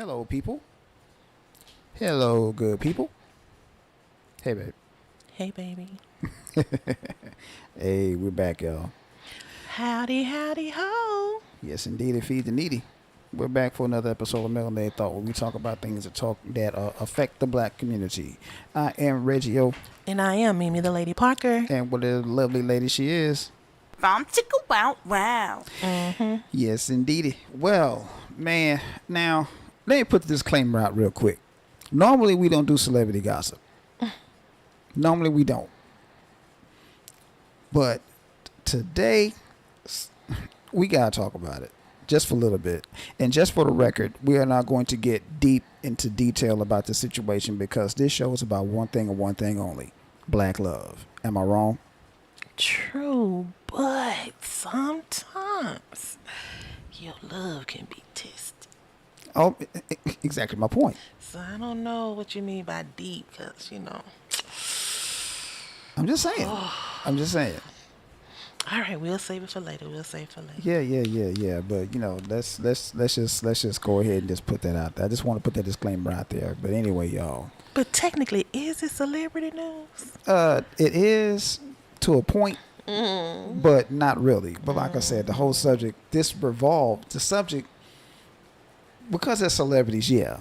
Hello, people. Hello, good people. Hey, babe. Hey, baby. Hey, we're back, y'all. Howdy, howdy, ho. Yes, indeed, it feed the needy. We're back for another episode of Melanated Thought, where we talk about things that affect the black community. I am Reggio, And I am Mimi the Lady Parker. and what a lovely lady she is. From Chicka Wow Wow. Yes, indeed. Well, man, now let me put the disclaimer out real quick. Normally, we don't do celebrity gossip. Normally, we don't. But today, we got to talk about it just for a little bit. And just for the record, we are not going to get deep into detail about the situation because this show is about one thing and one thing only: black love. Am I wrong? True, but sometimes your love can be tested. Oh, exactly my point. So I don't know what you mean by deep, because, I'm just saying. I'm just saying. All right, we'll save it for later. Yeah. But let's just go ahead and just put that out there. I just want to put that disclaimer out there. But anyway, y'all. But technically, is it celebrity news? It is to a point, but not really. But like I said, the whole subject, the subject, because they're celebrities, yeah.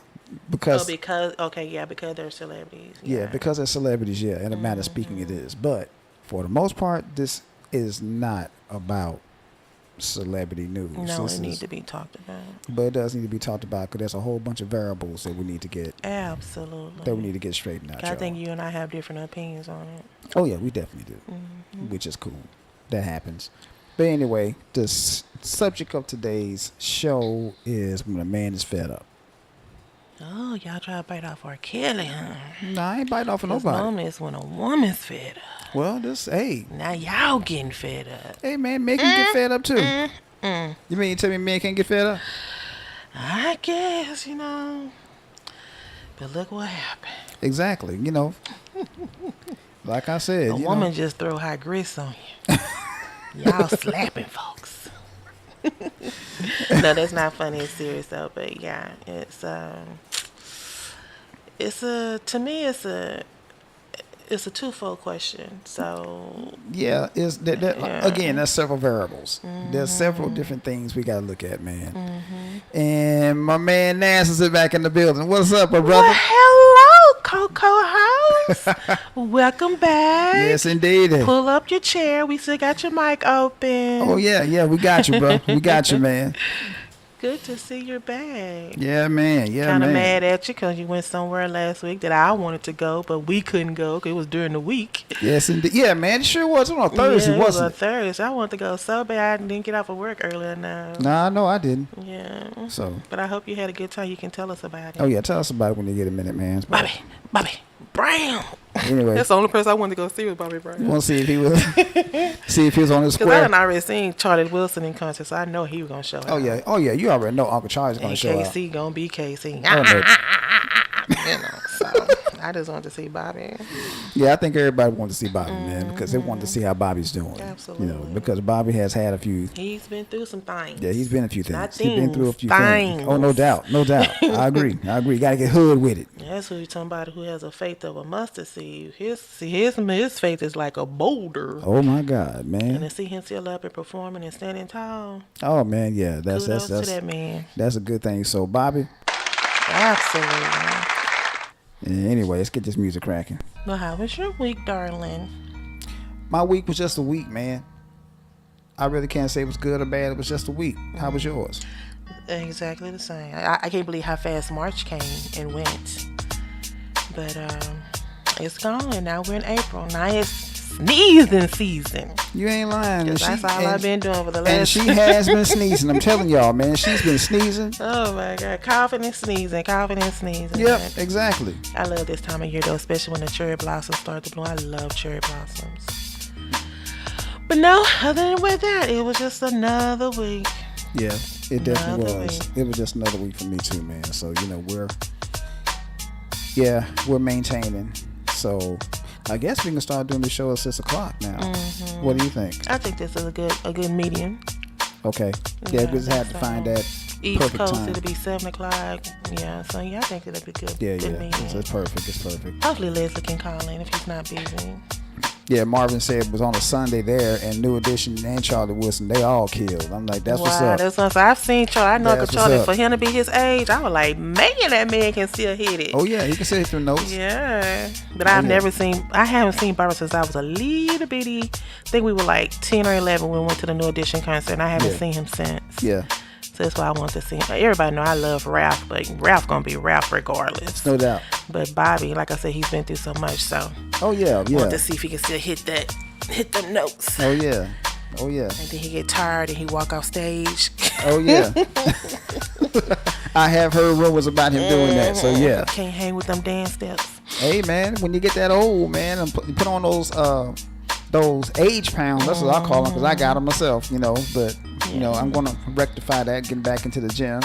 Because because they're celebrities. yeah, because they're celebrities, yeah. In a manner of speaking, it is. But for the most part, this is not about celebrity news. No, it needs to be talked about. But it does need to be talked about because there's a whole bunch of variables that we need to get. Absolutely. That we need to get straightened out. I think you and I have different opinions on it. Oh yeah, we definitely do, which is cool. That happens. But anyway, the subject of today's show is when a man is fed up. Oh, y'all try to bite off R. Kelly, huh? Nah, I ain't biting off of nobody. Normally it's when a woman's fed up. Well, hey. Now y'all getting fed up. Hey, man, men can get fed up too. You mean you tell me men can't get fed up? I guess, But look what happened. Exactly, Like I said, A woman just throw hot grits on you. Y'all slapping folks. No, that's not funny. It's serious though. But yeah, it's a twofold question. So yeah, again, there's several variables. There's several different things we gotta look at, man. And my man Nance is back in the building. What's up, my brother? Well, hello, Coco House. Welcome back. Yes, indeed. Pull up your chair. We still got your mic open. Oh yeah, we got you, bro. We got you, man. Good to see you're back. Yeah, man. Kind of mad at you because you went somewhere last week that I wanted to go, but we couldn't go because it was during the week. Yes, indeed. Yeah, man. It sure was. It was on Thursday, wasn't it? It was on Thursday. I wanted to go so bad I didn't get off of work early enough. Nah, no, I didn't. Yeah. So. But I hope you had a good time. You can tell us about it. Oh, yeah. Tell us about it when you get a minute, man. Bobby Brown. Anyway. That's the only person I wanted to go see was Bobby Brown. You want to see if he was on his Because square? I done already seen Charlie Wilson in concert, so I know he was going to show out. Oh, yeah. You already know Uncle Charlie's going to show out. KC going to be KC. So I just wanted to see Bobby. Yeah, I think everybody wanted to see Bobby, man, because they wanted to see how Bobby's doing. Absolutely. Because Bobby has had a few. He's been through some things. Yeah, he's been a few things. Not He's been through a few things. things. Oh, no doubt. I agree. You got to get hood with it. That's who you're talking about, who has a faith of a mustard seed. His faith is like a boulder. Oh my God, man! And to see him still up and performing and standing tall. Oh man, yeah, that's to that man. That's a good thing. So Bobby. Absolutely. Yeah, anyway, let's get this music cracking. Well, how was your week, darling? My week was just a week, man. I really can't say it was good or bad. It was just a week. How was yours? Exactly the same. I can't believe how fast March came and went. But it's gone, and now we're in April. Now it's sneezing season. You ain't lying. That's all I've been doing for the last. And she has been sneezing. I'm telling y'all, man. She's been sneezing. Oh my God, coughing and sneezing. Yep, Man. exactly. I love this time of year though, especially when the cherry blossoms start to bloom. I love cherry blossoms. But no, other than with that, it was just another week. Yeah, it definitely was. Week. It was just another week for me too, man. So we're maintaining. So I guess we can start doing the show at 6:00 now. What do you think? I think this is a good medium. Okay. Yeah, we just had to find that East Perfect Coast, time. it'll be 7 o'clock. Yeah, so yeah, I think it'll be good. Yeah, good yeah. meeting. It's perfect. It's perfect. Hopefully Leslie can call in if he's not busy. Yeah, Marvin said it was on a Sunday there, and New Edition and Charlie Wilson, they all killed. I'm like, that's what's Wow, up. that's what I've seen Charlie. I know That's Charlie, what's up. for him to be his age, I was like, man, that man can still hit it. Oh yeah, he can say it through notes. Yeah, but I've yeah. I haven't seen Barbara since I was a little bitty. I think we were like 10 or 11 when we went to the New Edition concert, and I haven't Yeah. seen him since. Yeah, So that's why I want to see him. Everybody know I love Ralph, but Ralph gonna be Ralph regardless. no doubt. But Bobby, like I said, he's been through so much, so Oh yeah, I yeah. want to see if he can still hit them notes. Oh yeah, oh yeah, And then he get tired and he walk off stage. oh yeah. I have heard rumors about him doing that. So yeah. Can't hang with them dance steps. Hey man, when you get that old, man, and put on those age pounds. That's what I call them because I got them myself, you know. But you know, I'm gonna rectify that, getting back into the gym.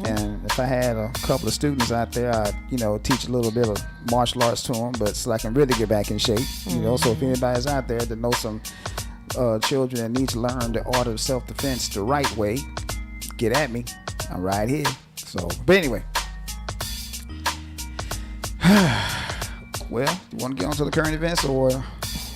And if I had a couple of students out there, I'd teach a little bit of martial arts to them, but so I can really get back in shape. You know, so if anybody's out there that knows some children that need to learn the art of self-defense the right way, get at me. I'm right here. So, but anyway. Well, you want to get on to the current events or?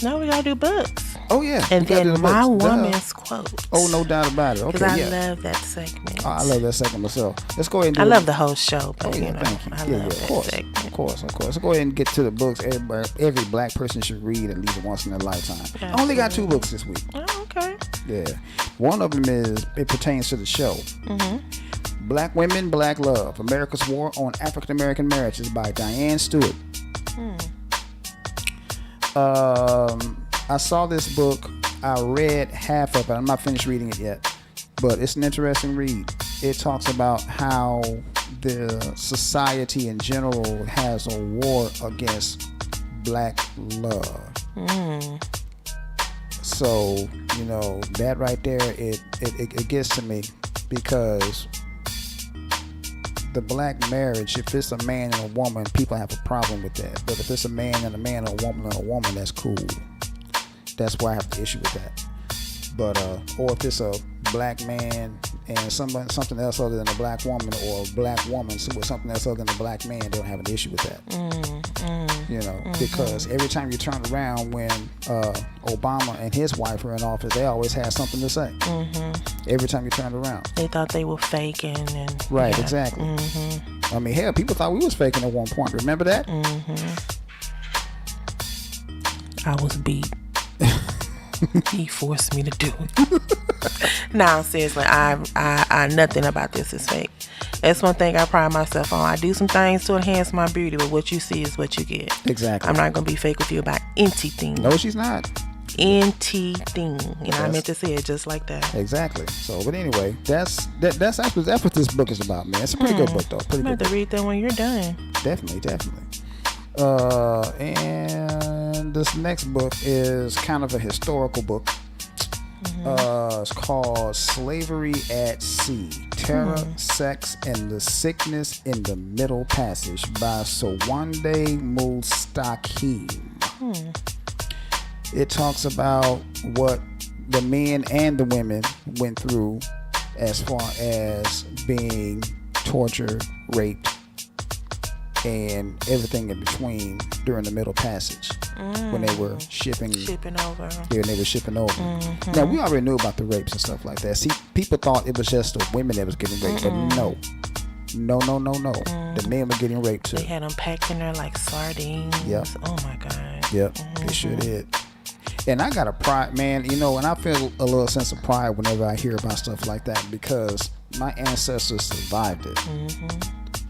No, we gotta do books. Oh yeah. And we gotta do then the my books. Duh. woman's quote. Oh, no doubt about it. Okay, Because I yeah. love that segment. Oh, I love that segment myself. Let's go ahead and do I it. love the whole show, but Oh yeah, you know, thank you. I Yeah, love of that course, segment. of course. Let's go ahead and get to the books. Every black person should read at least once in their lifetime. I only got 2 books this week. Oh, okay. Yeah, one of them pertains to the show. Black Women, Black Love: America's War on African American Marriages by Diane Stewart. I saw this book. I read half of it. I'm not finished reading it yet, but it's an interesting read. It talks about how the society in general has a war against black love. So, that right there, it gets to me because the black marriage, if it's a man and a woman, people have a problem with that. But if it's a man and a man, or a woman and a woman, that's cool. That's why I have the issue with that. But or if it's a black man and something else other than a black woman, or a black woman with something else other than a black man, they don't have an issue with that. Because every time you turn around when Obama and his wife were in office, they always had something to say. Every time you turned around. They thought they were faking. And Right, yeah. exactly. I mean, hell, people thought we was faking at one point. Remember that? I was beat. He forced me to do it. No, seriously, I nothing about this is fake. That's one thing I pride myself on. I do some things to enhance my beauty, but what you see is what you get. Exactly. I'm not gonna be fake with you about anything. No, she's not. Anything. I meant to say it just like that. Exactly. So, but anyway, that's what this book is about, man. It's a pretty good book, though. Pretty I'm good. about to read that when you're done. Definitely. And this next book is kind of a historical book. It's called Slavery at Sea: Terror, Sex, and the Sickness in the Middle Passage by Sowande Mustaqim. It talks about what the men and the women went through as far as being tortured, raped, and everything in between during the Middle Passage when they were shipping over. Yeah, they were shipping over. Now, we already knew about the rapes and stuff like that. See, people thought it was just the women that was getting raped, but no. The men were getting raped too. They had them packed in there like sardines. Yep. Oh my God. Yep, they sure did. And I got a pride, man, and I feel a little sense of pride whenever I hear about stuff like that because my ancestors survived it.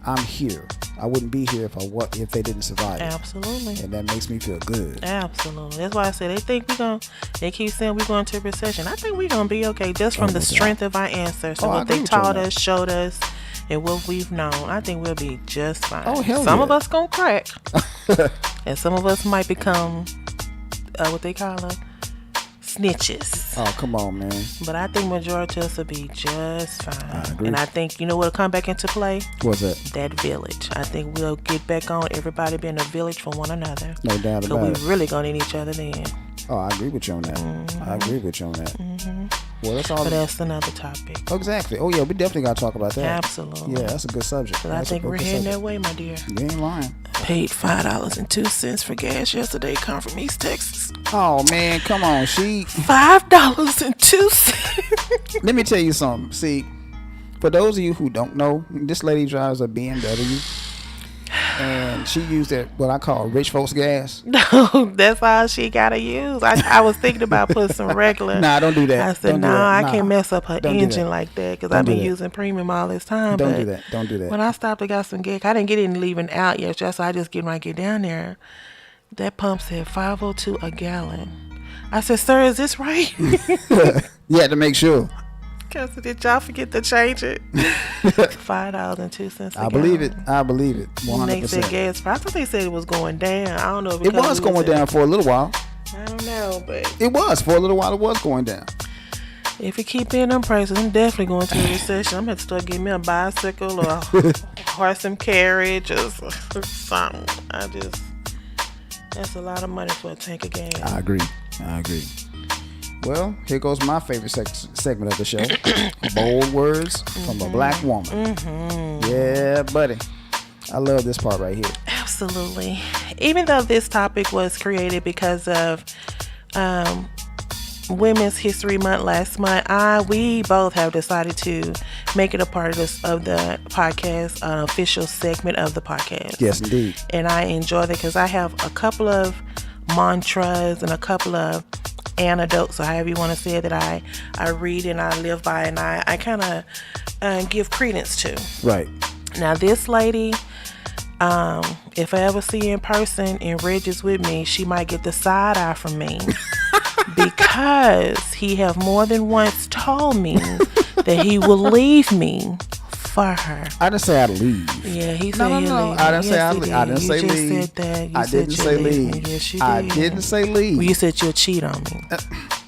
I'm here. I wouldn't be here if they didn't survive it. Absolutely. And that makes me feel good. Absolutely. That's why I said they keep saying we're going to a recession. I think we're going to be okay just from the strength of our ancestors, what they taught us, showed us, and what we've known. I think we'll be just fine. Oh, hell Some yeah. of us going to crack. And some of us might become, what they call them, snitches. Oh, come on, man. But I think majority of us will be just fine. I agree. And I think, what'll come back into play? What's that? That village. I think we'll get back on everybody being a village for one another. No doubt about So it. we really gonna need each other then. Oh, I agree with you on that. I agree with you on that. Well, that's all. But that's another topic. Exactly. Oh yeah, we definitely got to talk about that. Absolutely. Yeah, that's a good subject. But I think we're heading that way, my dear. You ain't lying. Paid $5.02 for gas yesterday. Come from East Texas. Oh man, come on, $5.02. Let me tell you something. See, for those of you who don't know, this lady drives a BMW. And she used that what I call rich folks gas. No, that's all she gotta use. I was thinking about putting some regular. Nah, don't do that. I said, I can't mess up her Don't do engine that. like that because I've been using premium all this time. Don't but do that. Don't do that. When I stopped, I got some gas. I didn't get any leaving out yet, so I just get when I get down there. That pump said 502 a gallon. I said, sir, is this right? You had to make sure. Cause did y'all forget to change it? $5.02. I believe it. I believe it. 100%. They said gas price. I thought they said it was going down. I don't know. It was going down for a little while. I don't know, but it was for a little while. It was going down. If it keep being them prices, I'm definitely going to a recession. I'm gonna have to start getting me a bicycle or a horse and carriage or something. That's a lot of money for a tank of gas. I agree. Well, here goes my favorite segment of the show. Bold words from a black woman. Yeah, buddy. I love this part right here. Absolutely. Even though this topic was created because of Women's History Month last month, we both have decided to make it a part of the podcast, an official segment of the podcast. Yes, indeed. And I enjoy that because I have a couple of mantras and a couple of anecdotes, or however you want to say it, that I read and I live by, and I kind of give credence to. Right. Now, this lady, if I ever see her in person and Reggie's with me, she might get the side eye from me because he have more than once told me that he will leave me for her. I didn't say I'd leave. Yeah, he said he'll leave. I didn't say I'd leave. I didn't You say just leave. said that. You I said didn't you'll say leave leave. me. Yes, you did. I didn't say leave. Well, you said you'll cheat on me.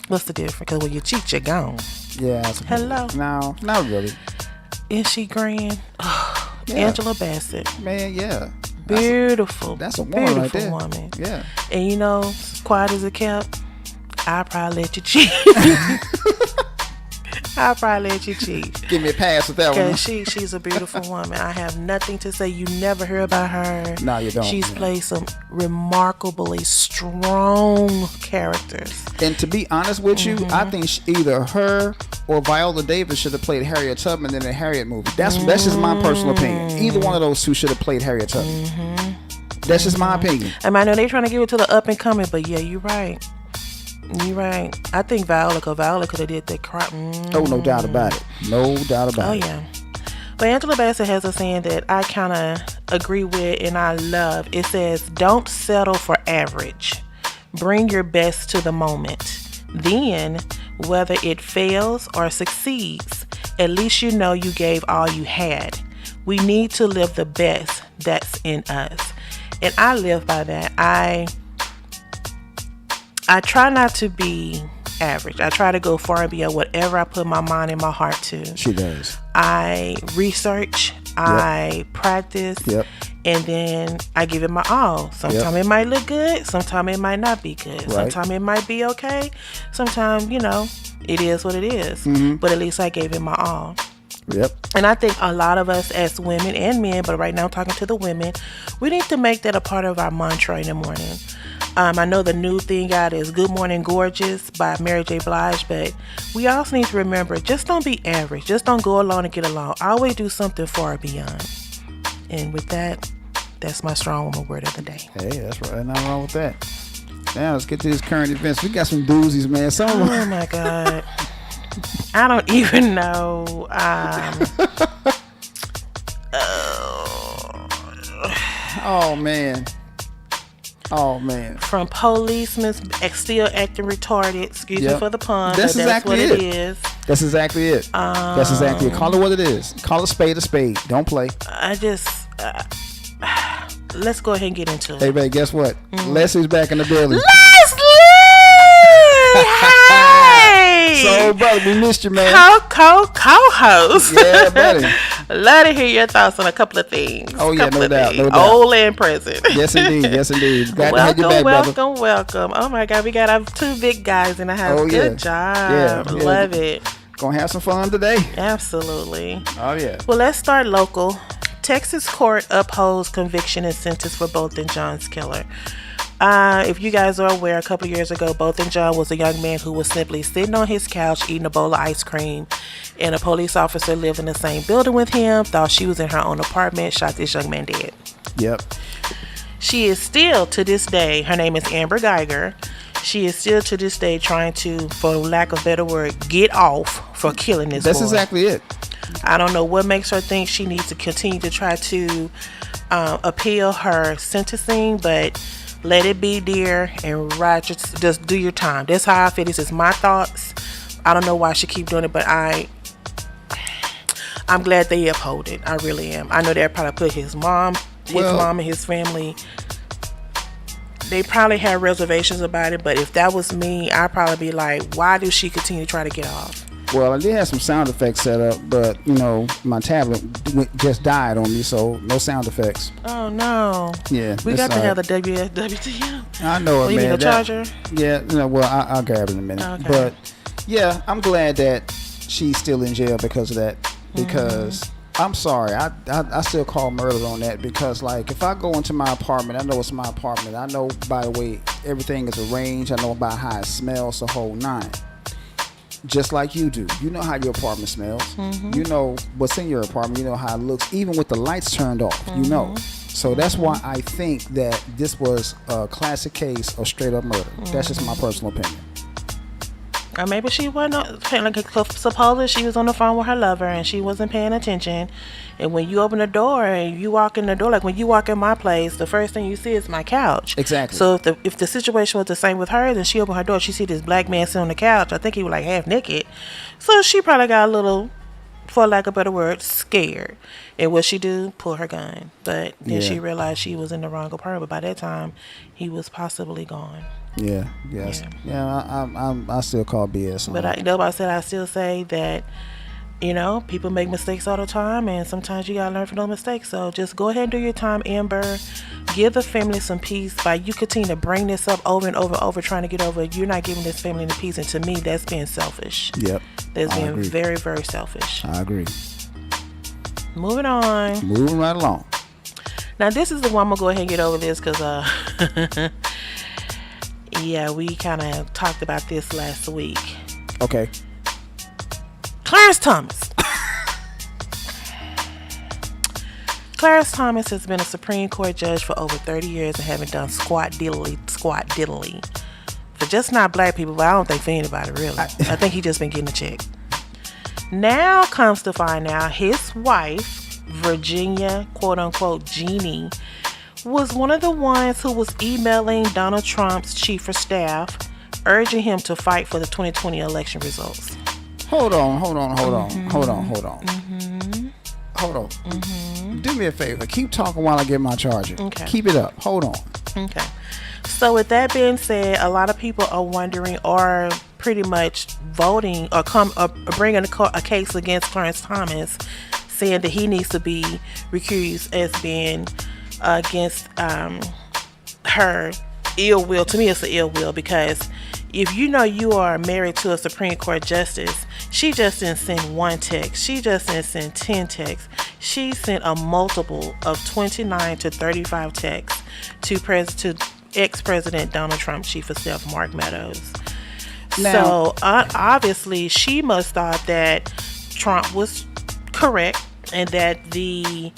What's the difference? Because when you cheat, you're gone. Yeah. Hello. No, not really. Is she grand? Oh, Yeah. Angela Bassett. Man, yeah. Beautiful. That's a woman right there. Woman. Yeah. And you know, quiet as it kept, I'll probably let you cheat. I'll probably let you cheat. Give me a pass with that one. Because she's a beautiful woman. I have nothing to say. You never hear about her. No, you don't. She's played some remarkably strong characters. And to be honest with you, I think either her or Viola Davis should have played Harriet Tubman in the Harriet movie. That's just my personal opinion. Either one of those two should have played Harriet Tubman. That's just my opinion. I know they're trying to give it to the up and coming, but yeah, you're right. You're right. I think Viola could have did that crap. Oh, no doubt about it. No doubt about it. Oh, yeah. But Angela Bassett has a saying that I kind of agree with and I love. It says, don't settle for average. Bring your best to the moment. Then, whether it fails or succeeds, at least you know you gave all you had. We need to live the best that's in us. And I live by that. I try not to be average. I try to go far and beyond whatever I put my mind and my heart to. She does. I research, I practice, and then I give it my all. Sometimes it might look good, sometimes it might not be good. Right. Sometimes it might be okay. Sometimes, it is what it is. But at least I gave it my all. Yep. And I think a lot of us as women and men, but right now I'm talking to the women, we need to make that a part of our mantra in the morning. I know the new thing out is Good Morning Gorgeous by Mary J. Blige, but we also need to remember, just don't be average. Just don't go along and get along. Always do something far beyond. And with that, that's my strong woman word of the day. Hey, that's right. Nothing wrong with that. Now let's get to these current events. We got some doozies, man. Oh my God. I don't even know. Oh man. From policemen still acting retarded. Excuse me for the pun. That's exactly what it is. That's exactly it. That's exactly it. Call it what it is. Call a spade a spade. Don't play. Let's go ahead and get into it. Hey, babe, guess what? Leslie's back in the building. Leslie! Hey! So, brother, we missed you, man. Co-host. Yeah, buddy. Love to hear your thoughts on a couple of things. Oh, yeah, couple no of doubt, things. no doubt. Old and present. Yes, indeed. Yes, indeed. Glad to have you Welcome, back, brother. welcome. Oh my God, we got our two big guys in the house. Oh, yeah. Good job. Yeah, yeah. Love it. Gonna have some fun today. Absolutely. Oh, yeah. Well, let's start local. Texas court upholds conviction and sentence for Both and John's killer. If you guys are aware, a couple of years ago, Both and John was a young man who was simply sitting on his couch eating a bowl of ice cream, and a police officer lived in the same building with him, thought she was in her own apartment, shot this young man dead. Yep. She is still, to this day, her name is Amber Geiger. She is still, to this day, trying to, for lack of a better word, get off for killing this boy. That's exactly it. I don't know what makes her think she needs to continue to try to appeal her sentencing, but let it be, dear, and just do your time. That's how I feel. This is my thoughts. I don't know why she keep doing it, but I'm glad they uphold it. I really am. I know they'll probably put his mom and his family. They probably have reservations about it, but if that was me, I'd probably be like, why does she continue to try to get off? Well, I did have some sound effects set up, but, my tablet just died on me, so no sound effects. Oh, no. Yeah. We got to have the WTM. I know it, You man. need a charger? Yeah, well, I'll grab it in a minute. Okay. But, yeah, I'm glad that she's still in jail because of that. Because, I'm sorry, I still call murder on that because, like, if I go into my apartment, I know it's my apartment. I know by the way everything is arranged. I know about how it smells, the whole nine. Just like you do. You know how your apartment smells. You know what's in your apartment. You know how it looks. Even with the lights turned off, you know. So that's why I think that this was a classic case of straight up murder. That's just my personal opinion. Or maybe she wasn't, supposedly she was on the phone with her lover and she wasn't paying attention. And when you open the door and you walk in the door, like when you walk in my place, the first thing you see is my couch. Exactly. So if the situation was the same with her, then she opened her door, she see this black man sitting on the couch. I think he was like half naked. So she probably got a little, for lack of a better word, scared. And what she do? Pull her gun. But then she realized she was in the wrong apartment. By that time, he was possibly gone. Yeah. Yes. Yeah. I still call BS on But that. I still say that, people make mistakes all the time, and sometimes you gotta learn from those mistakes. So just go ahead and do your time, Amber. Give the family some peace. By you continue to bring this up over and over and over, trying to get over it, you're not giving this family any peace. And to me, that's being selfish. Yep. That's being agree. very, very selfish. I agree. Moving on. Moving right along. Now this is the one I'm gonna go ahead and get over this because yeah, we kind of talked about this last week. Okay. Clarence Thomas. Clarence Thomas has been a Supreme Court judge for over 30 years and haven't done squat diddly for just not black people, but I don't think for anybody really. I think he just been getting a check. Now comes to find out his wife, Virginia, quote unquote, Jeannie, was one of the ones who was emailing Donald Trump's chief of staff, urging him to fight for the 2020 election results. Hold on. Do me a favor. Keep talking while I get my charger. Okay. Keep it up. Hold on. Okay. So with that being said, a lot of people are wondering or pretty much voting or bringing a case against Clarence Thomas, saying that he needs to be recused as being against her ill will. To me, it's an ill will because if you are married to a Supreme Court justice, she just didn't send one text. She just didn't send 10 texts. She sent a multiple of 29 to 35 texts to ex-President Donald Trump, chief of staff Mark Meadows. So obviously, she must thought that Trump was correct and that the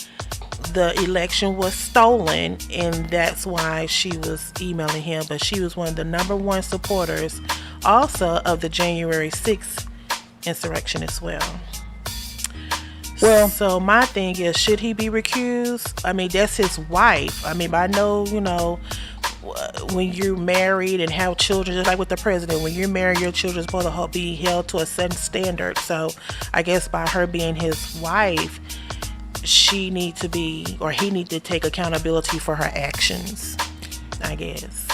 election was stolen, and that's why she was emailing him. But she was one of the number one supporters also of the January 6th insurrection as well. Well, so my thing is, should he be recused? I mean, that's his wife. I mean, I know, when you're married and have children, just like with the president, when you're married, your children are supposed to be held to a certain standard. So I guess by her being his wife, he need to take accountability for her actions, I guess.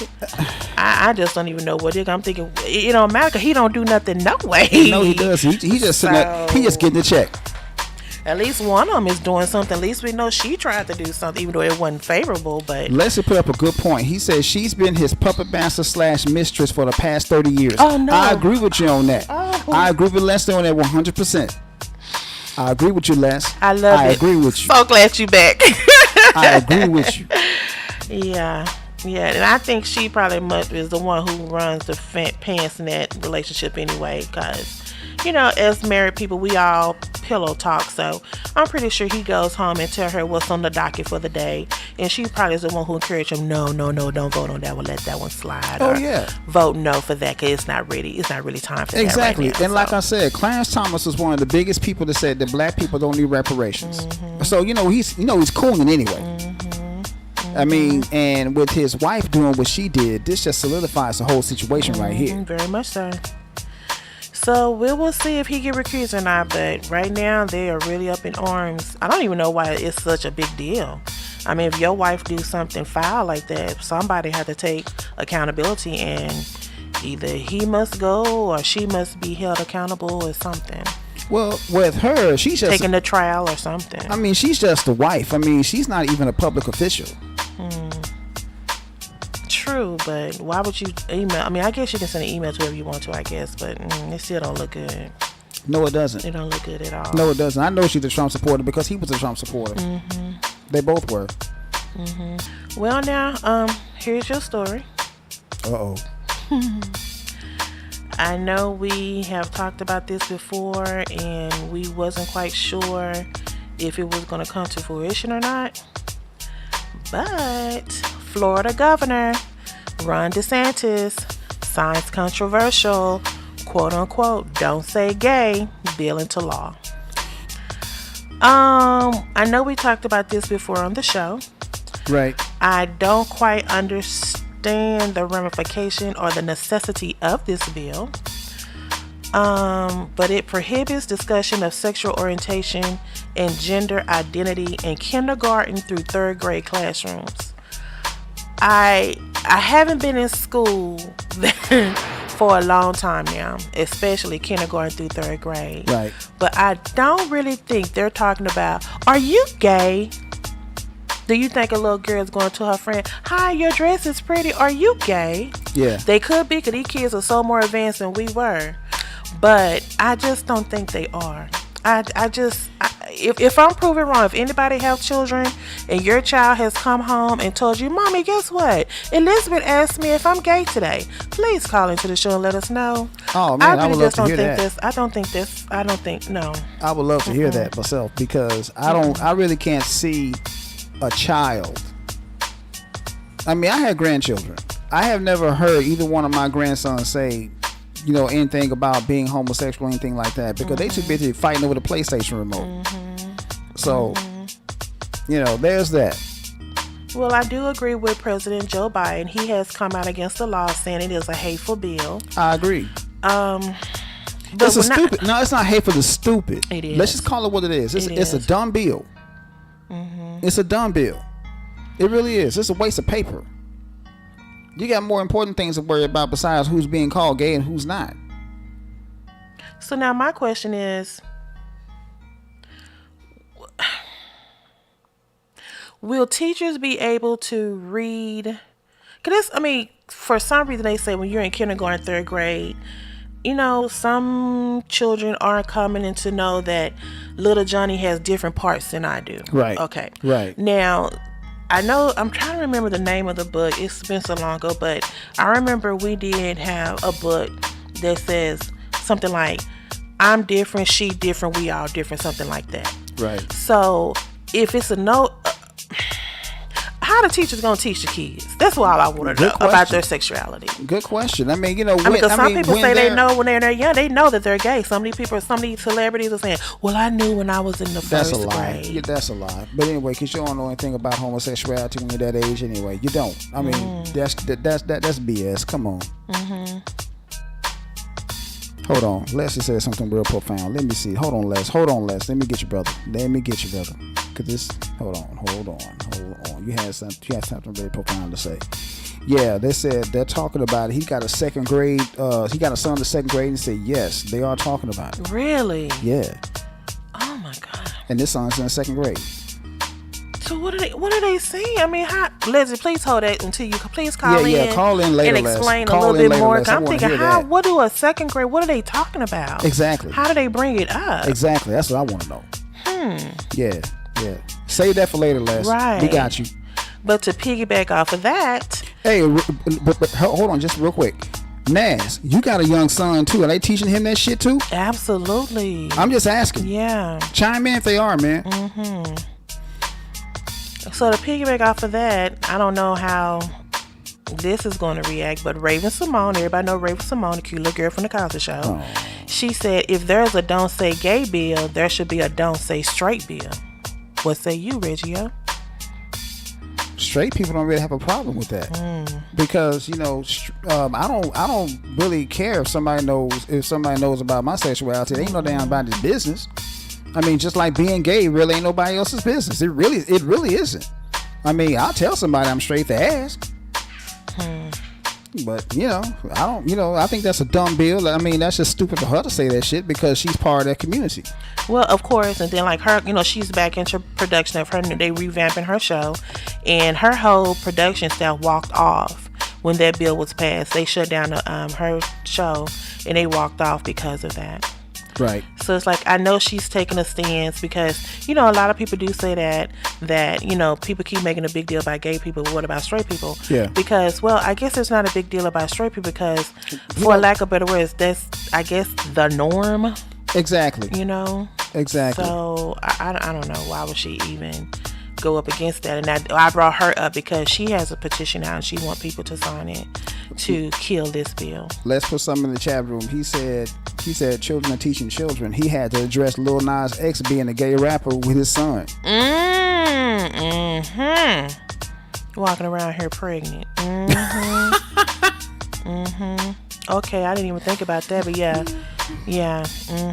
I just don't even know what it is. I'm thinking, it don't matter because he don't do nothing no way. No, he does. He just getting the check. At least one of them is doing something. At least we know she tried to do something, even though it wasn't favorable. But Leslie put up a good point. He says she's been his puppet master / mistress for the past 30 years. Oh, no. I agree with you on that. Oh. I agree with Leslie on that 100%. I agree with you, Les. I love it. I agree with you. So glad you back. I agree with you. Yeah, and I think she probably is the one who runs the pants in that relationship anyway, because as married people, we all pillow talk. So I'm pretty sure he goes home and tell her what's on the docket for the day, and she probably is the one who encouraged him. No, don't vote on that one. Let that one slide. Oh, or yeah. Vote no for that because it's not really time for Exactly. that right now. And like I said, Clarence Thomas was one of the biggest people that said that black people don't need reparations. Mm-hmm. So he's cooling anyway. I mean, and with his wife doing what she did, this just solidifies the whole situation right here. Very much so. So we will see if he get recused or not, but right now they are really up in arms. I don't even know why it's such a big deal. I mean, if your wife do something foul like that, somebody had to take accountability, and either he must go or she must be held accountable or something. Well, with her, she's just taking the trial or something. I mean, she's just the wife. I mean, she's not even a public official. True, but why would you email? I mean, I guess you can send an email to whoever you want to, I guess, but it still don't look good. No, it doesn't. It don't look good at all. No, it doesn't. I know she's a Trump supporter because he was a Trump supporter. Mm-hmm. They both were. Mm-hmm. Well, now, here's your story. Uh-oh. I know we have talked about this before, and we wasn't quite sure if it was going to come to fruition or not. But Florida Governor Ron DeSantis signs controversial, quote-unquote, don't say gay bill into law. I know we talked about this before on the show. Right. I don't quite understand the ramification or the necessity of this bill. But it prohibits discussion of sexual orientation and gender identity in kindergarten through third grade classrooms. I haven't been in school for a long time now, especially kindergarten through third grade. Right. But I don't really think they're talking about, are you gay? Do you think a little girl is going to her friend, hi, your dress is pretty, are you gay? Yeah. They could be, because these kids are so more advanced than we were. But I just don't think they are. If I'm proven wrong, if anybody have children and your child has come home and told you, Mommy, guess what? Elizabeth asked me if I'm gay today. Please call into the show and let us know. Oh, man, I would love to hear that. No. I would love to hear that myself, because I really can't see a child. I mean, I had grandchildren. I have never heard either one of my grandsons say, anything about being homosexual or anything like that, because they too busy fighting over the PlayStation remote. So, there's that. Well, I do agree with President Joe Biden. He has come out against the law, saying it is a hateful bill. I agree. But it's stupid. No, it's not hateful. It's stupid. It is. Let's just call it what it is. It's a dumb bill. It's a dumb bill. It really is. It's a waste of paper. You got more important things to worry about besides who's being called gay and who's not. So now my question is, will teachers be able to read? For some reason they say when you're in kindergarten, third grade, some children aren't coming in to know that little Johnny has different parts than I do. Right. Okay. Right. Now, I know, I'm trying to remember the name of the book. It's been so long ago, but I remember we did have a book that says something like, I'm different, she different, we all different, something like that. Right. So if it's a note, how the teacher's gonna teach the kids? That's all I want to know about their sexuality. Good question. I mean, because some people say they know when they're young, they know that they're gay. Some of these celebrities are saying, well, I knew when I was in the first grade. Yeah, that's a lie. But anyway, because you don't know anything about homosexuality when you're that age anyway. You don't. I mean, that's BS. Come on. Hold on. Leslie said something real profound. Let me see. Hold on, Les. Let me get you, brother. Cause this. Hold on. You had something very profound to say. Yeah, they said they're talking about it. He got a second grade. He got a son in the second grade, and said yes, they are talking about it. Really? Yeah. Oh my God. and this son's in the 2nd grade. So what are they saying? I mean, Leslie, please hold that until you please call in. Yeah, call in later, and explain Les. a little bit more. I'm thinking, what do a 2nd grade? What are they talking about? Exactly. How do they bring it up? Exactly. That's what I want to know. Yeah. Save that for later, Les. Right. We got you. But to piggyback off of that, hey, but hold on, just real quick. Nas, you got a young son too. Are they teaching him that shit too? absolutely. I'm just asking. Yeah. Chime in if they are, man. So to piggyback off of that, I don't know how this is going to react, but Raven Simone, everybody know Raven Simone, the cute little girl from the Cosby Show. Oh. She said, if there's a don't say gay bill, there should be a don't say straight bill. What say you, Reggio? Straight people don't really have a problem with that because I don't really care if somebody knows about my sexuality. They ain't no damn about his business. I mean, just like being gay really ain't nobody else's business. It really isn't. I mean, I'll tell somebody I'm straight to ask. But I think that's a dumb bill. I mean, that's just stupid for her to say that shit because she's part of that community. Well, of course, and then like her, she's back into production of her. They revamping her show, and her whole production staff walked off when that bill was passed. They shut down her show, and they walked off because of that. Right. So it's like, I know she's taking a stance because, a lot of people do say that, people keep making a big deal about gay people. But what about straight people? Yeah. Because, well, I guess it's not a big deal about straight people because, for lack of better words, that's, I guess, the norm. Exactly. Exactly. So I don't know. Why would she even go up against that? And I brought her up because she has a petition out and she wants people to sign it to kill this bill. Let's put something in the chat room. He said children are teaching children. He had to address Lil Nas X being a gay rapper with his son. Walking around here pregnant. Okay, I didn't even think about that, but yeah. Yeah, it's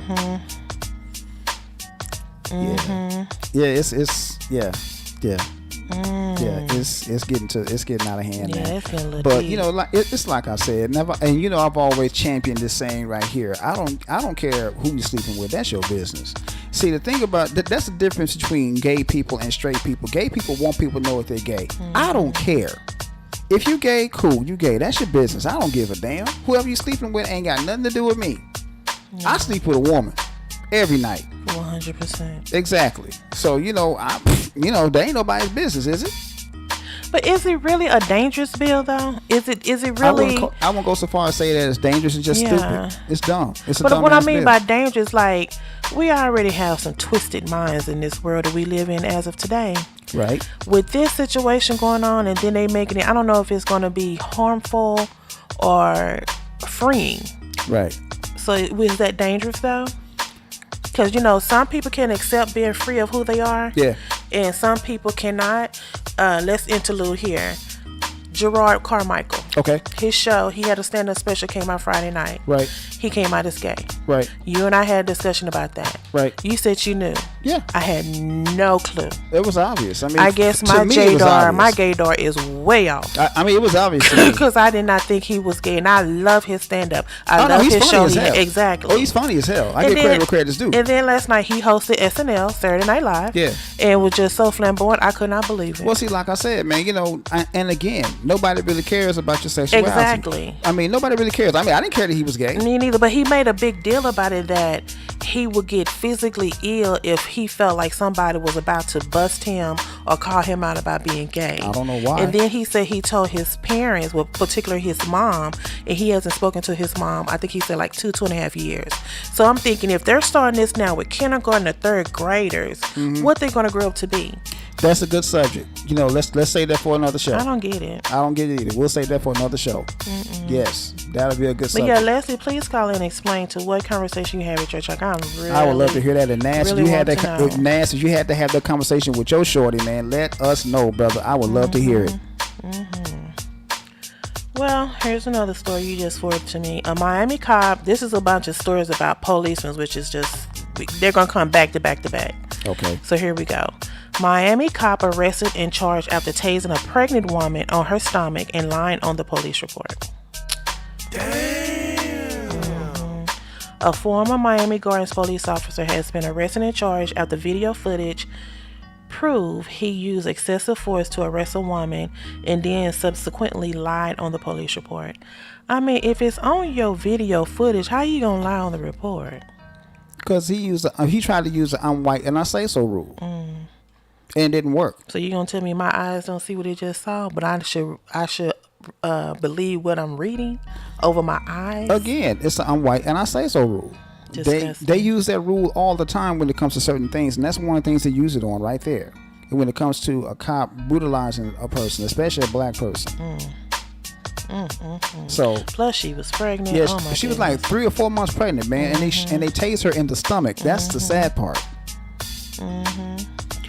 getting out of hand, Yeah, man. it's getting a little But deep. it's like I said, never. And I've always championed this saying right here. I don't care who you're sleeping with. That's your business. See, the thing about that's the difference between gay people and straight people. Gay people want people to know if they're gay. I don't care. If you gay, cool, you gay. That's your business. I don't give a damn. Whoever you sleeping with ain't got nothing to do with me. I sleep with a woman every night. 100%. Exactly. So there ain't nobody's business, is it? But is it really a dangerous bill though? Is it really? I won't go so far as say that it's dangerous. It's just stupid. It's dumb. It's a dumb. But what I mean bill. by dangerous, like we already have some twisted minds in this world that we live in as of today. Right. With this situation going on, and then they making it. I don't know if it's going to be harmful or freeing. Right. So is that dangerous though? Because some people can accept being free of who they are. Yeah. And some people cannot. Let's interlude here. Gerard Carmichael. Okay. His show, he had a stand-up special, came out Friday night. Right. He came out as gay. Right. You and I had a discussion about that. Right. You said you knew. Yeah. I had no clue. It was obvious. I mean, I guess my gaydar is way off. I mean, it was obvious to me. Because I did not think he was gay, and I love his stand-up. I love he's his funny show. as hell. Exactly. Oh, he's funny as hell. I give credit where credit's due. And then last night he hosted SNL, Saturday Night Live. Yeah. And was just so flamboyant, I could not believe it. Well, see, like I said, man, and again, nobody really cares about your sexuality. Exactly. I mean, nobody really cares. I mean, I didn't care that he was gay. Me neither, but he made a big deal about it that he would get physically ill if he felt like somebody was about to bust him or call him out about being gay. I don't know why. And then he said he told his parents, well, particularly his mom, and he hasn't spoken to his mom, I think he said like 2.5 years. So I'm thinking if they're starting this now with kindergarten to third graders, what they're going to grow up to be? That's a good subject. Let's save that for another show. I don't get it. I don't get it either. We'll save that for another show. Yes, that'll be a good But subject. yeah, Leslie, please call in and explain to what conversation you have at your church. I would love to hear that. And Nas, really you had want that. to know. Nas, if you had to have that conversation with your shorty, man, let us know, brother. I would love to hear it. Well, here's another story you just forwarded to me. A Miami cop. This is a bunch of stories about policemen, which is just they're gonna come back to back to back. Okay. So here we go. Miami cop arrested and charged after tasing a pregnant woman on her stomach and lying on the police report. Damn. A former Miami Gardens police officer has been arrested and charged after video footage prove he used excessive force to arrest a woman and then subsequently lied on the police report. I mean, if it's on your video footage, how you gonna lie on the report? Because he tried to use the "I'm white and I say so" rule, and it didn't work. So you gonna tell me my eyes don't see what it just saw, but I should believe what I'm reading over my eyes? Again, it's the "I'm white and I say so" rule. They use that rule all the time when it comes to certain things, and that's one of the things they use it on right there. And when it comes to a cop brutalizing a person, especially a black person. So plus she was pregnant. Yeah, oh my she was goodness. like 3 or 4 months pregnant, man, and they tased her in the stomach. That's the sad part.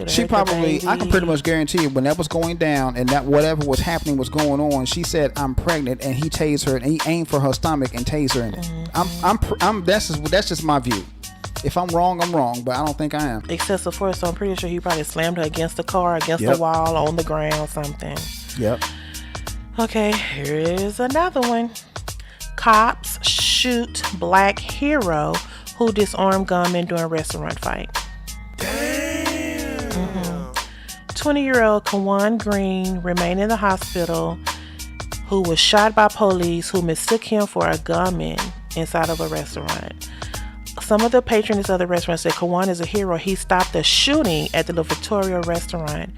She probably, I can pretty much guarantee you, when that was going down and that whatever was happening was going on, she said, "I'm pregnant," and he tased her and he aimed for her stomach and tased her in it. That's just my view. If I'm wrong, I'm wrong, but I don't think I am. Excessive force, so I'm pretty sure he probably slammed her against the car, against the wall, on the ground, something. Yep. Okay, here's another one. Cops shoot black hero who disarmed gunman during restaurant fight. 20-year-old Kawan Green remained in the hospital, who was shot by police who mistook him for a gunman inside of a restaurant. Some of the patrons of the restaurant said Kawan is a hero. He stopped the shooting at the La Victoria restaurant.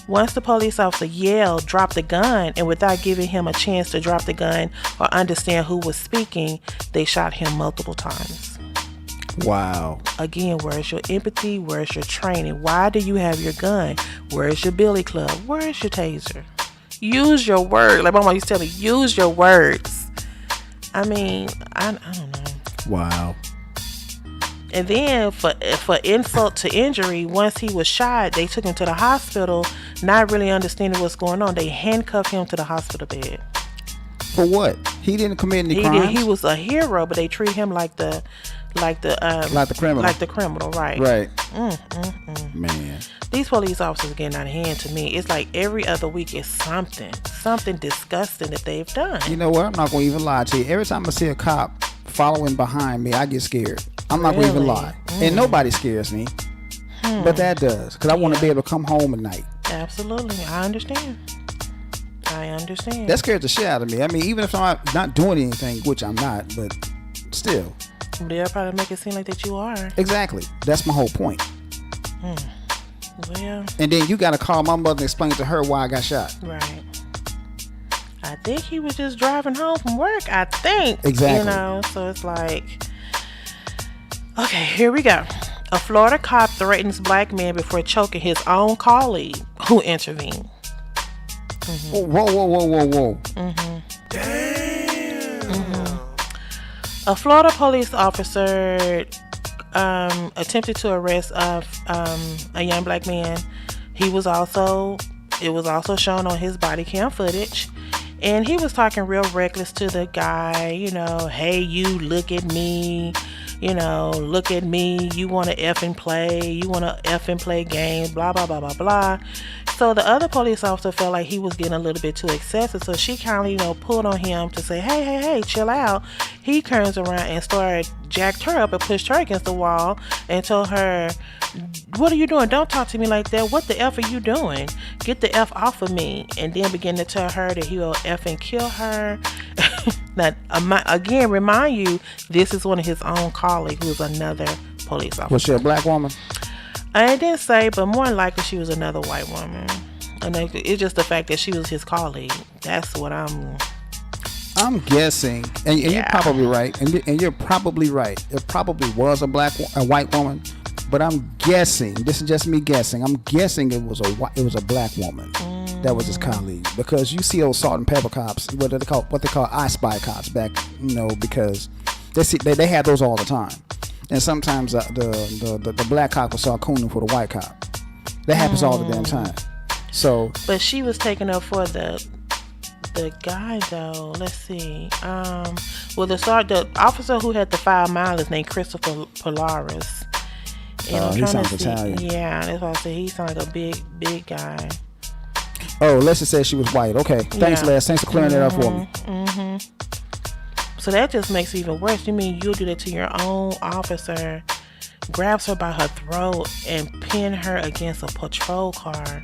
Once the police officer yelled, "Drop the gun," and without giving him a chance to drop the gun or understand who was speaking, they shot him multiple times. Wow. Again, where's your empathy? Where's your training? Why do you have your gun? Where's your billy club? Where's your taser? Use your words. Like my mom used to tell me, use your words. I mean, I don't know. Wow. And then for insult to injury, once he was shot, they took him to the hospital, not really understanding what's going on. They handcuffed him to the hospital bed. For what? He didn't commit any crimes? He was a hero, but they treat him like the criminal. Like the criminal, right? Right. Man. These police officers are getting out of hand to me. It's like every other week is something disgusting that they've done. You know what? I'm not going to even lie to you. Every time I see a cop following behind me, I get scared. I'm not going to even lie. And nobody scares me. But that does. Because I want to be able to come home at night. Absolutely. I understand. That scares the shit out of me. I mean, even if I'm not doing anything, which I'm not, but still. They'll probably make it seem like that you are. Exactly. That's my whole point. Well. And then you got to call my mother and explain to her why I got shot. Right. I think he was just driving home from work. I think. Exactly. You know, so it's like, okay, here we go. A Florida cop threatens black man before choking his own colleague who intervened. Whoa. Damn. A Florida police officer attempted to arrest a young black man. It was also shown on his body cam footage, and he was talking real reckless to the guy. You know, "Hey, you, look at me. You know, look at me. You want to effing play. You want to effing play games. Blah blah blah blah blah." So the other police officer felt like he was getting a little bit too excessive. So she kind of, pulled on him to say, hey, chill out. He turns around and jacked her up and pushed her against the wall and told her, "What are you doing? Don't talk to me like that. What the F are you doing? Get the F off of me." And then began to tell her that he will effing kill her. Now, again, remind you, this is one of his own colleagues who is another police officer. Was she a black woman? I didn't say, but more than likely she was another white woman. And it's just the fact that she was his colleague. That's what I'm guessing, and you're probably right, and you're probably right. It probably was a white woman, but I'm guessing. This is just me guessing. I'm guessing it was a black woman that was his colleague, because you see those salt and pepper cops, what they call I Spy cops back, because they had those all the time. And sometimes the black cop will start cooning for the white cop. That happens all the damn time. So, but she was taking up for the guy though. Let's see. The officer who had the 5 mile is named Christopher Polaris. And he sounds Italian. Yeah, that's why I said he sounds like a big guy. Oh, let's just say she was white. Okay, thanks, Les. Thanks for clearing that up for me. So that just makes it even worse. You mean you'll do that to your own officer, grabs her by her throat and pin her against a patrol car.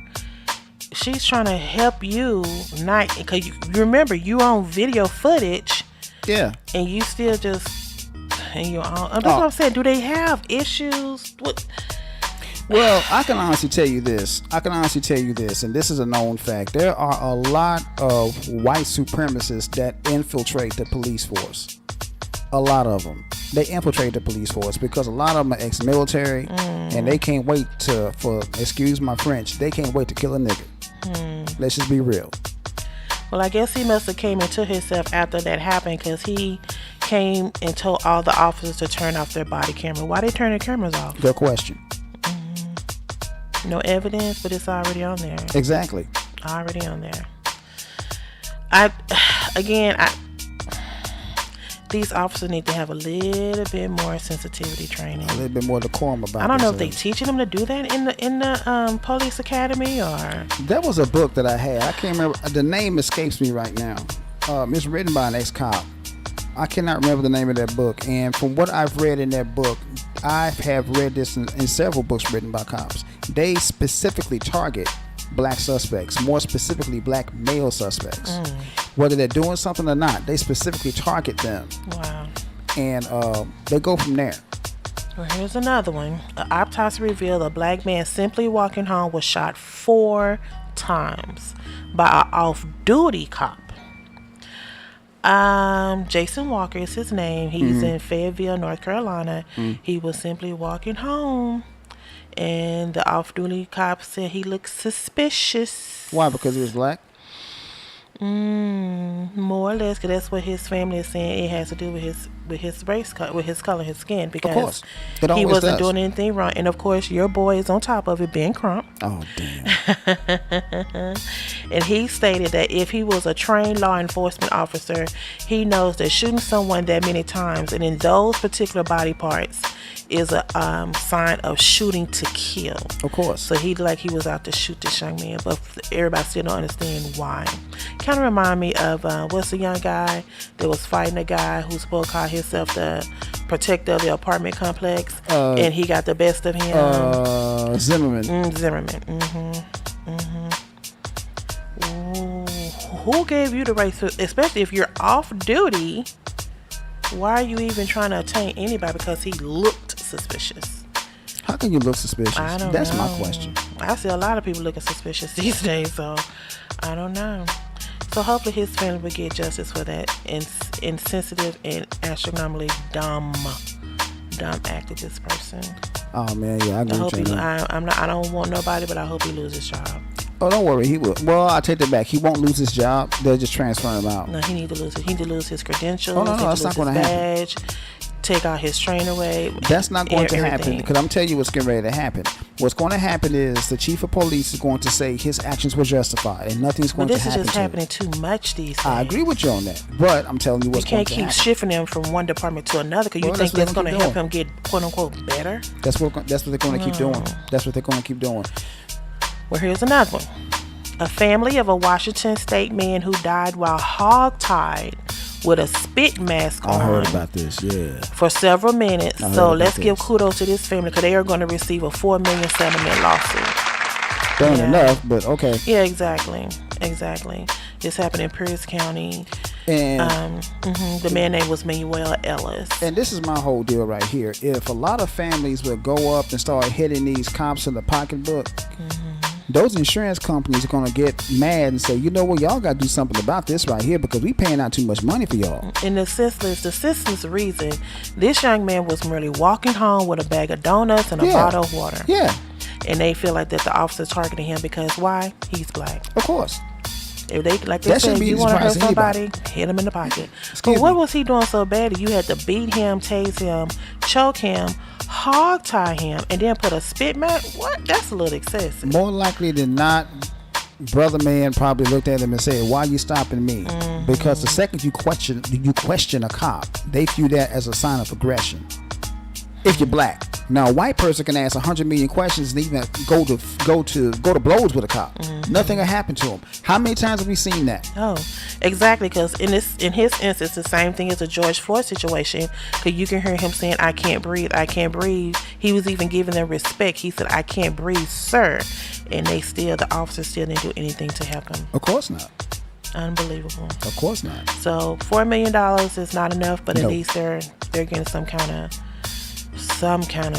She's trying to help you, not because you remember you on video footage. Yeah. And you still just in your own. That's what I'm saying. Do they have issues? What? Well, I can honestly tell you this, and this is a known fact. There are a lot of white supremacists that infiltrate the police force. A lot of them. They infiltrate the police force because a lot of them are ex-military, and they can't wait excuse my French, they can't wait to kill a nigga. Let's just be real. Well, I guess he must have came into himself after that happened, because he came and told all the officers to turn off their body camera. Why they turn their cameras off? Good question. No evidence, but it's already on there. Exactly. Already on there. These officers need to have a little bit more sensitivity training. A little bit more decorum about it. I don't know if they teaching them to do that in the police academy or. That was a book that I had. I can't remember. The name escapes me right now. It's written by an ex-cop. I cannot remember the name of that book. And from what I've read in that book, I have read this in several books written by cops. They specifically target black suspects, more specifically black male suspects. Whether they're doing something or not, they specifically target them. Wow. And they go from there. Well, here's another one. An autopsy revealed a black man simply walking home was shot 4 times by an off-duty cop. Jason Walker is his name. He's in Fayetteville, North Carolina. He was simply walking home, and the off-duty cop said he looked suspicious. Why? Because he was black? More or less, because that's what his family is saying. It has to do with his race, with his color, his skin. Because of course. He wasn't doing anything wrong. And of course, your boy is on top of it, Ben Crump. Oh, damn. And he stated that if he was a trained law enforcement officer, he knows that shooting someone that many times and in those particular body parts is a sign of shooting to kill. Of course. So he was out to shoot this young man, but everybody still don't understand why. Kind of remind me of what's the young guy that was fighting a guy who's supposed to call himself the protector of the apartment complex, and he got the best of him. Zimmerman. Zimmerman. Who gave you the right to, especially if you're off duty? Why are you even trying to attain anybody? Because he looked suspicious. How can you look suspicious? I don't That's know. my question. I see a lot of people looking suspicious these days, so I don't know. So hopefully his family will get justice for that insensitive and astronomically dumb act of this person. Oh man, yeah, I agree with you. I don't want nobody, but I hope he loses his job. Oh, don't worry, he will. Well, I take that back. He won't lose his job. They'll just transfer him out. No, he need to lose it. He need to lose his credentials. Oh, no, that's not going to happen. Take out his train away. That's not going to happen, everything. because I'm telling you what's getting ready to happen. What's going to happen is the chief of police is going to say his actions were justified, and nothing's going to happen. This is just happening too much these days. I agree with you on that, but I'm telling you what's going to happen. You can't keep shifting him from one department to another because you think that's going to help him get quote unquote better. That's what they're going to keep doing. That's what they're going to keep doing. Well, here's another one. A family of a Washington State man who died while hogtied with a spit mask on. I heard about this, yeah. For several minutes. So let's give kudos to this family because they are going to receive a $4 million settlement lawsuit. That ain't enough, but okay. Yeah, exactly. This happened in Pierce County. And the man name was Manuel Ellis. And this is my whole deal right here. If a lot of families would go up and start hitting these cops in the pocketbook, those insurance companies are going to get mad and say, you know what, y'all got to do something about this right here because we paying out too much money for y'all. And the senseless reason, this young man was merely walking home with a bag of donuts and a bottle of water. Yeah. And they feel like that the officer's targeting him because why? He's black. Of course. If they, like they said, you want to hurt somebody, hit him in the pocket. But what was he doing so bad? You had to beat him, tase him, choke him, hog tie him, and then put a spit mask? What? That's a little excessive. More likely than not, brother man probably looked at him and said, why are you stopping me? Because the second you question a cop, they view that as a sign of aggression. If you're black. Now, a white person can ask 100 million questions and even go to blows with a cop. Nothing will happen to him. How many times have we seen that? Oh, exactly. Because in his instance, the same thing as the George Floyd situation. Because you can hear him saying, "I can't breathe. I can't breathe." He was even giving them respect. He said, "I can't breathe, sir," and the officers still didn't do anything to help him. Of course not. Unbelievable. Of course not. So $4 million is not enough, but at No. least they're getting some kind of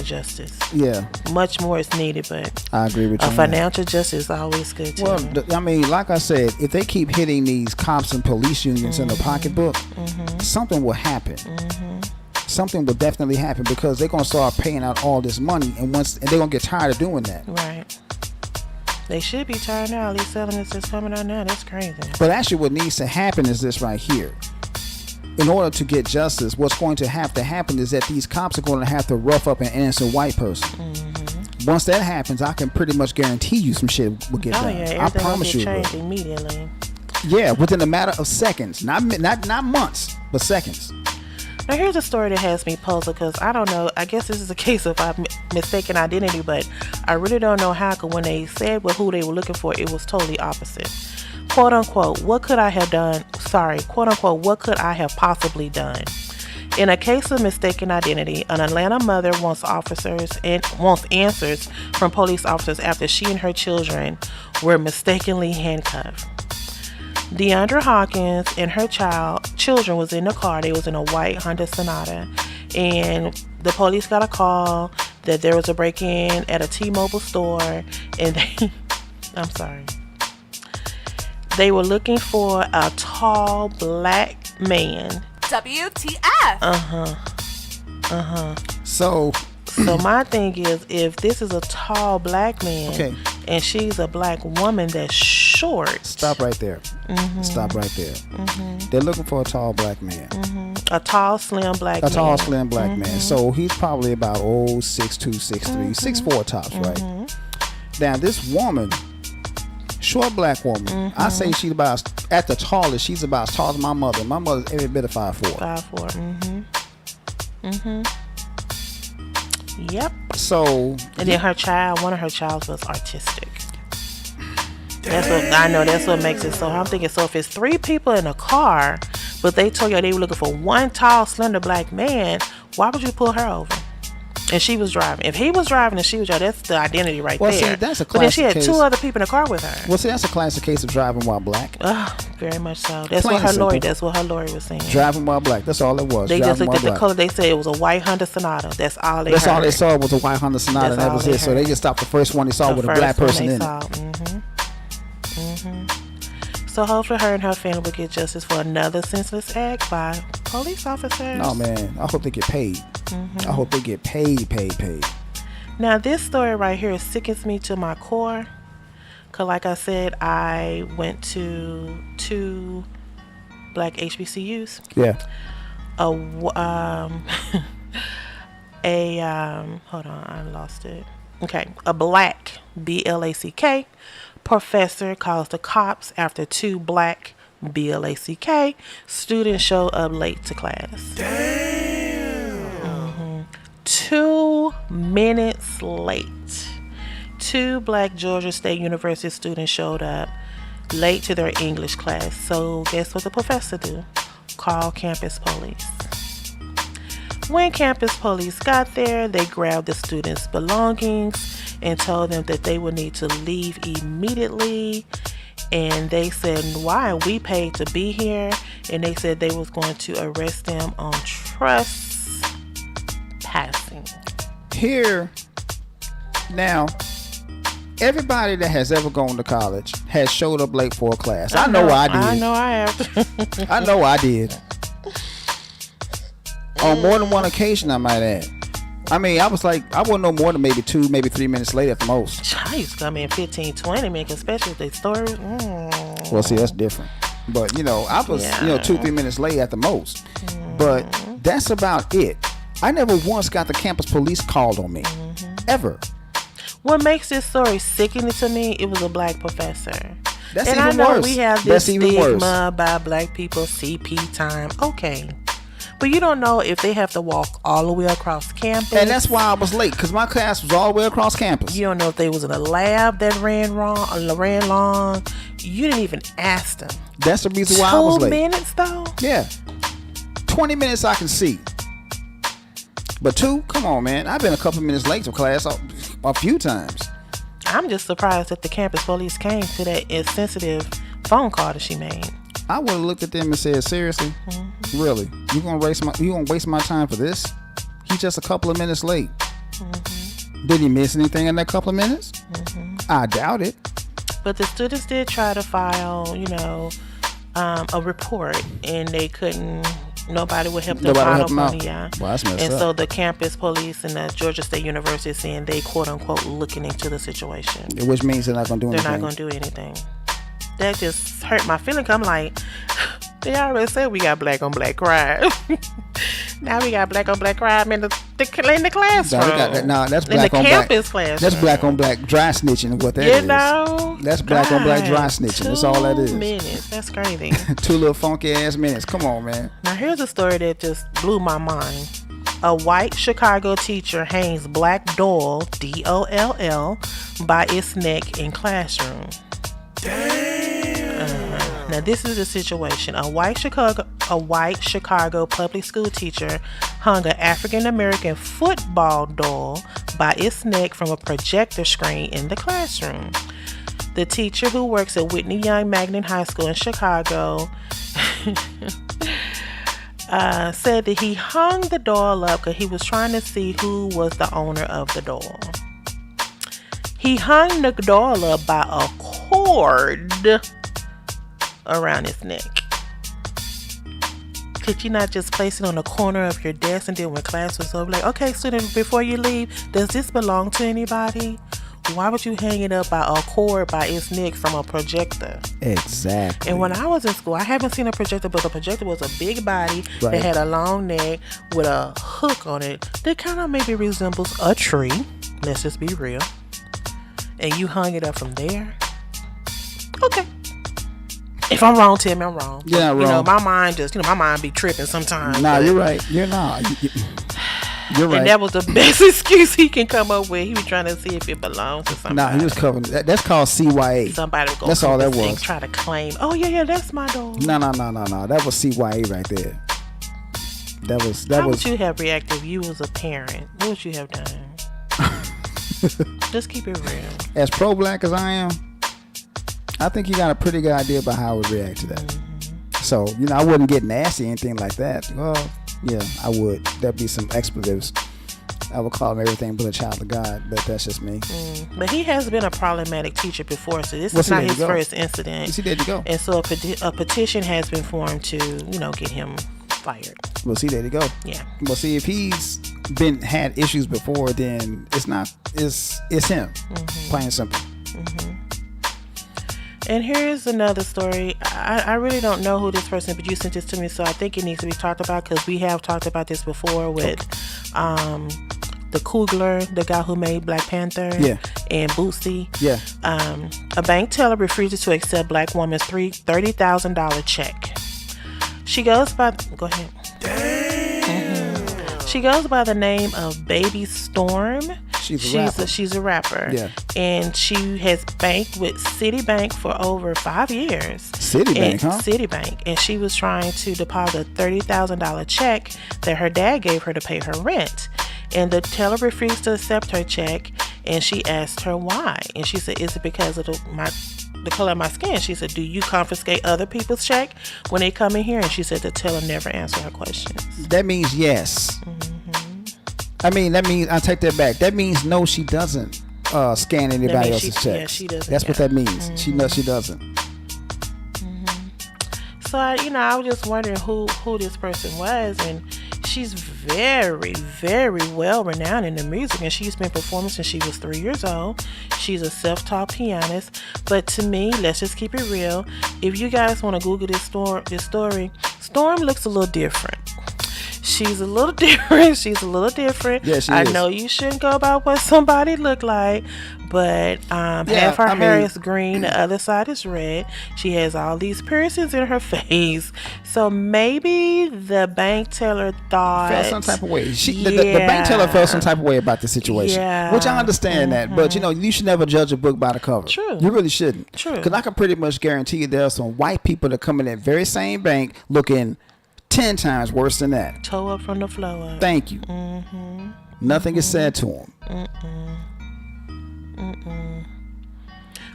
justice. Yeah, Much more is needed, but I agree with you. a on financial justice is always good too. Well, I mean, like I said, if they keep hitting these cops and police unions in the pocketbook, something will happen. Something will definitely happen because they're gonna start paying out all this money, and they're gonna get tired of doing that. Right. They should be tired now. At least settlements that's coming out now. That's crazy. But actually, what needs to happen is this right here. In order to get justice, what's going to have to happen is that these cops are going to have to rough up an innocent white person. Once that happens, I can pretty much guarantee you some shit will get done. Yeah, I everything will promise get you. changed immediately. Yeah, within a matter of seconds, not months, but seconds. Now here's a story that has me puzzled because I don't know. I guess this is a case of mistaken identity, but I really don't know how. Because when they said who they were looking for, it was totally opposite. Quote unquote, what could I have done? Sorry, quote unquote, what could I have possibly done? In a case of mistaken identity, an Atlanta mother wants answers from police officers after she and her children were mistakenly handcuffed. Deandra Hawkins and her children was in the car. They was in a white Honda Sonata, and the police got a call that there was a break-in at a T-Mobile store, and they were looking for a tall black man. WTF? So my thing is, if this is a tall black man, Okay. and she's a black woman that's short, stop right there. Stop right there. They're looking for a tall black man. a tall, slim black man. A tall, slim black man. So he's probably about 6'2", 6'3", 6'4" tops, right? Now this woman, short black woman, I say she's about, at the tallest, she's about as tall as my mother. My mother's every bit of 5'4". 5'4". Yep. So And then one of her child was artistic. That's what I know. That's what makes it so. I'm thinking, so if it's 3 people in a car, but they told you they were looking for one tall, slender black man, why would you pull her over? And she was driving. If he was driving and she was driving, that's the identity right there. See, that's a but then she had classic 2 case. other people in the car with her. Well, see, that's a classic case of driving while black. Very much so. That's Plain what her and lawyer. simple. That's what her lawyer was saying. Driving while black. That's all it was. They driving just looked while at the black. color. They said it was a white Honda Sonata. That's all they. That's heard. all they saw was a white Honda Sonata, That's and that all was they it. So they heard. just stopped the first one they saw with a black person in it. So hopefully her and her family will get justice for another senseless act by police officers. No, man. I hope they get paid. I hope they get paid. Now this story right here sickens me to my core. Cause like I said, I went to 2 black HBCUs. Yeah. Hold on, I lost it. Okay, a black BLACK professor calls the cops after 2 black BLACK students show up late to class. Damn. 2 minutes late. 2 black Georgia State University students showed up late to their English class. So guess what the professor do? Call campus police. When campus police got there, they grabbed the students' belongings and told them that they would need to leave immediately. And they said, why? We paid to be here. And they said they was going to arrest them on trespassing. Here, now, everybody that has ever gone to college has showed up late for a class. I know I did. I know I have. I know I did. On more than one occasion, I might add. I mean, I wasn't no more than maybe 2, maybe 3 minutes late at the most. I used to come in 15, 20 minutes, especially with the story. Well, see, that's different. But, I was, 2, 3 minutes late at the most. But that's about it. I never once got the campus police called on me. Ever. What makes this story sickening to me, it was a black professor. That's and even I know worse. we have That's this even worse. stigma about black people, CP time. Okay. But you don't know if they have to walk all the way across campus. And that's why I was late, because my class was all the way across campus. You don't know if they was in a lab that ran long. You didn't even ask them. That's the reason why I was 2 late. minutes though? Yeah. 20 minutes I can see. But 2? Come on, man. I've been a couple minutes late to class a few times. I'm just surprised that the campus police came to that insensitive phone call that she made. I would have looked at them and said, seriously? Really? You gonna waste my time for this? He's just a couple of minutes late. Did he miss anything in that couple of minutes? I doubt it. But the students did try to file, a report, and they couldn't. Nobody would help them file no money. Yeah. Well, that's messed and up. so the campus police and the Georgia State University is saying they quote unquote looking into the situation. Which means they're not gonna do anything. They're not gonna do anything. That just hurt my feelings. I'm like, they already said we got black on black crime. Now we got black on black crime in the classroom. That's black in on the black. campus classroom. That's black on black dry snitching. What that is? That's black on black dry snitching. That's all that is. 2 minutes. That's crazy. 2 little funky ass minutes. Come on, man. Now here's a story that just blew my mind. A white Chicago teacher hangs black doll, DOLL, by its neck in classroom. Now this is the situation. A white Chicago public school teacher hung an African American football doll by its neck from a projector screen in the classroom. The teacher, who works at Whitney Young Magnet High School in Chicago, said that he hung the doll up because he was trying to see who was the owner of the doll. He hung the doll up by a cord around his neck. Could you not just place it on the corner of your desk, and then when class was over, like, okay, student, before you leave, does this belong to anybody? Why would you hang it up by a cord by its neck from a projector? Exactly. And when I was in school, I haven't seen a projector, but the projector was a big body Right. that had a long neck with a hook on it that kind of maybe resembles a tree. Let's just be real. And you hung it up from there? Okay. If I'm wrong, tell me I'm wrong. You're not wrong. My mind be tripping sometimes. Nah, but- you're right. You're not. You're right. And that was the best excuse he can come up with. He was trying to see if it belongs to somebody. Nah, he was covering. That's called CYA. Somebody would go. That's all that thing, was. Try to claim. Oh yeah, that's my dog. No. That was CYA right there. How would you have reacted if you was a parent? What would you have done? Just keep it real. As pro-black as I am, I think you got a pretty good idea about how I would react to that. So, I wouldn't get nasty or anything like that. Well, yeah, I would. There'd be some expletives. I would call him everything but a child of God, but that's just me. But he has been a problematic teacher before, so this Well, is see, not there his you go. first incident. See, there you go. And so a petition has been formed to, get him fired. Well, see, there you go. Yeah. Well, see, if he's had issues before, then it's him. Plain and simple. And here's another story. I really don't know who this person, but you sent this to me, so I think it needs to be talked about because we have talked about this before with the Coogler, the guy who made Black Panther, and Bootsy. Yeah. A bank teller refuses to accept black woman's $30,000 check. She goes by. Go ahead. She goes by the name of Baby Storm. She's a rapper. Yeah. And she has banked with Citibank for over 5 years. Citibank, huh? Citibank. And she was trying to deposit a $30,000 check that her dad gave her to pay her rent. And the teller refused to accept her check. And she asked her why. And she said, is it because of the color of my skin? She said, do you confiscate other people's check when they come in here? And she said the teller never answered her questions. That means yes. I take that back. That means no, she doesn't scan anybody else's checks. Yeah, she doesn't. That's what that means. She knows she doesn't. So I was just wondering who this person was, and she's very, very well renowned in the music, and she's been performing since she was 3 years old. She's a self-taught pianist. But to me, let's just keep it real. If you guys want to Google this story, Storm looks a little different. she's a little different. She's a little different. Yeah, she I is. know you shouldn't go about what somebody look like, but half her hair is green, the other side is red. She has all these piercings in her face. So maybe the bank teller thought felt some type of way. The bank teller felt some type of way about the situation, which I understand that. But you should never judge a book by the cover. True. You really shouldn't. True. Because I can pretty much guarantee you there are some white people that come in that very same bank looking 10 times worse than that. Toe up from the floor up. Thank you. Nothing is said to them.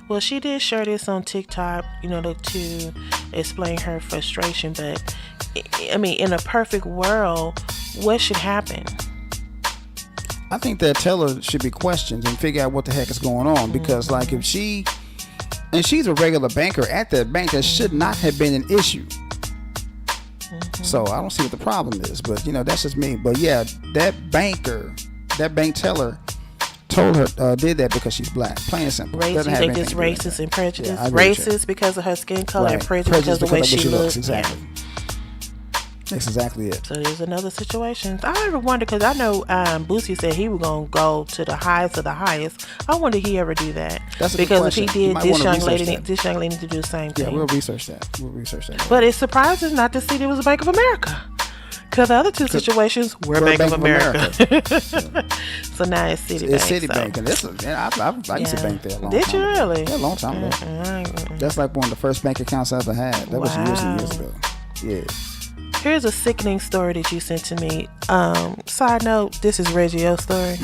Well, she did share this on TikTok, to explain her frustration. But, I mean, in a perfect world, what should happen? I think that teller should be questioned and figure out what the heck is going on. Because, like, if she's a regular banker at that bank, that should not have been an issue. So I don't see what the problem is. But, that's just me. But, yeah, that bank teller told her did that because she's black. Plain and simple. Racist, they just racist and prejudiced. Yeah, racist because of her skin color, and prejudice because of the way she looks. Exactly. Yeah. That's exactly it. So there's another situation. I ever wonder, because I know Boosie said he was going to go to the highest of the highest. I wonder if he ever do that. That's a because good if he question. did, this young lady needs to do the same thing. Yeah, we'll research that. But it surprises not to see there was a Bank of America. Because the other two situations were Bank of America. So now it's Citibank. It's Citibank. And I used to bank there a long time ago. Did you really? Yeah, a long time ago. That's like one of the first bank accounts I ever had. That was years and years ago. Yeah. Here's a sickening story that you sent to me. Side note, this is Reggio's story.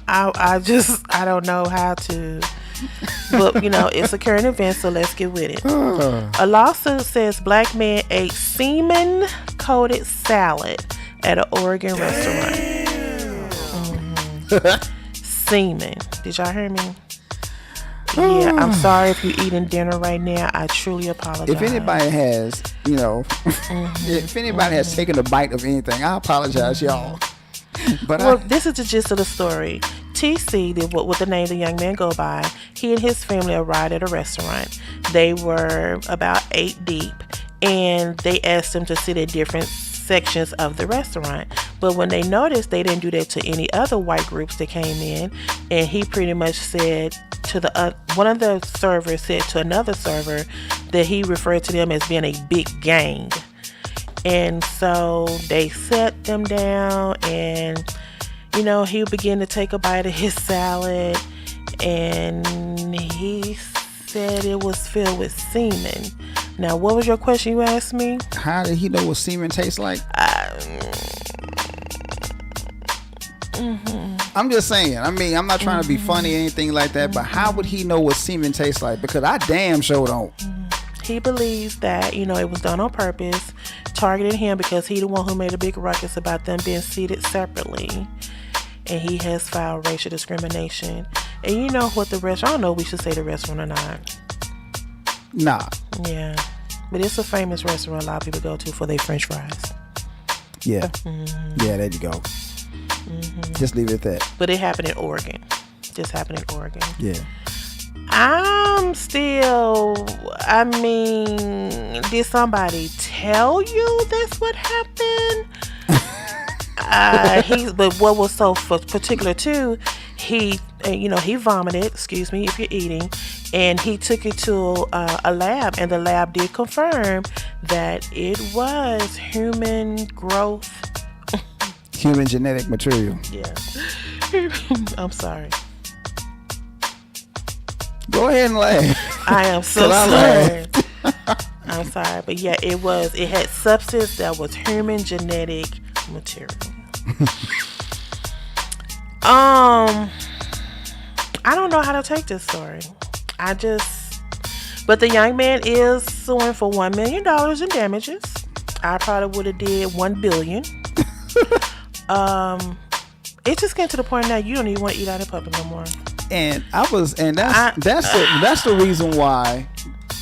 I don't know how to, but it's a current event, so let's get with it. A lawsuit says black man ate semen coated salad at an Oregon restaurant. Semen. Did y'all hear me? Yeah, I'm sorry if you're eating dinner right now. I truly apologize. If anybody has, if anybody has taken a bite of anything, I apologize, y'all. But this is the gist of the story. TC, what the name the young man go by, he and his family arrived at a restaurant. They were about 8 deep, and they asked him to sit at different sections of the restaurant. But when they noticed, they didn't do that to any other white groups that came in, and he pretty much said to one of the servers said to another server that he referred to them as being a big gang. And so they sat them down, and he began to take a bite of his salad, and he said it was filled with semen. Now, what was your question you asked me? How did he know what semen tastes like? I'm just saying. I mean, I'm not trying to be funny or anything like that, but how would he know what semen tastes like? Because I damn sure don't. He believes that, it was done on purpose, targeting him because he the one who made a big ruckus about them being seated separately. And he has filed racial discrimination. And you know what the restaurant, I don't know if we should say the restaurant or not. Nah. Yeah. But it's a famous restaurant a lot of people go to for their French fries. Yeah. Yeah, there you go. Just leave it at that. But it happened in Oregon. This happened in Oregon. Yeah. Did somebody tell you that's what happened? But what was so particular too, he vomited, excuse me if you're eating, and he took it to a lab, and the lab did confirm that it was human growth. Human genetic material. Yeah. I'm sorry. Go ahead and laugh. I am so sorry. I'm sorry, but yeah, it had substance that was human genetic material. I don't know how to take this story. But the young man is suing for $1 million in damages. I probably would have did $1 billion. It's just getting to the point now you don't even want to eat out in public no more. And that's the reason why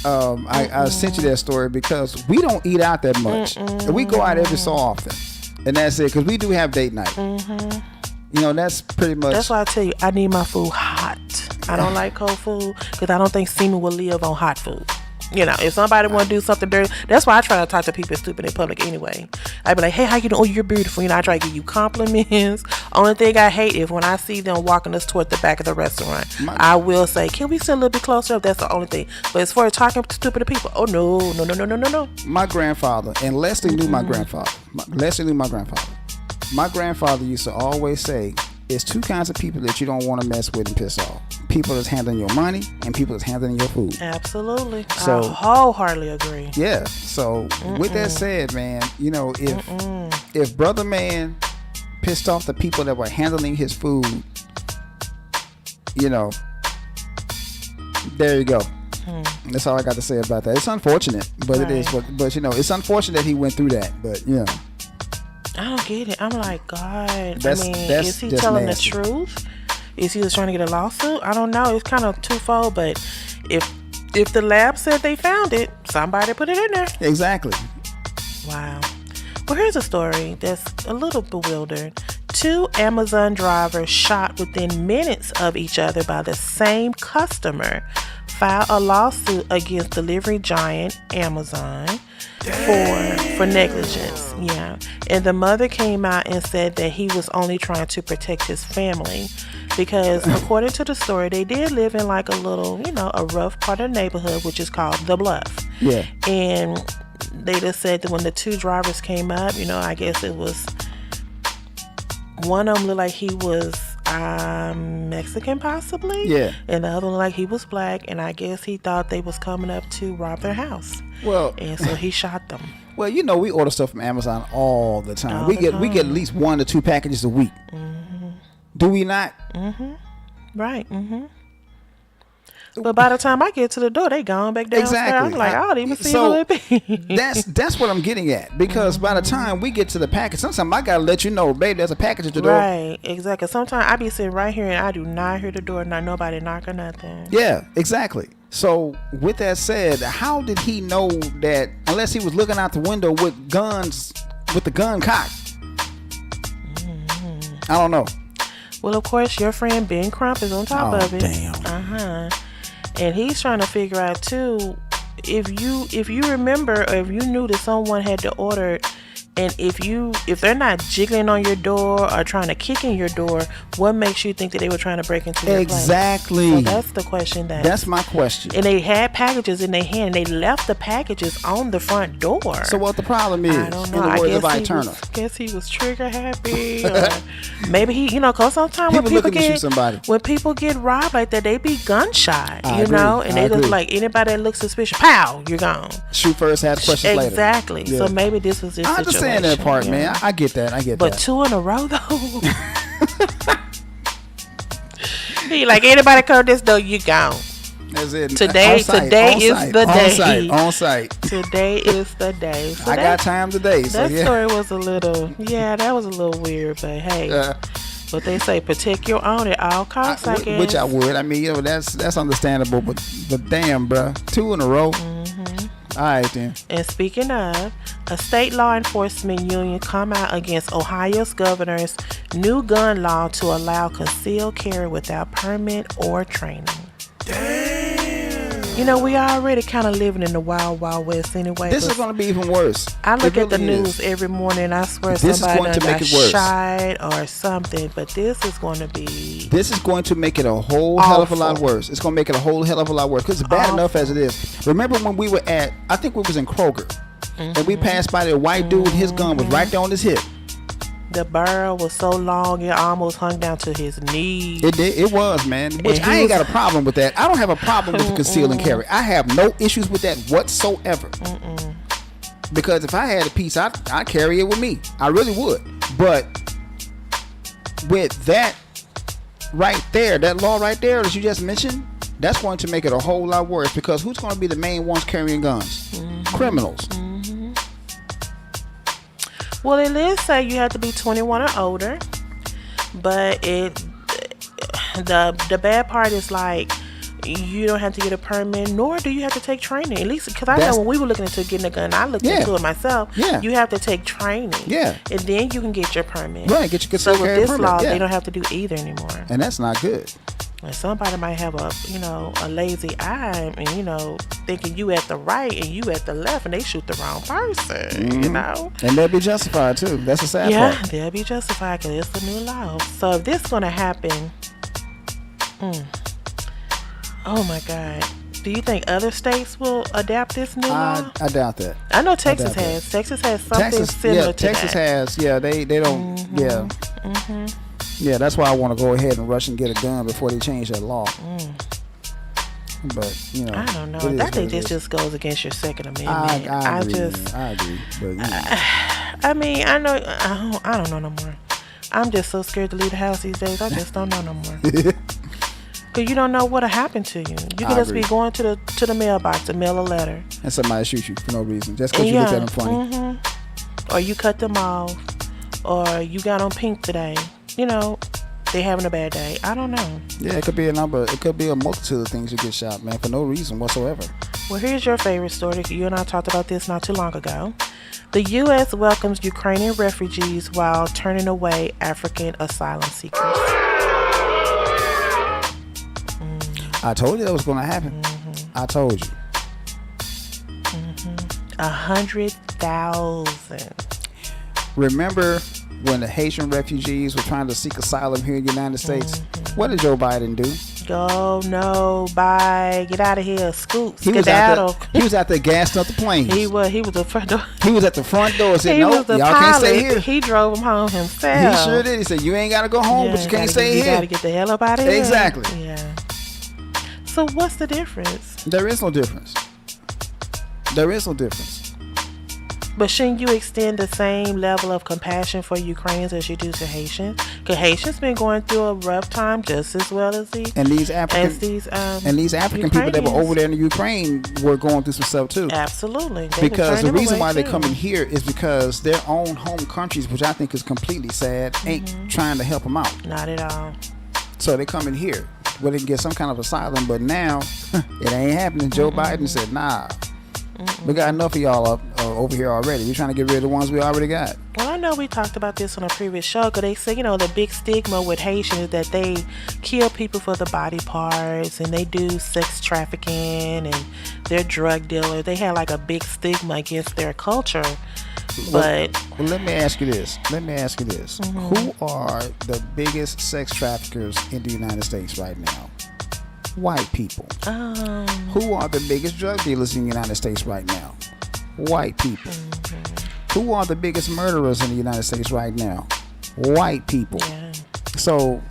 I sent you that story, because we don't eat out that much. And we go out every so often, and that's it, because we do have date night. That's pretty much. That's why I tell you, I need my food hot. I don't like cold food because I don't think semen will live on hot food. You know, if somebody want to do something dirty, that's why I try to talk to people stupid in public anyway. I be like, hey, how you doing? Oh, you're beautiful. You know, I try to give you compliments. Only thing I hate is when I see them walking us toward the back of the restaurant. I will say, can we sit a little bit closer? That's the only thing. But as far as talking stupid to people, oh no. My grandfather, and Leslie knew my grandfather. My grandfather used to always say, there's two kinds of people that you don't want to mess with and piss off. People that's handling your money and people that's handling your food. Absolutely. So, I wholeheartedly agree. Yeah. So with that said, man, you know, if Brother Man pissed off the people that were handling his food, you know, there you go. That's all I got to say about that. It's unfortunate, but it is. But you know, it's unfortunate that he went through that. But you know, I don't get it. I'm like, God. That's is he telling nasty. The truth? Is he just trying to get a lawsuit? I don't know. It's kind of twofold. But if the lab said they found it, somebody put it in there. Exactly. Wow. Well, here's a story that's a little bewildered. 2 Amazon drivers shot within minutes of each other by the same customer filed a lawsuit against delivery giant Amazon for negligence. Yeah. And the mother came out and said that he was only trying to protect his family because according to the story, they did live in like a little, you know, a rough part of the neighborhood, which is called The Bluff. Yeah. And they just said that when the 2 drivers came up, you know, I guess it was one of them looked like he was Mexican possibly. Yeah. And the other one like he was black, and I guess he thought they was coming up to rob their house. Well, and so he shot them. Well, you know, we order stuff from Amazon all the time. We get at least 1 to 2 packages a week. Mm-hmm. Do we not? Mm-hmm. Right. Mm-hmm. But by the time I get to the door, they gone back downstairs. Exactly. I'm like, I don't even see who it be. that's what I'm getting at. Because by the time we get to the package, sometimes I gotta let you know, babe, there's a package at the door. Right, exactly. Sometimes I be sitting right here and I do not hear the door, not nobody knock or nothing. Yeah, exactly. So with that said, how did he know that unless he was looking out the window with guns, with the gun cocked? I don't know. Well, of course, your friend Ben Crump is on top of it. Damn. And he's trying to figure out too, if you remember or if you knew that someone had to order, and if they're not jiggling on your door or trying to kick in your door, what makes you think that they were trying to break into your exactly place? So that's the question. That's my question. And they had packages in their hand, and they left the packages on the front door. So what the problem is? I don't know. In the words of I Turner. Guess he was trigger happy, or maybe he, you know, cause sometimes when people get robbed like that, they be gunshot, you know, and they just like anybody that looks suspicious, pow, you're gone. Shoot first, ask questions later. Exactly. Yeah. So maybe this was his situation. I understand that part, man. I get that. But 2 in a row though. He like anybody come to this door, you gone. That's it. Today is the day. On site. Today is the day. So I got time today. So that story was a little, that was a little weird, but hey. But they say protect your own at all costs, I guess. Which I would. I mean, you know, that's understandable. But damn, bruh, 2 in a row. Mm-hmm. All right, then. And speaking of, a state law enforcement union come out against Ohio's governor's new gun law to allow concealed carry without permit or training. Damn. You know, we already kind of living in the wild, wild west anyway. This is going to be even worse. I look at the news every morning and I swear somebody got shot or something, but this is going to be... This is going to make it a whole hell of a lot worse. It's going to make it a whole hell of a lot worse because it's bad enough as it is. Remember when we were at, I think we was in Kroger, and we passed by the white dude, his gun was right there on his hip. The barrel was so long it almost hung down to his knees. It did. It was, man. Which I ain't got a problem with that. I don't have a problem with conceal and carry. I have no issues with that whatsoever. Because if I had a piece, I'd carry it with me. I really would. But with that right there, that law right there that you just mentioned, that's going to make it a whole lot worse. Because who's going to be the main ones carrying guns? Criminals. Well, it does say you have to be 21 or older, but the bad part is like you don't have to get a permit, nor do you have to take training. At least because I know when we were looking into getting a gun, I looked into it myself. Yeah. You have to take training. Yeah. And then you can get your permit. Right, get your So with this law, they don't have to do either anymore. And that's not good. And somebody might have a lazy eye and, thinking you at the right and you at the left and they shoot the wrong person, And they'll be justified too. That's the sad Yeah, part. they'll be justified because it's the new law. So if this going to happen, oh my God. Do you think other states will adapt this new law? I doubt that. I know Texas has. Texas has something similar to Texas that. has. Yeah, they don't. Yeah. Yeah, that's why I want to go ahead and rush and get a gun before they change that law. But I don't know. I think this just goes against your Second Amendment. I agree. But I mean, I know. I don't know no more. I'm just so scared to leave the house these days. I just don't know no more. Because you don't know what'll happen to you. You could just be going to the mailbox to mail a letter, and somebody shoot you for no reason, just because you look at them funny. Or you cut them off, or you got on pink today. They having a bad day. I don't know. Yeah, it could be a number. It could be a multitude of things you get shot, man, for no reason whatsoever. Well, here's your favorite story. You and I talked about this not too long ago. The U.S. welcomes Ukrainian refugees while turning away African asylum seekers. I told you that was going to happen. I told you. 100,000. Remember when the Haitian refugees were trying to seek asylum here in the United States? What did Joe Biden do? Go, no, bye, get out of here, scoot, He was out there gassing up the planes. He was the front door. He was at the front door and said, He no, was the y'all pilot. can't stay here. He drove him home himself. He sure did. He said, you ain't got to go home, but you can't stay You here. got to get the hell up out of here. Exactly. Yeah. So what's the difference? There is no difference. There is no difference. But shouldn't you extend the same level of compassion for Ukrainians as you do to Haitians? Because Haitians been going through a rough time just as well as these African people that were over there in the Ukraine were going through some stuff too. Absolutely. Because the reason why they're coming here is because their own home countries, which I think is completely sad, ain't trying to help them out. Not at all. So they come in here where they can get some kind of asylum. But now it ain't happening. Joe Biden said, nah. We got enough of y'all up over here already. We're trying to get rid of the ones we already got. Well, I know we talked about this on a previous show because they say, the big stigma with Haitians is that they kill people for the body parts and they do sex trafficking and they're drug dealers. They had like a big stigma against their culture. But well, let me ask you this. Who are the biggest sex traffickers in the United States right now? White people. Who are the biggest drug dealers in the United States right now? White people. Who are the biggest murderers in the United States right now? White people. Yeah. So,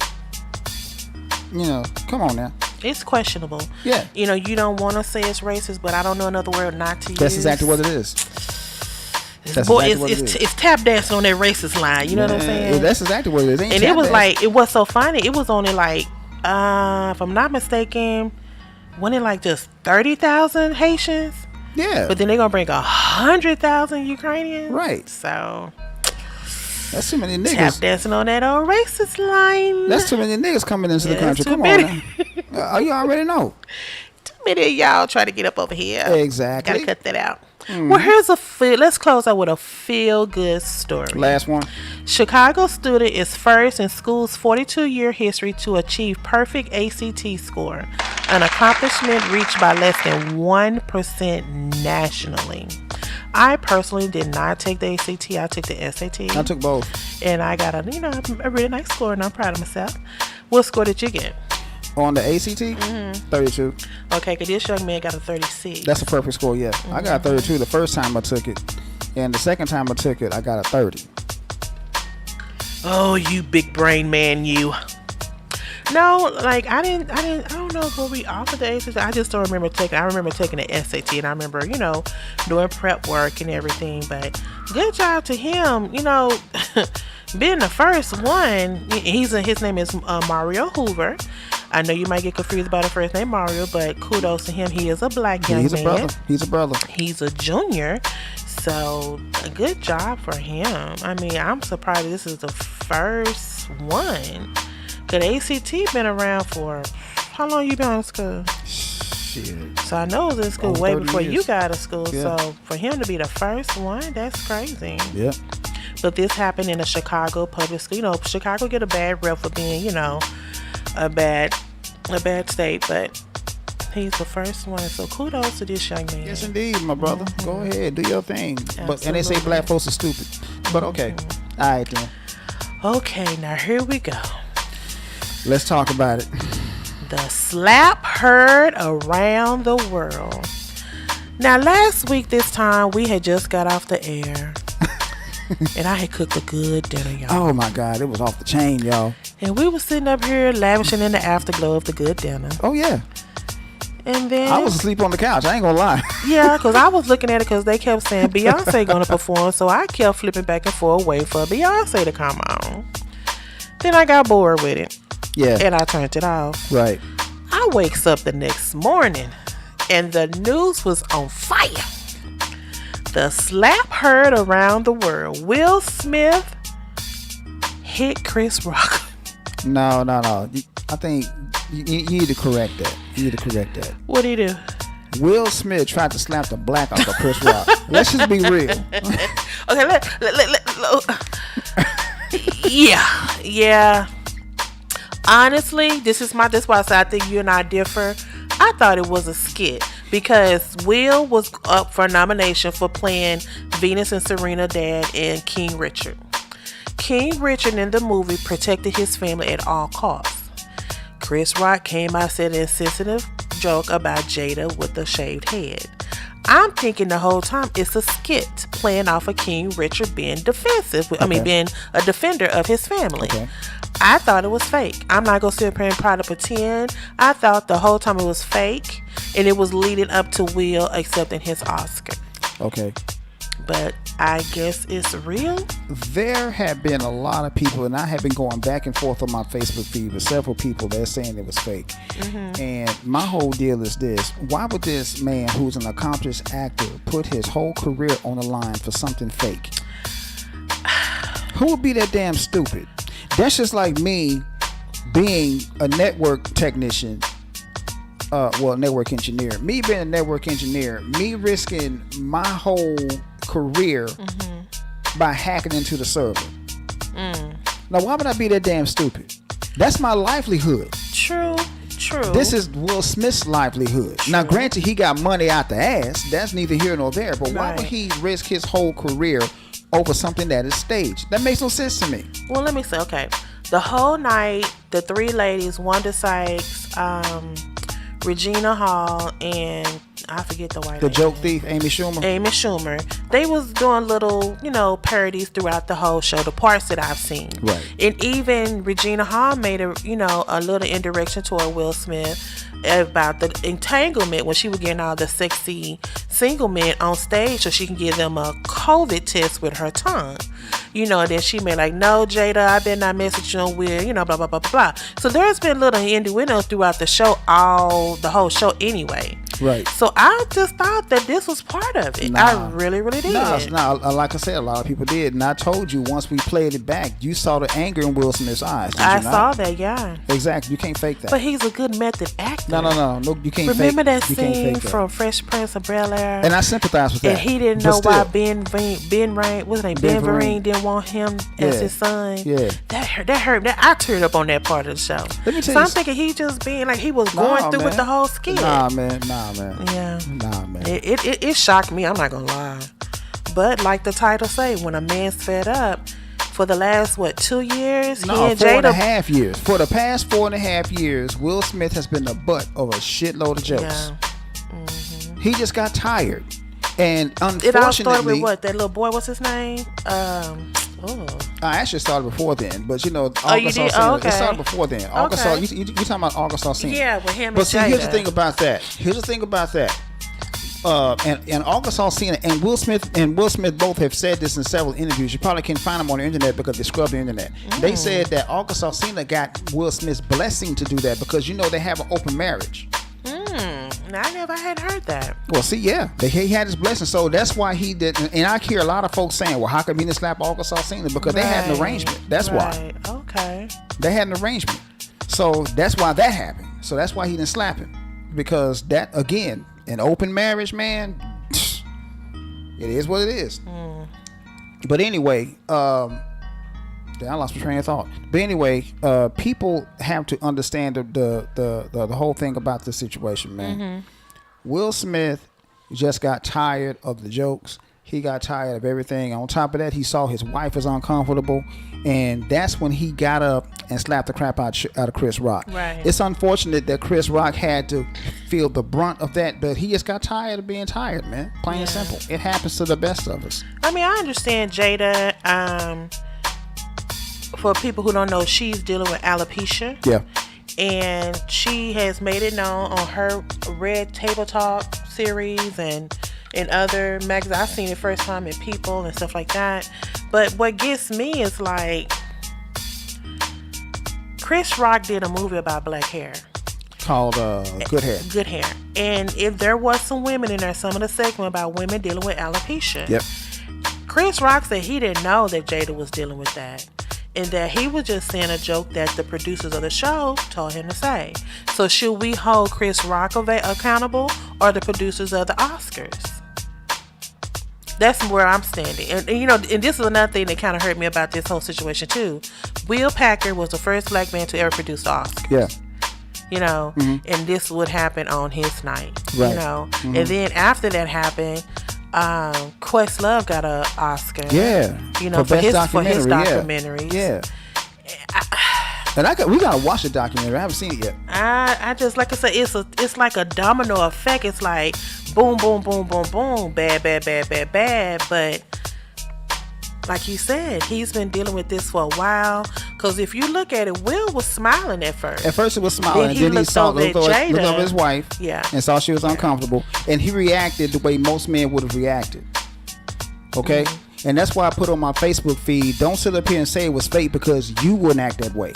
come on now. It's questionable. Yeah. You don't want to say it's racist, but I don't know another word not to use. That's exactly what it is. It's tap dancing on that racist line. You know what I'm saying? That's exactly what it is. And it was like, it was so funny. It was only like, if I'm not mistaken, wasn't it like just 30,000 Haitians? Yeah. But then they're gonna bring 100,000 Ukrainians. Right. So that's too many niggas. Tap dancing on that old racist line. That's too many niggas coming into the country. Come on now. You already know. Too many of y'all try to get up over here. Exactly. Gotta cut that out. Well, here's let's close out with a feel-good story. Last one. Chicago student is first in school's 42-year history to achieve perfect ACT score, an accomplishment reached by less than 1% nationally. I personally did not take the ACT. I took the SAT. I took both. And I got a really nice score, and I'm proud of myself. What score did you get? On the ACT, 32. Okay, because this young man got a 36. That's a perfect score, yeah. I got a 32 the first time I took it. And the second time I took it, I got a 30. Oh, you big brain man, you. No, like I don't know what we offered the ACT. I just don't remember taking. I remember taking the SAT, and I remember, doing prep work and everything. But good job to him, being the first one. His name is Mario Hoover. I know you might get confused by the first name Mario, but kudos to him. He is a black young man. He's a brother. He's a junior. So a good job for him. I mean, I'm surprised this is the first one. Cause ACT been around for how long? You been in school? Shit. So I know it was in school way before you got out of school. Yeah. So for him to be the first one, that's crazy. Yeah. But this happened in a Chicago public school. Chicago get a bad rep for being, a bad a bad state, but he's the first one. So kudos to this young man. Yes, indeed, my brother. Go ahead, do your thing. But and they say Absolutely. black folks are stupid. But okay, all right then. Okay, now here we go. Let's talk about it. The slap heard around the world. Now, last week this time, we had just got off the air. And I had cooked a good dinner, y'all. Oh my God, it was off the chain, y'all. And we were sitting up here lavishing in the afterglow of the good dinner. Oh yeah, And then... I was asleep on the couch. I ain't gonna lie. Yeah, because I was looking at it because they kept saying Beyonce going to perform. So I kept flipping back and forth, waiting for Beyonce to come on. Then I got bored with it. Yeah. And I turned it off. Right. I wakes up the next morning and the news was on fire. The slap heard around the world. Will Smith hit Chris Rock. No. I think you need to correct that. What'd he do? Will Smith tried to slap the black off of Chris Rock. Let's just be real. Okay, yeah. Honestly, this is why I said I think you and I differ. I thought it was a skit because Will was up for nomination for playing Venus and Serena dad in King Richard. King Richard in the movie protected his family at all costs. Chris Rock came out said an insensitive joke about Jada with a shaved head. I'm thinking the whole time it's a skit playing off of King Richard being defensive. Being a defender of his family. Okay. I thought it was fake. I'm not going to sit up here and try to pretend. I thought the whole time it was fake and it was leading up to Will accepting his Oscar. Okay. But I guess it's real. There have been a lot of people, and I have been going back and forth on my Facebook feed with several people that are saying it was fake. Mm-hmm. And my whole deal is this. Why would this man, who's an accomplished actor, put his whole career on the line for something fake? Who would be that damn stupid? That's just like me being a network technician. Network engineer. Me being a network engineer, me risking my whole career by hacking into the server. Now, why would I be that damn stupid? That's my livelihood. True. This is Will Smith's livelihood. True. Now, granted, he got money out the ass. That's neither here nor there. But why would he risk his whole career over something that is staged? That makes no sense to me. Well, let me say, okay. The whole night, the three ladies, Wanda Sykes, Regina Hall, and I forget the white The lady. joke thief, Amy Schumer. They was doing little, parodies throughout the whole show, the parts that I've seen. Right. And even Regina Hall made a little indirection toward Will Smith about the entanglement when she was getting all the sexy single men on stage so she can give them a COVID test with her tongue. Then she made like, no, Jada, I better not mess with you on Will, blah, blah, blah, blah, blah. So there's been little innuendos throughout the show, the whole show anyway. Right. So I just thought that this was part of it. I really, really did. No, like I said, a lot of people did. And I told you, once we played it back, you saw the anger in Will Smith's eyes. I saw that, yeah. Exactly. You can't fake that. But he's a good method actor. No, you can't fake. Remember that you can't scene fake that. from Fresh Prince of Bel-Air? And I sympathize with that. And he didn't know why Ben Vereen didn't want him as his son. Yeah. That hurt. I teared up on that part of the show. Let me tell so you I'm thinking he just being like he was going through with the whole skit. Nah, man. Yeah. Nah, man. It shocked me. I'm not gonna lie. But like the title say, when a man's fed up, for the last 2 years, No, he and 4.5 years. For the past 4.5 years, Will Smith has been the butt of a shitload of jokes. Yeah. Mm-hmm. He just got tired. And unfortunately, It all started with what? That little boy, what's his name? I actually started before then, but you did? August Oh, okay. It started before then. August, Okay. you talking about August Alsina? Yeah, with him But and see, Jada. here's the thing about that. And August Alsina and Will Smith both have said this in several interviews. You probably can't find them on the internet because they scrubbed the internet. They said that August Alsina got Will Smith's blessing to do that because they have an open marriage. I never had heard that. Well, see, yeah, he had his blessing, so that's why he did. And I hear a lot of folks saying, "Well, how come he didn't slap August Alsina?" Because they had an arrangement. That's why. Okay. They had an arrangement, so that's why that happened. So that's why he didn't slap him, because that again, an open marriage, man. It is what it is. But anyway, I lost my train of thought. But anyway, people have to understand the whole thing about this situation, man. Mm-hmm. Will Smith just got tired of the jokes. He got tired of everything. On top of that, he saw his wife was uncomfortable, and that's when he got up and slapped the crap out of Chris Rock. Right. It's unfortunate that Chris Rock had to feel the brunt of that, but he just got tired of being tired, man. Plain and simple. It happens to the best of us. I mean, I understand Jada. For people who don't know, she's dealing with alopecia. Yeah. And she has made it known on her Red Table Talk series and in other magazines. I've seen it first time in People and stuff like that. But what gets me is like, Chris Rock did a movie about black hair called Good Hair. Good Hair. And if there was some women in there, some of the segment about women dealing with alopecia. Yep. Chris Rock said he didn't know that Jada was dealing with that. And that he was just saying a joke that the producers of the show told him to say. So should we hold Chris Rock accountable or the producers of the Oscars? That's where I'm standing. And you know, and this is another thing that kind of hurt me about this whole situation too. Will Packer was the first black man to ever produce the Oscars. Yeah. You know, and this would happen on his night. Right. You know, and then after that happened, Questlove got an Oscar. Yeah. You know, for his documentary. Yeah. And we gotta watch the documentary. I haven't seen it yet. I just, like I said, it's like a domino effect. It's like boom, boom, boom, boom, boom, bad, bad, bad, bad, bad. But like you said, he's been dealing with this for a while. Because if you look at it, Will was smiling at first. At first, it was smiling, then and then he saw looked over his wife, yeah, and saw she was uncomfortable, and he reacted the way most men would have reacted. Okay. And that's why I put on my Facebook feed, don't sit up here and say it was fake because you wouldn't act that way.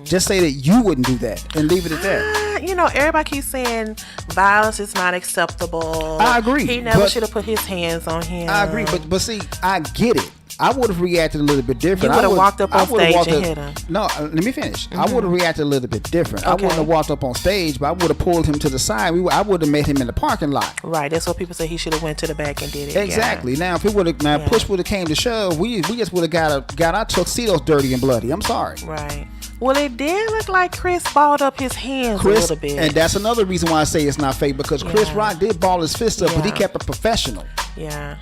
Just say that you wouldn't do that and leave it at that. You know, everybody keeps saying violence is not acceptable. I agree. He never should have put his hands on him. I agree, but see, I get it. I would have reacted a little bit different. You would have walked up on stage and hit him. No, let me finish. I would have reacted a little bit different. I wouldn't have walked up on stage, but I would have pulled him to the side. I would have met him in the parking lot. Right. That's what people say. He should have went to the back and did it. Exactly. Now, if it would have, push would have came to shove, we just would have got our tuxedos dirty and bloody. I'm sorry. Right. Well, it did look like Chris balled up his hands a little bit. And that's another reason why I say it's not fake, because Chris Rock did ball his fist up, but he kept it professional. Yeah.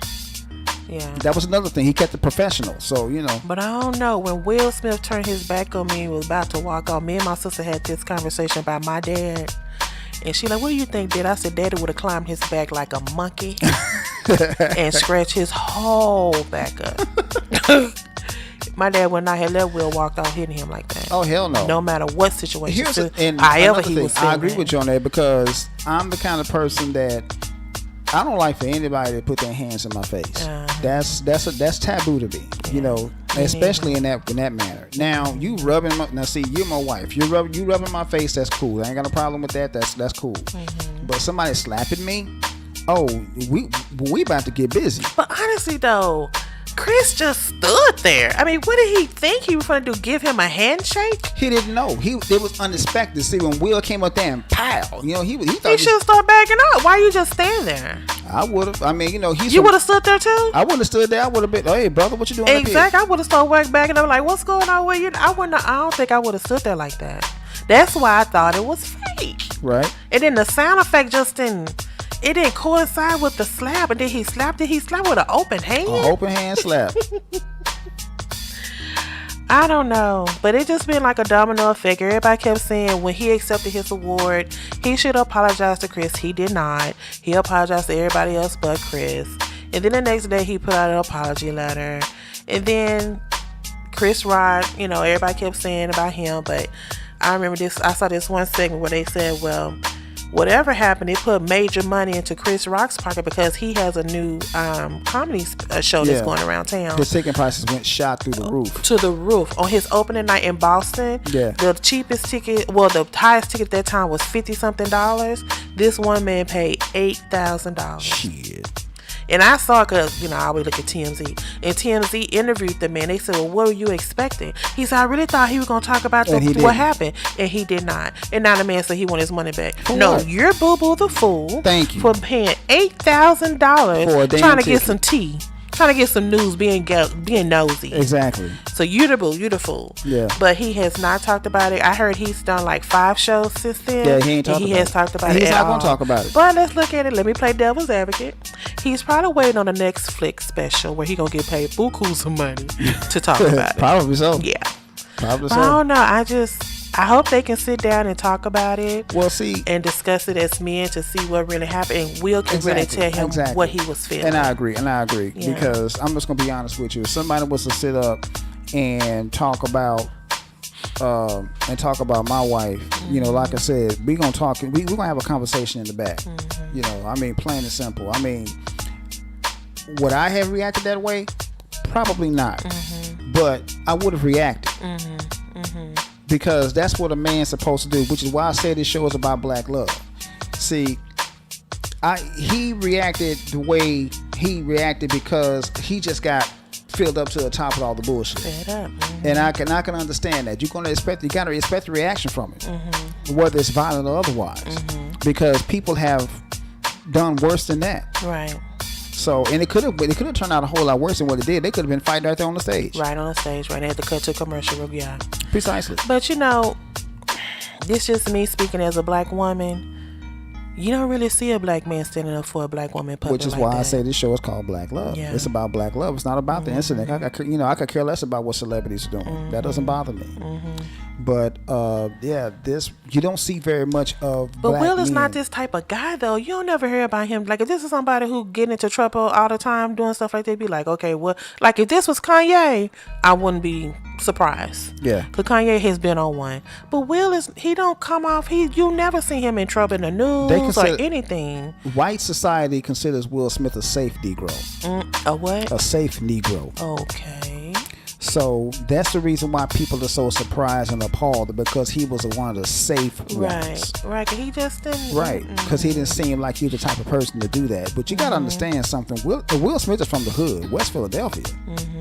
Yeah. That was another thing. He kept it professional. So, you know. But I don't know. When Will Smith turned his back on me and was about to walk off, me and my sister had this conversation about my dad. And she like, what do you think, Dad? I said, Daddy would have climbed his back like a monkey and scratched his whole back up. My dad would not have let Will walk off hitting him like that. Oh, hell no. No matter what situation. However he was feeling. I agree with you on that, because I'm the kind of person that I don't like for anybody to put their hands in my face. That's taboo to me, you know, especially in that manner. Now you rubbing see, you're my wife. You rubbing my face. That's cool. I ain't got no problem with that. That's cool. But somebody slapping me, oh, we about to get busy. But honestly though, Chris just stood there. I mean, what did he think he was going to do? Give him a handshake? He didn't know. It was unexpected. See, when Will came up there and pow, you know, he thought he should start backing up. Why you just stand there? I would have. I mean, you know, you would have stood there too. I would have stood there. I would have been, hey brother, what you doing? Exactly. I would have started backing up like, what's going on with you? I don't think I would have stood there like that. That's why I thought it was fake. Right. And then the sound effect just didn't. It didn't coincide with the slap, and then he slapped it. He slapped with an open hand. An open hand slap. I don't know, but it just been like a domino effect. Everybody kept saying when he accepted his award, he should apologize to Chris. He did not. He apologized to everybody else but Chris. And then the next day he put out an apology letter. And then Chris Rock, you know, everybody kept saying about him, but I remember this. I saw this one segment where they said, well, whatever happened, it put major money into Chris Rock's pocket because he has a new comedy show that's going around town. The ticket prices went shot through the roof. To the roof. On his opening night in Boston, the cheapest ticket, well, the highest ticket at that time was $50-something. This one man paid $8,000. Shit. And I saw, because, you know, I always look at TMZ. And TMZ interviewed the man. They said, well, what were you expecting? He said, I really thought he was going to talk about what happened. And he did not. And now the man said he wanted his money back. No, you're Boo Boo the fool. Thank you. For paying $8,000 trying to get some tea. trying to get some news, being nosy. Exactly. So you the fool. Yeah. But he has not talked about it. I heard he's done like 5 shows since then. Yeah, he ain't talked about it. He has talked about it. He's at not all. going to talk about it. But let's look at it. Let me play devil's advocate. He's probably waiting on the next flick special where he gonna get paid buku some money to talk about it. Probably so. Yeah. Probably But so. I don't know. I hope they can sit down and talk about it. Well, see, And discuss it as men to see what really happened. And Will can really tell him what he was feeling. And I agree. Yeah. Because I'm just going to be honest with you. If somebody was to sit up and talk about my wife, you know, like I said, we're going to talk. We're going to have a conversation in the back. Mm-hmm. You know, I mean, plain and simple. I mean, would I have reacted that way? Probably not. Mm-hmm. But I would have reacted. Because that's what a man's supposed to do, which is why I say this show is about black love. See, he reacted the way he reacted because he just got filled up to the top of all the bullshit. Fed up. Mm-hmm. And I can understand that. You gotta expect the reaction from it, whether it's violent or otherwise, because people have done worse than that. Right. So, and it could have turned out a whole lot worse than what it did. They could have been fighting right there on the stage. Right on the stage. Right. They had to cut to a commercial break. Yeah. Precisely. But you know, this just me speaking as a black woman. You don't really see a black man standing up for a black woman in public. Which is like why that. I say this show is called Black Love. Yeah. It's about black love. It's not about the incident. I could care less about what celebrities are doing. That doesn't bother me. But this you don't see very much of. But black Will is men. not this type of guy, though. You don't never hear about him. Like, if this is somebody who get into trouble all the time doing stuff like that, be like, okay, well, like if this was Kanye, I wouldn't be surprised. Yeah. Because Kanye has been on one. But Will he don't come off. You never see him in trouble in the news or anything. White society considers Will Smith a safe Negro. A what? A safe Negro. Okay. So that's the reason why people are so surprised and appalled, because he was one of the safe ones. Right. He just didn't. Right, because he didn't seem like he was the type of person to do that. But you got to understand something. Will Smith is from the hood, West Philadelphia.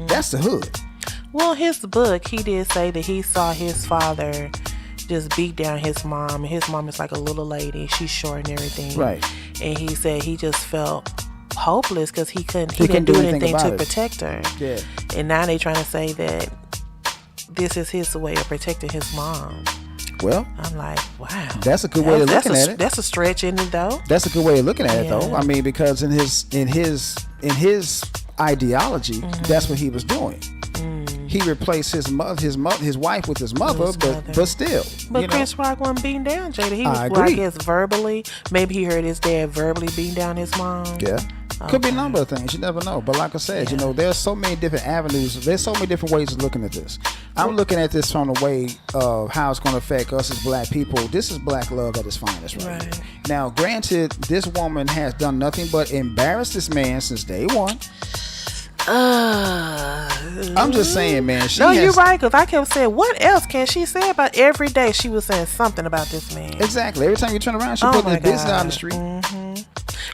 That's the hood. Well, his book, he did say that he saw his father just beat down his mom. His mom is like a little lady. She's short and everything. Right. And he said he just felt hopeless because he didn't do anything to protect her. Yeah. And now they trying to say that this is his way of protecting his mom. Well, I'm like, wow. That's a good way of looking at it. That's a stretch, isn't it, though? That's a good way of looking at it, Yeah. though. I mean, because in his ideology, that's what he was doing. He replaced his wife with his mother, but still. But Chris Rock wasn't beating down Jada. He was, I well, I agree. guess, verbally. Maybe he heard his dad verbally beating down his mom. Yeah. Could be a number of things. You never know. But like I said, there's so many different avenues. There's so many different ways of looking at this. I'm looking at this from the way of how it's going to affect us as black people. This is black love at its finest, right? Now, granted, this woman has done nothing but embarrass this man since day one. I'm just saying, man. You're right, because I kept saying, what else can she say about every day? She was saying something about this man. Exactly. Every time you turn around, she putting his business out on the street.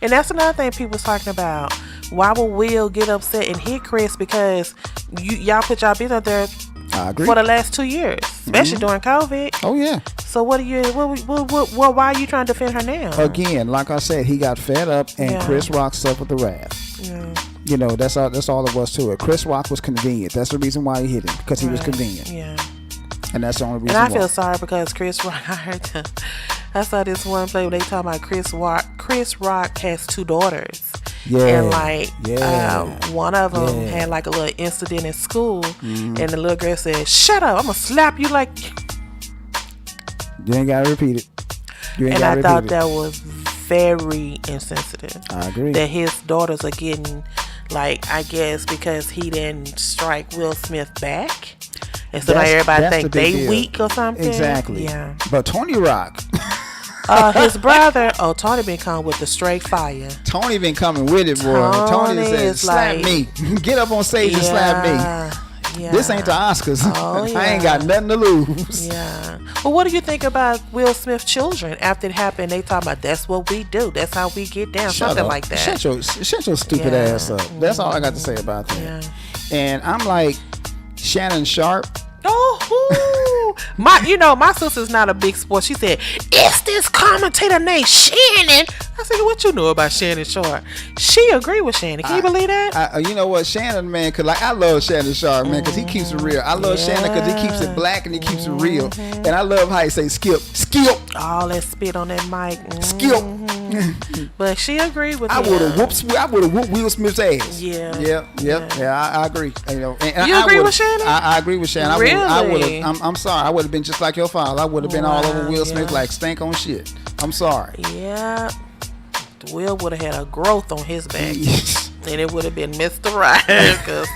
And that's another thing people was talking about. Why would Will get upset and hit Chris? Because y'all put y'all business out there I agree. for the last 2 years, especially during COVID. Oh yeah. So why are you trying to defend her now? Again, like I said, he got fed up, and Chris Rock suffered the wrath. Yeah. That's all there was to it. Chris Rock was convenient. That's the reason why he hit him, because he was convenient. Yeah. And that's the only reason. And I why. feel sorry because Chris Rock. I saw this one play where they talking about Chris Rock. Chris Rock has 2 daughters. Yeah. And one of them had like a little incident in school, and the little girl said, "Shut up! I'm gonna slap you like." You ain't gotta repeat it. And I thought that was very insensitive. I agree. That his daughters are getting, like, I guess because he didn't strike Will Smith back, and so now everybody think they weak or something. Exactly. Yeah. But Tony Rock. His brother, Tony been coming with the straight fire. Tony been coming with it, boy. Tony says, slap me. Get up on stage and slap me. Yeah. This ain't the Oscars. Oh, I ain't got nothing to lose. Yeah. Well, what do you think about Will Smith's children? After it happened, they talking about that's what we do. That's how we get down. Something like that. Shut your stupid ass up. That's all I got to say about that. Yeah. And I'm like, Shannon Sharp. Oh, my sister's not a big sport. She said, "It's this commentator named Shannon." I said, what you know about Shannon Sharp? She agreed with Shannon. Can you believe that? You know what, Shannon, man, cause like I love Shannon Sharp, man, cause he keeps it real. I love Shannon cause he keeps it black and he keeps it real. And I love how he say skip. All that spit on that mic. Skip. But she agreed with him. I would have whooped Will Smith's ass. Yeah. I agree. You know, and You agree with Shannon? I agree with Shannon. Really? I would have. I'm sorry. I would have been just like your father. I would have been all over Will Smith like stank on shit. I'm sorry. Yeah. Will would have had a growth on his back. And it would have been Mr. Right. Cause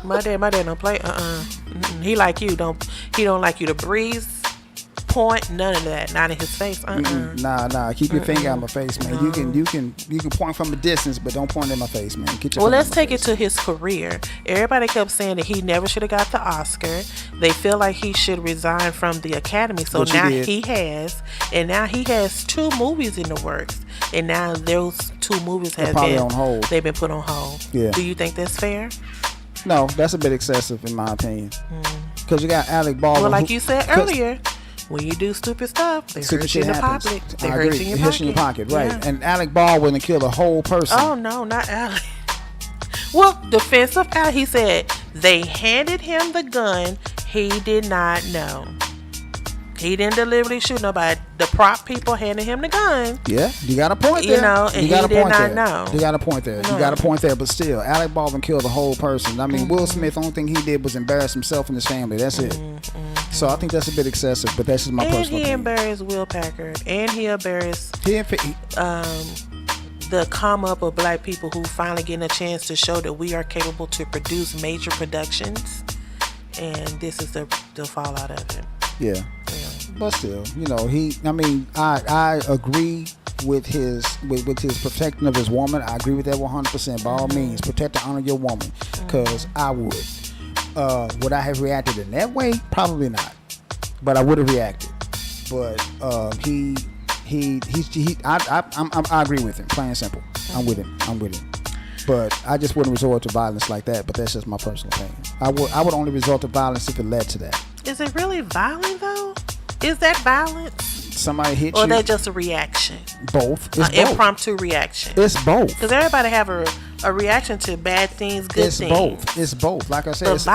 my dad don't play. He like you. He don't like you to breeze, point, none of that. Not in his face. Nah. Keep your finger out my face, man. You can point from a distance, but don't point in my face, man. Let's take it to his career. Everybody kept saying that he never should have got the Oscar. They feel like he should resign from the Academy. So now he has, and now he has 2 movies in the works. And now those 2 movies have been on hold. They've been put on hold. Yeah. Do you think that's fair? No, that's a bit excessive in my opinion. Because you got Alec Baldwin. Well, like you said earlier, when you do stupid stuff, they hurt you in the pocket. They hurt you in your pocket. Right. Yeah. And Alec Baldwin killed a whole person. Oh, no, not Alec. Well, defense of Alec, he said they handed him the gun. He did not know. He didn't deliberately shoot nobody. The prop people handed him the gun. Yeah, you got a point there. You know, and he did not know. You got a point there. No. You got a point there. But still, Alec Baldwin killed a whole person. I mean, Will Smith, the only thing he did was embarrass himself and his family. That's it. So I think that's a bit excessive, but that's just my personal opinion. And he embarrassed Will Packard. And he embarrassed the come up of black people who finally getting a chance to show that we are capable to produce major productions. And this is the fallout of it. Yeah. But still, you know, I agree with his protecting of his woman. I agree with that 100%. By all means, protect and honor your woman, because I would. Would I have reacted in that way? Probably not, but I would have reacted. But I agree with him. Plain and simple. I'm with him. But I just wouldn't resort to violence like that. But that's just my personal opinion. I would only resort to violence if it led to that. Is it really violent though? Is that violence? Somebody hit you? Or that just a reaction? Both. It's both. Impromptu reaction. It's both. Because everybody have a reaation to bad things, good things. It's both. Like I said, it's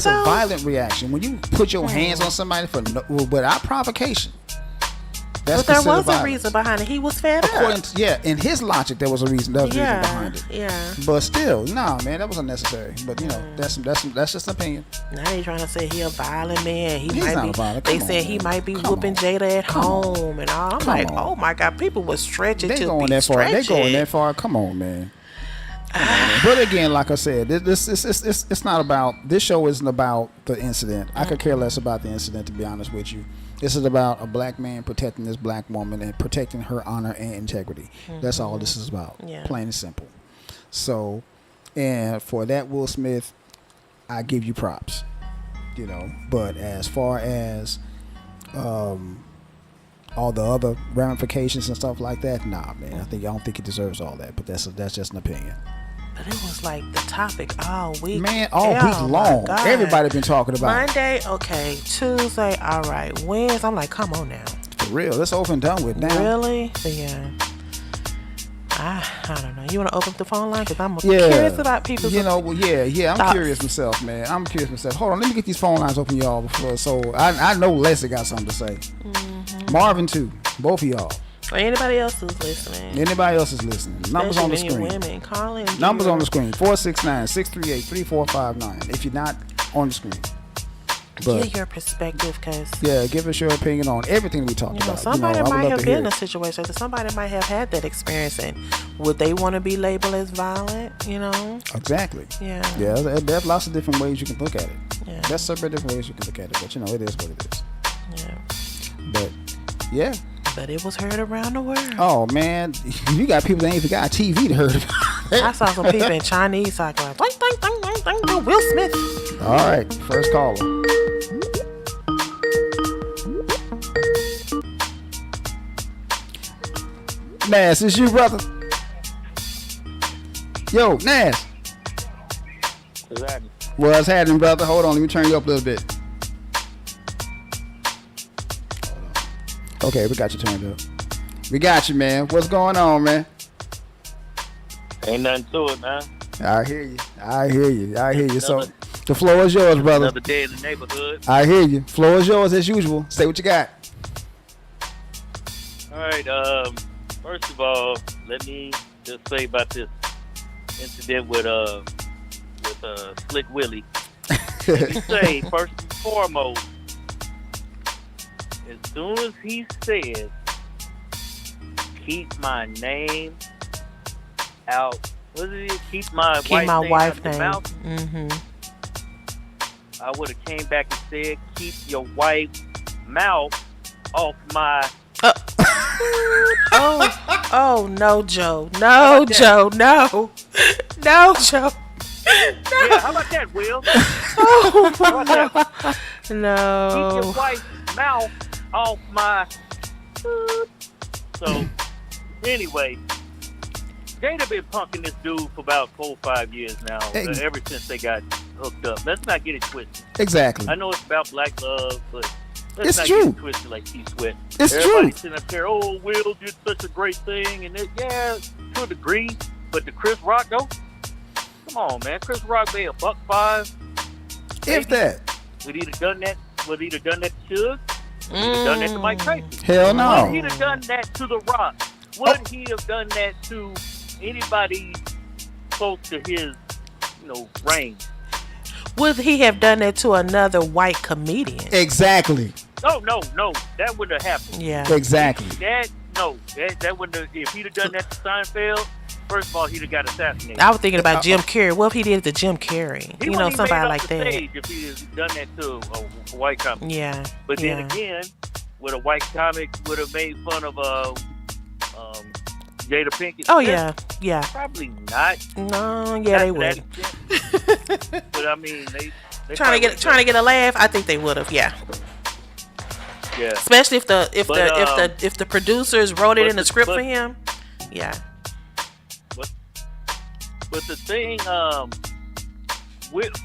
a violent reaction. When you put your hands on somebody without provocation. But there was a reason behind it. He was fed up. In his logic, there was a reason. There was a reason behind it. Yeah. But still, nah, man, that was unnecessary. But you know, that's just an opinion. Now they trying to say he a violent man. He's not violent. They said he might be whooping Jada at home and all. I'm like, oh my God, people was stretching to be stretching. They going that far. Come on, man. But again, like I said, it's not about. This show isn't about the incident. I could care less about the incident, to be honest with you. This is about a black man protecting this black woman and protecting her honor and integrity. That's all this is about. Yeah. Plain and simple. So, and for that, Will Smith, I give you props. You know, but as far as all the other ramifications and stuff like that, nah, man. I don't think he deserves all that. But that's just an opinion. But it was like the topic all week. Man, all week long. Everybody been talking about Monday, okay. Tuesday, all right. Wednesday, I'm like, come on now. For real, it's over and done with now. Really? Yeah. I don't know. You want to open up the phone line? Because I'm curious about people's I'm curious myself, man. Hold on, let me get these phone lines open, y'all. So I know Leslie got something to say. Marvin, too. Both of y'all. Or anybody else who's listening. Numbers on the screen. Women calling. Numbers on the screen. 469-638-3459. If you're not on the screen. But, give your perspective, because give us your opinion on everything we talked about. Somebody might have been in a situation. Somebody might have had that experience, and would they want to be labeled as violent? Exactly. Yeah. There's lots of different ways you can look at it. Yeah. There's several different ways you can look at it, but it is what it is. Yeah. But yeah. But it was heard around the world. Oh man, you got people that ain't even got TV to hear about. I saw some people in Chinese talking like, Will Smith. All right, first caller. Nas, it's you, brother. Yo, Nas. What's happening? What's happening, brother? Hold on, let me turn you up a little bit. Okay, we got you turned up. We got you, man. What's going on, man? Ain't nothing to it, man. I hear you. I hear you. I hear you. So Another- the floor is yours, brother. Another day in the neighborhood. I hear you. Floor is yours as usual. Say what you got. All right. First of all, let me just say about this incident with Slick Willie. Let me say first and foremost, as soon as he said, "Keep my name out," what is it? Keep my wife name out the mouth. Mm-hmm. I would have came back and said, "Keep your wife's mouth off my." Oh no, Joe. No, Joe. No. No, Joe. Yeah, how about that, Will? Oh, How about that? Keep no. your wife's mouth off my. So, anyway, Jada been punking this dude for about 4 or 5 years now. Ever since they got hooked up. Let's not get it twisted. Exactly. I know it's about black love, but let's It's not true. get it twisted like T-Sweat. It's Everybody true. sitting up there, "Oh, Will did such a great thing," and yeah, to a degree. But the Chris Rock though, come on, man, Chris Rock made $1.5. If that. Would he have done that? Would he have done that to Suge? Would he have done that to Mike Tyson? Hell no. Would he have done that to The Rock? Would he have done that to anybody close to his, range? Would he have done that to another white comedian? Exactly. Oh no, that wouldn't have happened. Yeah. Exactly. That wouldn't have. If he'd have done that to Seinfeld, first of all, he'd have got assassinated. I was thinking about Jim Carrey. What if he did it to Jim Carrey? He wouldn't even somebody made it like off the that. stage if he had done that to a white comic. Yeah. But then yeah. again, with a white comic would have made fun of Jada Pinkett. Oh yeah. Yeah. Probably not. No. Yeah, they Not to would. that extent. But I mean, they Trying to get a laugh. I think they would have. Yeah. Yeah. Especially if the producers wrote it in the script for him. Yeah. But the thing,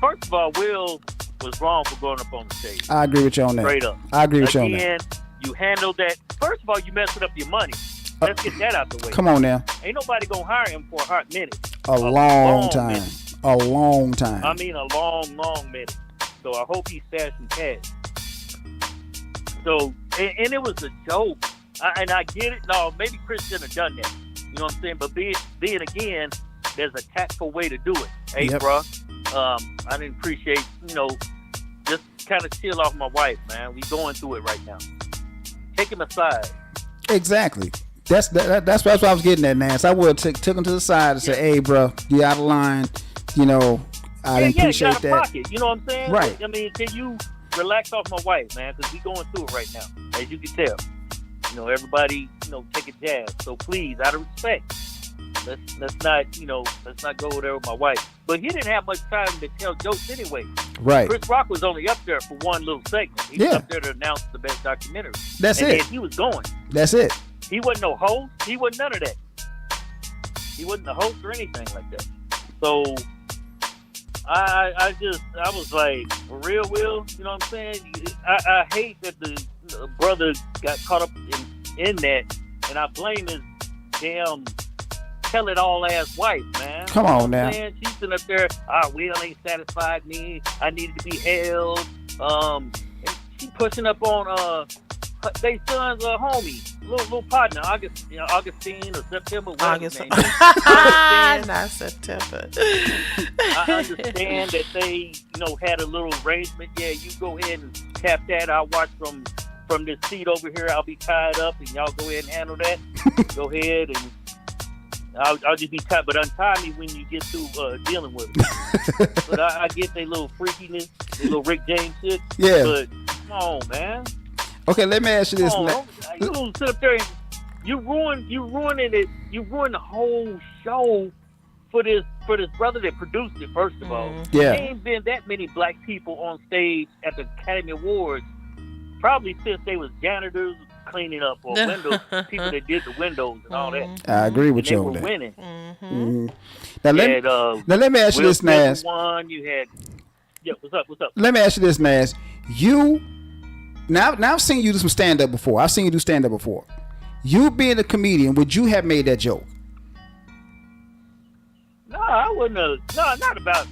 first of all, Will was wrong for going up on the stage. I agree with you on that. Straight up. I agree with you on that. Again, you handled that. First of all, you messed up your money. Let's get that out the way. Come on now. Ain't nobody gonna hire him for a hot minute. A long time. minute. A long time. I mean, a long, long minute. So I hope he stashed some cash. So, and it was a joke. And I get it. No, maybe Chris shouldn't have done that. You know what I'm saying? But then again, there's a tactful way to do it. Hey, Yep. bruh, I didn't appreciate, just kind of chill off my wife, man. We going through it right now. Take him aside. Exactly. That's what I was getting at, Nance. I would have took him to the side and said, "Hey, bro, you out of line. I didn't appreciate you out of that." pocket. You know what I'm saying? Right. I mean, can you relax off my wife, man? Because we going through it right now, as you can tell. Everybody, take a jab. So please, out of respect, let's not go there with my wife. But he didn't have much time to tell jokes anyway. Right. Chris Rock was only up there for one little segment. He was up there to announce the best documentary. That's and it. Then he was going. That's it. He wasn't no host. He wasn't none of that. He wasn't a host or anything like that. So I was like, for real, Will, you know what I'm saying? I hate that the brother got caught up in that, and I blame his damn tell-it-all ass wife, man. Come on now. Man, she's sitting up there, Will ain't satisfied me. I needed to be held. And she pushing up on they son's homie, little partner, Augustine or September. August. Augustine. Not September. I understand that they, had a little arrangement. Yeah, you go ahead and tap that. I'll watch from this seat over here. I'll be tied up, and y'all go ahead and handle that. Go ahead, and I'll just be tied, but untie me when you get through dealing with it. But I get their little freakiness, their little Rick James shit. Yeah. But come on, man. Okay, let me ask you this. You don't sit up there and you ruined it. You ruined the whole show for this brother that produced it. First of all, Yeah. there ain't been that many black people on stage at the Academy Awards probably since they was janitors cleaning up or windows, people that did the windows and all that. I agree with And they you were on that. winning. Mhm. Now let me ask you Will this, Smith Naz. won. You had what's up? Let me ask you this, Naz. Now I've seen you do some stand up before. I've seen you do stand up before. You being a comedian, would you have made that joke? No, I wouldn't have. No, not about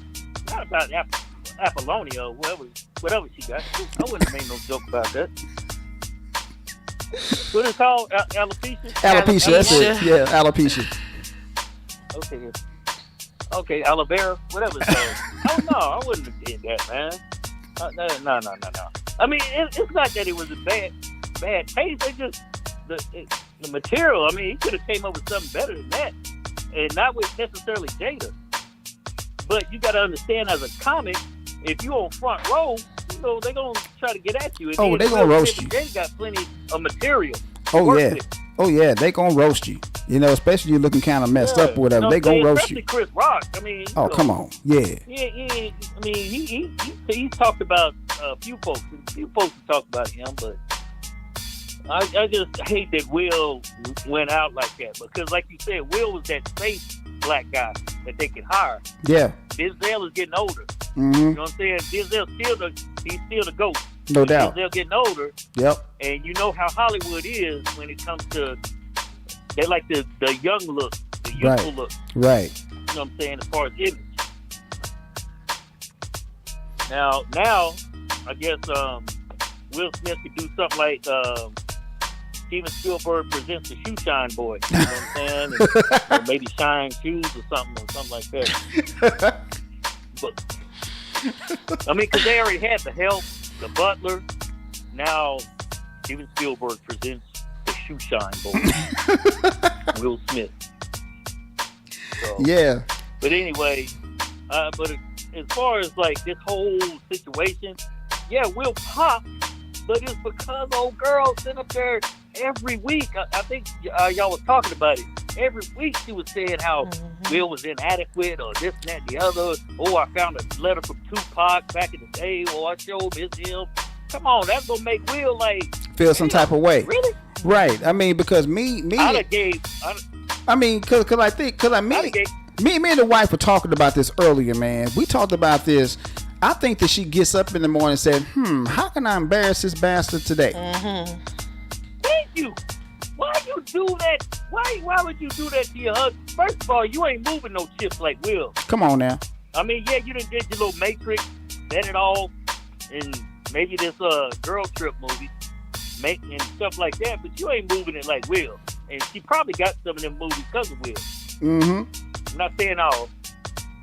Apollonia or whatever she got. I wouldn't have made no joke about that. What is it called? Alopecia? Alopecia, that's it. Yeah, alopecia. Okay. Okay, aloe vera, whatever it's called. Oh, no, I wouldn't have did that, man. No. I mean, it's not that it was a bad taste. It's just the material. I mean, he could have came up with something better than that. And not with necessarily Jada. But you got to understand, as a comic, if you on front row, you know, they're going to try to get at you. And oh, they're going to roast you. They got plenty of material. Oh, yeah. Oh, yeah. They're going to roast you. You know, especially you looking kind of messed up or whatever. You know, they're going to roast you. Especially Chris Rock. I mean, oh, come on. Yeah. Yeah. I mean, he's talked about a few folks. A few folks have talked about him, but I just hate that Will went out like that. Because, like you said, Will was that safe black guy that they could hire. Yeah. Denzel is getting older. Mm-hmm. You know what I'm saying? Denzel's he's still the GOAT. No doubt. Denzel getting older. Yep. And you know how Hollywood is when it comes to, they like the young look, the youthful look. Right. You know what I'm saying, as far as image. Now, I guess Will Smith could do something like Steven Spielberg presents the Shoe Shine Boy. You know what I'm saying? Or maybe Shine Shoes or something like that. But I mean, because they already had the Help, the Butler. Now Steven Spielberg presents the Shoe Shine Boy, Will Smith. So, yeah. But anyway, but as far as like this whole situation, yeah, Will pop, but it's because old girl sitting up there every week. I think y'all was talking about it. Every week she was saying how Will was inadequate or this and that and the other. Oh, I found a letter from Tupac back in the day. Oh, I showed him him. Come on, that's gonna make Will like feel some type of way. Really? Right. I mean, because me and the wife were talking about this earlier, man. We talked about this. I think that she gets up in the morning and said, how can I embarrass this bastard today? Mm-hmm. Thank you. Why you do that? Why would you do that to your husband? First of all, you ain't moving no chips like Will. Come on now. I mean, yeah, you done did your little Matrix, set it all, and maybe this girl trip movie, and stuff like that, but you ain't moving it like Will. And she probably got some of them movies because of Will. Mm-hmm. I'm not saying all,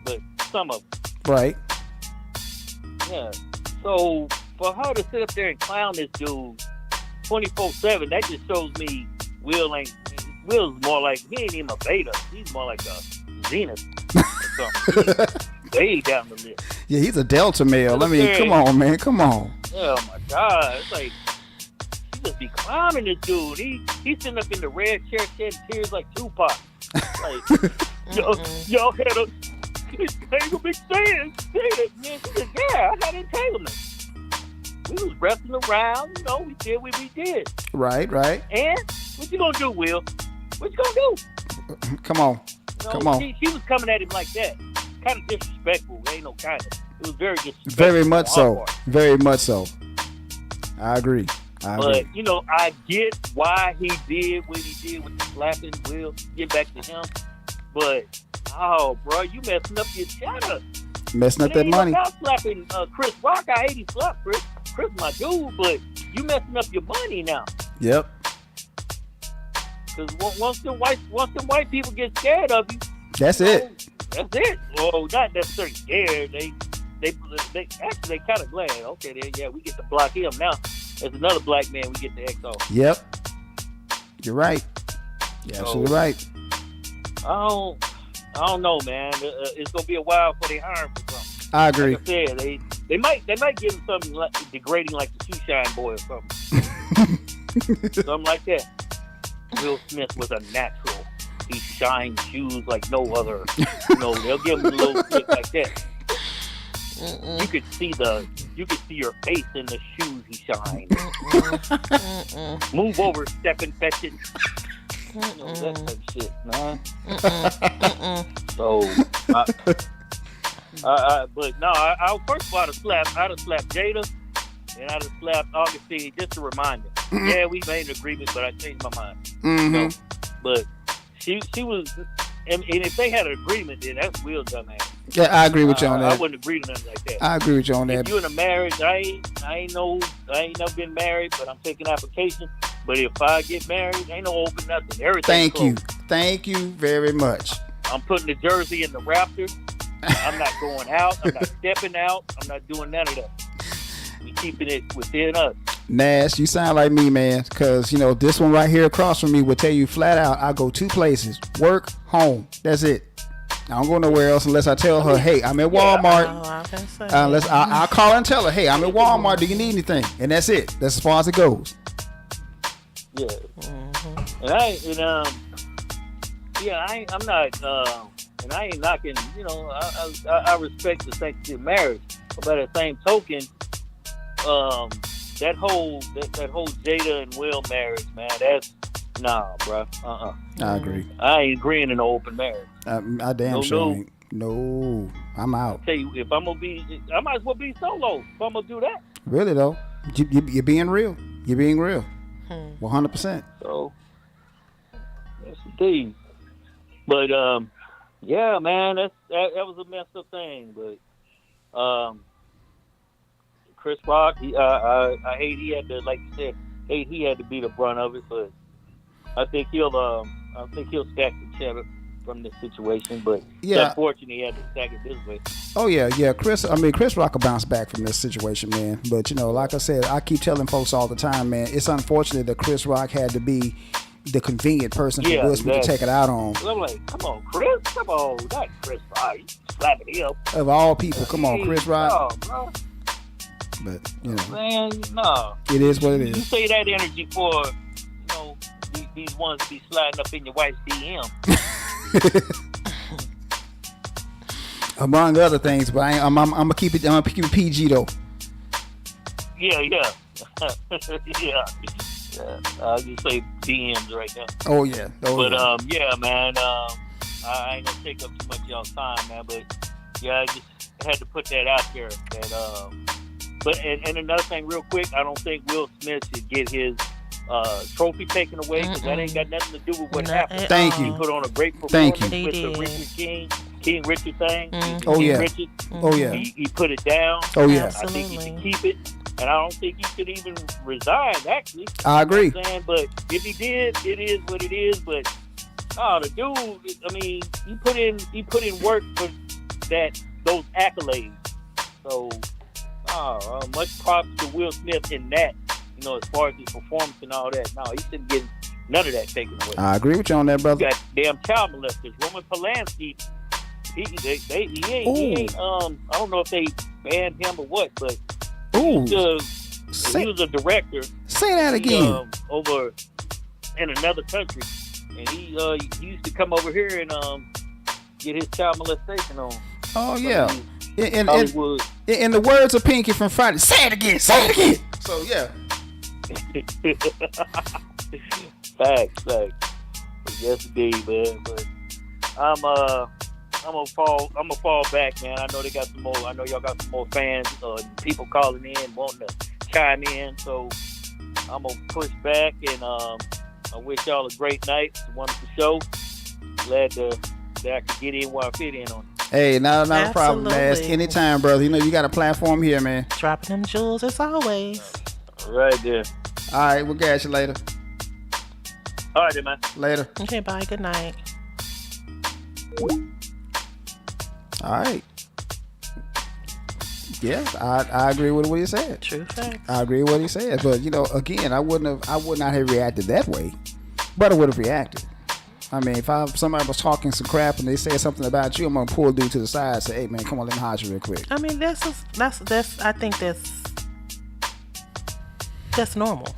but some of them. Right. Yeah. So for her to sit up there and clown this dude 24/7, that just shows me Will's more like, he ain't even a beta. He's more like a zenith or something. Way down the list. Yeah, he's a delta male. I mean, come on, man. Come on. Oh my God. It's like, she just be clowning this dude. He's sitting up in the red chair shedding tears like Tupac. Like, y'all had a entanglement stand. Man, she said, yeah, I had entanglement. We was wrestling around, you know, we did what we did. Right. And what you gonna do, Will? What you gonna do? Come on. You know, Come on. She was coming at him like that. Kind of disrespectful. Ain't no kind of. It was very disrespectful. Very much so. Very much so. I agree. But, you know, I get why he did what he did with the slapping Will. Get back to him. But, oh, bro, you messing up your cheddar. Messing up that money. I'm slapping Chris Rock. I hate he slapped Chris. Chris my dude, but you messing up your money now. Yep. Because once them white people get scared of you, that's it. That's it. Well, not necessarily scared. They actually kind of glad. Okay, then yeah, we get to block him now. As another black man, we get the X off. Yep. You're right. You're absolutely right. I don't know, man. It's gonna be a while before they hire him for something. I agree. Like I said, they might give him something like degrading, like the Shoe Shine Boy or something. Something like that. Will Smith was a natural. He shined shoes like no other. You know, they'll give him a little flick like that. You could see your face in the shoes he shined. Move over, step and fetch it. You know, that type of shit, man. So, but no, first of all, I'd have slapped Jada, and I'd have slapped Augustine just to remind him. yeah, we made an agreement, but I changed my mind. Mm-hmm. So, but she was, and if they had an agreement, then that's real dumbass. Yeah, I agree with you on I that. wouldn't agree to nothing like that. I agree with you on If that. you in a marriage, I ain't never been married, but I'm taking application. But if I get married, ain't no open nothing. Everything. Thank you very much. I'm putting the jersey in the Raptors. I'm not going out. I'm not stepping out. I'm not doing none of that. We keeping it within us. Nash, you sound like me, man, because, you know, this one right here across from me will tell you flat out, I go 2 places, work, home. That's it. I don't go nowhere else unless I tell her, hey, I'm at Walmart. Unless I'll call her and tell her, hey, I'm at Walmart. Do you need anything? And that's it. That's as far as it goes. Yeah. Mm-hmm. I'm not, and I ain't knocking, you know, I respect the sanctity of marriage. But by the same token, that whole Jada and Will marriage, man, that's nah, bro. I agree. I ain't agreeing in an open marriage. I damn sure ain't. No, I'm out. I tell you, if I'm gonna be, I might as well be solo. If I'm gonna do that. Really though, you're being real. You're being real. 100%. So that's the thing. But yeah, man, that was a messed up thing. But Chris Rock, I hate he had to, like you said, he had to be the brunt of it. But I think he'll stack the cheddar from this situation. But yeah, unfortunately, he had to stack it this way. Oh yeah. Chris Rock will bounce back from this situation, man. But you know, like I said, I keep telling folks all the time, man. It's unfortunate that Chris Rock had to be the convenient person for Will Smith to take it out on. I'm like, come on, Chris, come on, not Chris Rock, you slapping him. Of all people, come on, Chris Rock. No, bro. But you know, man, no. It is what it is. You say that energy for, you know, these ones to be sliding up in your wife's DM. Among other things, but I'm gonna keep it PG though. Yeah. Yeah. I'll just say DMs right now. Oh yeah. Yeah, man. I ain't gonna take up too much of y'all's time, man. But yeah, I just had to put that out there. That but another thing, real quick, I don't think Will Smith should get his trophy taken away because that ain't got nothing to do with what happened. Thank you. He put on a great performance with He the Richard King Richard thing. Oh King yeah. Richard. Oh yeah. He put it down. Oh yeah. I think he should keep it. And I don't think he should even resign, actually. I agree. You know what I'm saying? But if he did, it is what it is. But the dude, I mean, he put in work for those accolades. So much props to Will Smith in that, you know, as far as his performance and all that. No, he shouldn't get none of that taken away. I agree with you on that, brother. You got damn child molesters. Roman Polanski, he ain't I don't know if they banned him or what, but he was a director. Say that again. Over in another country, and he used to come over here and get his child molestation on. Oh yeah. In Hollywood. In the words of Pinky from Friday, say it again. Say it again. So yeah. Facts. Yes, indeed, man. But I'm gonna fall back, man. I know they got some more. I know y'all got some more fans, people calling in, wanting to chime in. So I'm gonna push back, and I wish y'all a great night. It's a wonderful show. Glad that I could get in where I fit in on it. Hey, not a problem, man. Absolutely. Anytime, brother. You know you got a platform here, man. Dropping them jewels as always. Right there. All right, we'll catch you later. All right, then, man. Later. Okay, bye. Good night. All right. Yeah, I agree with what he said. True fact. I agree with what he said. But you know, again, I would not have reacted that way, but I would have reacted. I mean, if somebody was talking some crap and they said something about you, I'm gonna pull a dude to the side and say, "Hey, man, come on, let me hide you real quick." I mean, that's I think that's normal.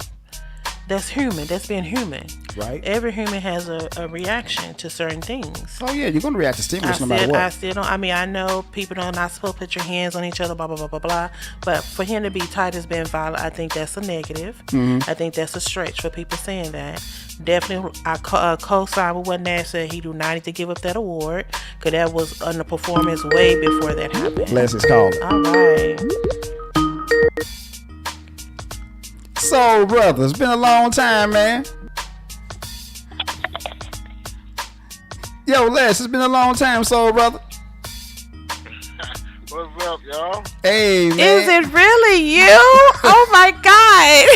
That's human. That's being human. Right. Every human has a reaction to certain things. Oh yeah, you're gonna react to stimulus no matter what. I still don't. I mean, I know people are not supposed to put your hands on each other, blah blah blah blah blah. But for him to be Titus being violent, I think that's a negative. I think that's a stretch for people saying that. Definitely, I co-sign with what Nash said. He do not need to give up that award because that was under performance way before that happened. Bless his call. All right. Soul brother, it's been a long time, man. Yo, Les, it's been a long time, soul brother. What's up, y'all? Hey, man. Is it really you? Oh my God.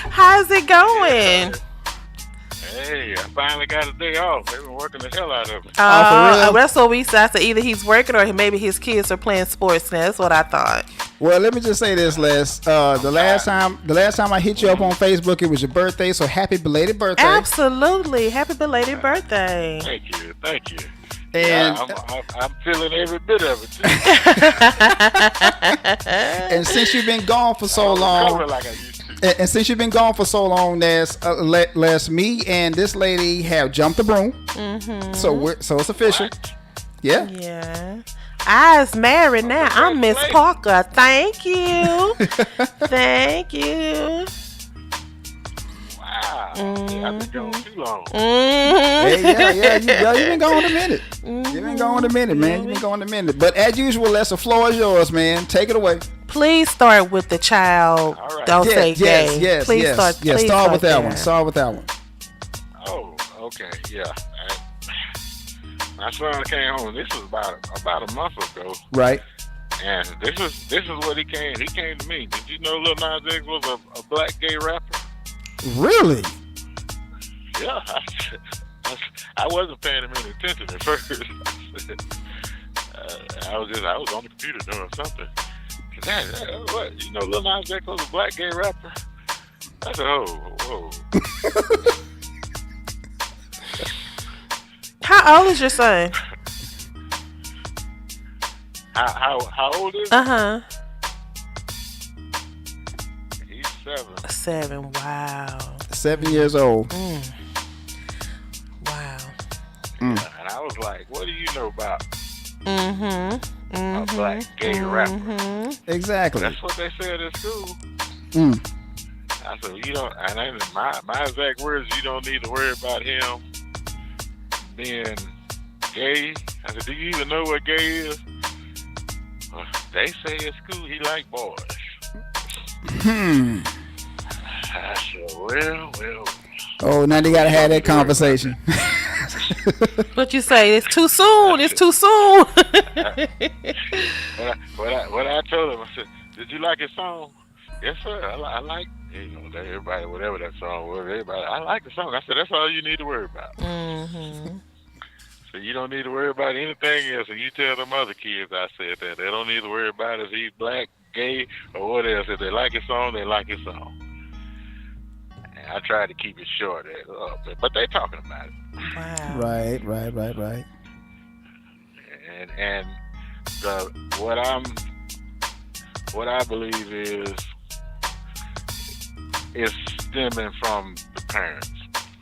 How's it going? Hey, I finally got a day off. They've been working the hell out of me. for real? That's what we said. So either he's working or maybe his kids are playing sports now. That's what I thought. Well, let me just say this, Les. The last time I hit you up on Facebook, it was your birthday, so happy belated birthday. Absolutely. Happy belated birthday. Thank you. And I'm feeling every bit of it, too. and since you've been gone for so long, Like I used to. and since you've been gone for so long, Les, me and this lady have jumped the broom. Mm-hmm. So it's official. What? Yeah. Yeah. I's married now. I'm Miss Parker. Thank you. Thank you. Wow. Yeah, I've been gone too long. Hey, yeah. You've been gone a minute. You've been gone a minute, man. You've been gone a minute. But as usual, Les, the floor is yours, man. Take it away. Please start with the child. All right. Don't say gay. Yes. Please start. Please Start with that there. one. Start with that one. Oh, okay, yeah. My son came home. This was about a month ago, Right. and this is what he came. He came to me. Did you know Lil Nas X was a black gay rapper? Really? Yeah, I wasn't paying him any attention at first. I was on the computer doing something. Dad, what? You know Lil Nas X was a black gay rapper? I said, whoa. How old is your son? How old is he? Uh-huh. He's 7. 7. Wow. 7 years old. Wow. And I was like, what do you know about Mm-hmm. a black gay rapper? Exactly. That's what they said at school. I said, you don't, and my exact words, you don't need to worry about him being gay. I said, do you even know what gay is? They say at school he like boys. I said, well. Oh, now they gotta have that conversation. What you say? It's too soon. It's too soon. What I told him, I said, did you like his song? Yes, sir. I like, everybody, whatever that song was, everybody, I like the song. I said, that's all you need to worry about. Mm-hmm. So you don't need to worry about anything else. And you tell them other kids I said that. They don't need to worry about if he's black, gay, or what else. If they like his song, they like his song. And I try to keep it short, but they talking about it. Wow. Right. And what I believe is stemming from the parents.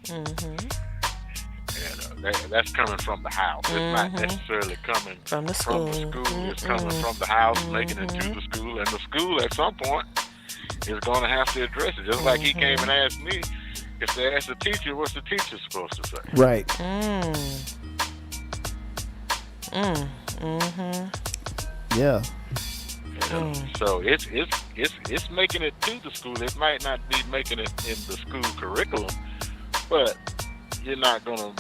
Mm-hmm. And that's coming from the house. It's not necessarily coming From the school. It's coming from the house, making it to the school, and the school at some point is going to have to address it. Just like he came and asked me, if they ask the teacher, what's the teacher supposed to say? Right. Yeah. So it's making it to the school. It might not be making it in the school curriculum, but you're not going to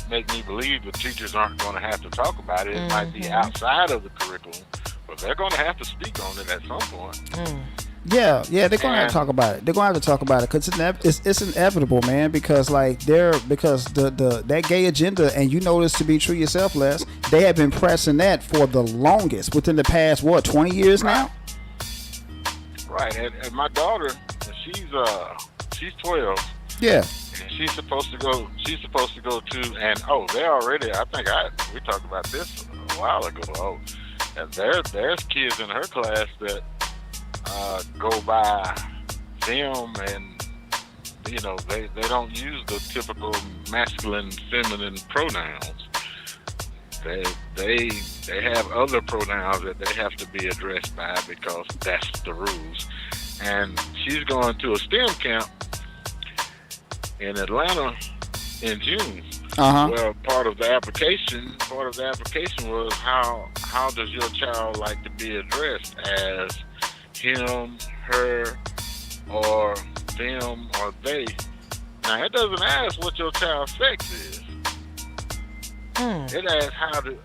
make me believe the teachers aren't going to have to talk about it. It might be outside of the curriculum, but they're going to have to speak on it at some point. Yeah, they're gonna have to talk about it. They're gonna have to talk about it because it's inevitable, man. Because that gay agenda, and you know this to be true yourself, Les. They have been pressing that for the longest, within the past 20 years now. Right, and my daughter, she's 12. Yeah. And she's supposed to go to, and they already. We talked about this a while ago. And there's kids in her class that go by them, and they don't use the typical masculine, feminine pronouns. They have other pronouns that they have to be addressed by because that's the rules. And she's going to a STEM camp in Atlanta in June. Well, part of the application was how does your child like to be addressed, as him, her, or them or they. Now, it doesn't ask what your child's sex is. It asks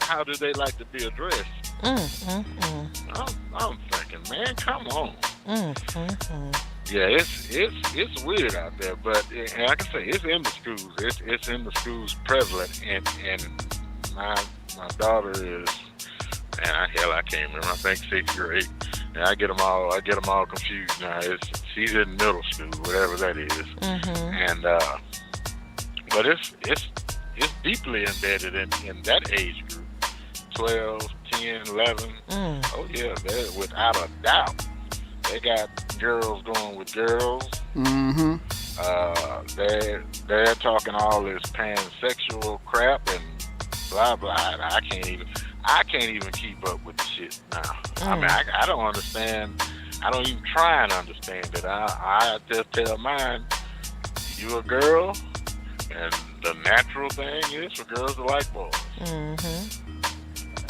how do they like to be addressed. I'm thinking, man, come on. Yeah, it's weird out there, but and like I say, it's in the schools. It's in the schools prevalent, and my daughter is, man, I can't remember. I think 6th grade, and I get them all confused now. She's in middle school, whatever that is, and but it's deeply embedded in that age group, 12, 10, 11. Oh yeah, they're without a doubt. They got girls going with girls. They're talking all this pansexual crap and blah blah. I can't even keep up with the shit now. I mean, I don't understand. I don't even try and understand it. I just tell mine, you a girl, and the natural thing is for girls to like boys.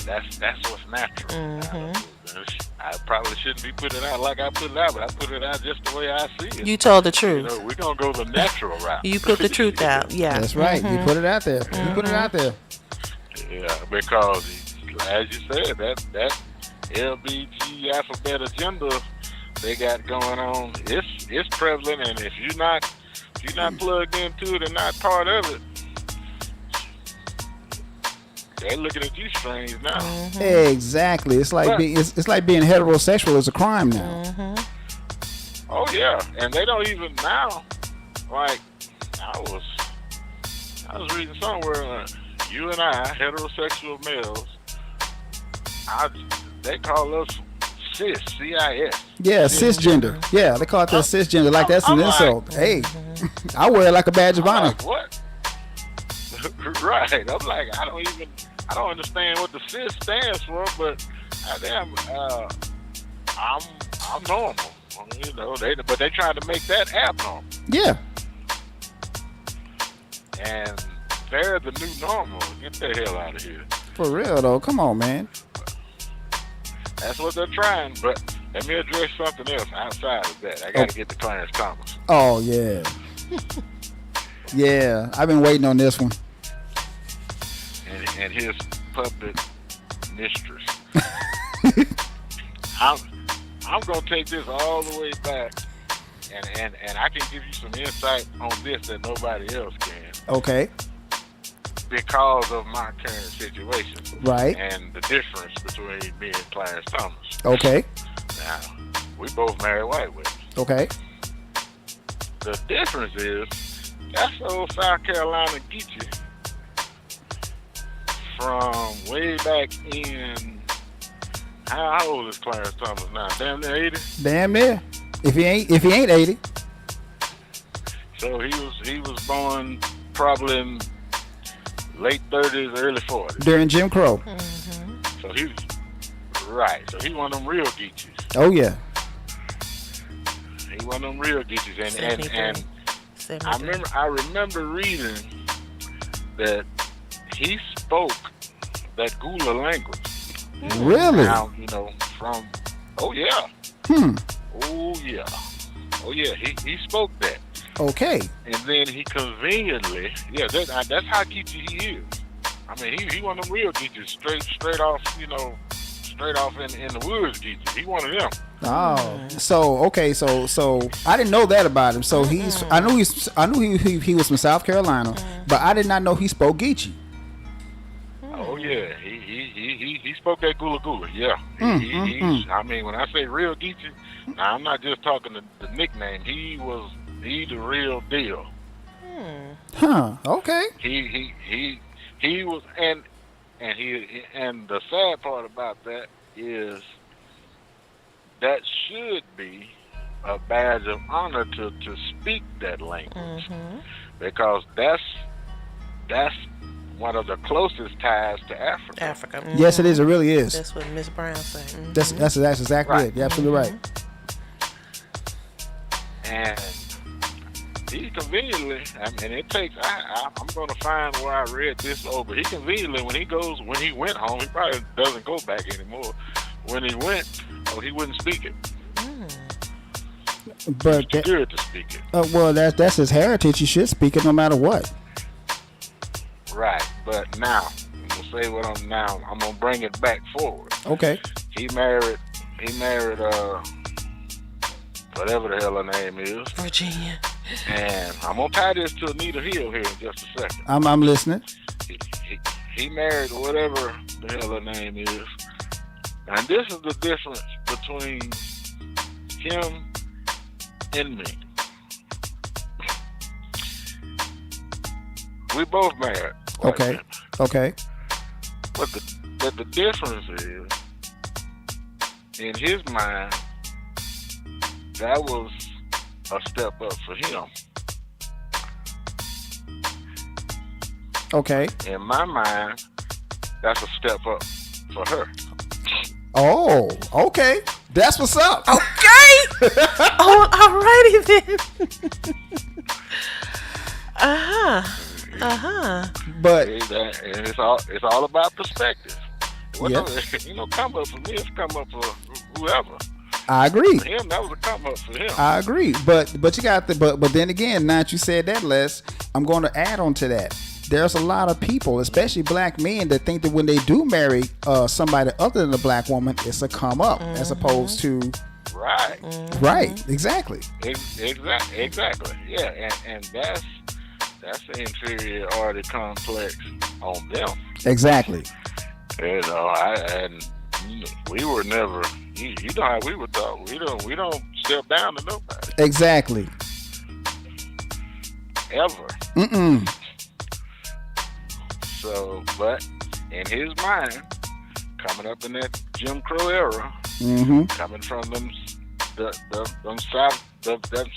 That's what's natural. I probably shouldn't be putting it out like I put it out, but I put it out just the way I see it. You told the truth. We're going to go the natural route. You put the truth out, yeah. That's right. You put it out there. You put it out there. Yeah, because, as you said, that LBG alphabet agenda they got going on, it's prevalent, and if you're not plugged into it and not part of it, they're looking at you strange now. Exactly. It's like it's like being heterosexual is a crime now. Oh yeah, and they don't even now. Like I was reading somewhere, you and I, heterosexual males, they call us cis, C-I-S. Yeah, cisgender. Yeah, they call it the cisgender. Like that's an insult. Hey, I wear it like a badge of honor. Like, what? Right. I'm like, I don't understand what the cis stands for, but damn, I'm normal. But they trying to make that abnormal. Yeah. And they're the new normal. Get the hell out of here. For real though, come on, man. That's what they're trying, but let me address something else outside of that. I got to get to Clarence Thomas. Oh yeah. Yeah, I've been waiting on this one. And his puppet mistress. I'm gonna take this all the way back, and I can give you some insight on this that nobody else can. Okay. Because of my current situation. Right. And the difference between me and Clarence Thomas. Okay. Now, we both married white women. Okay. The difference is that's old South Carolina Geechee from way back in. How old is Clarence Thomas now? Damn near 80. Damn near. If he ain't 80. So he was born probably in late 30s, early 40s. During Jim Crow. So he one of them real Geechees. Oh yeah. He one of them real Geechees, and I remember reading that he spoke that Gula language. Really? Now, from, oh yeah. Oh yeah, he spoke that. Okay. And then he conveniently, that's how Geechee he is. I mean, he one of them real Geechees, straight off, straight off in the woods Geechees. He one of them. Oh, so okay, so I didn't know that about him. So I knew he was from South Carolina, but I did not know he spoke Geechee. Oh yeah, he spoke that Gula Gula. Yeah, I mean, when I say real Geechee, now I'm not just talking the nickname. He the real deal. Huh? Okay. He was, and the sad part about that is that should be a badge of honor to speak that language, because that's one of the closest ties to Africa. Yes, it is. It really is. That's what Miss Brown said. That's exactly right. it. You're absolutely right. And he conveniently, and it takes. I'm going to find where I read this over. He conveniently, when he went home, he probably doesn't go back anymore. When he went, he wouldn't speak it. But It's good to speak it. well, that's his heritage. He should speak it no matter what. Right. But now, I'm gonna say what I'm now. I'm gonna bring it back forward. Okay. He married. Whatever the hell her name is. Virginia. And I'm gonna tie this to Anita Hill here in just a second. I'm listening. He married whatever the hell her name is. And this is the difference between him and me. We both married. Okay. Okay. But the difference is, in his mind, that was a step up for him. Okay. In my mind, that's a step up for her. Oh, okay. That's what's up. Okay. Alrighty then. But And it's all about perspective. Yeah. Come up for me, it's come up for whoever. I agree. For him, that was a come up for him. I agree. But you got but then again, now that you said that, Les, I'm going to add on to that. There's a lot of people, especially black men, that think that when they do marry somebody other than a black woman, it's a come up as opposed to Right. right. Exactly. Exactly. Yeah, and that's the inferiority complex on them. Exactly. We were never. You know how we were taught. We don't step down to nobody Exactly. ever. Mm-mm. So, but in his mind, coming up in that Jim Crow era, Mm-hmm. coming from them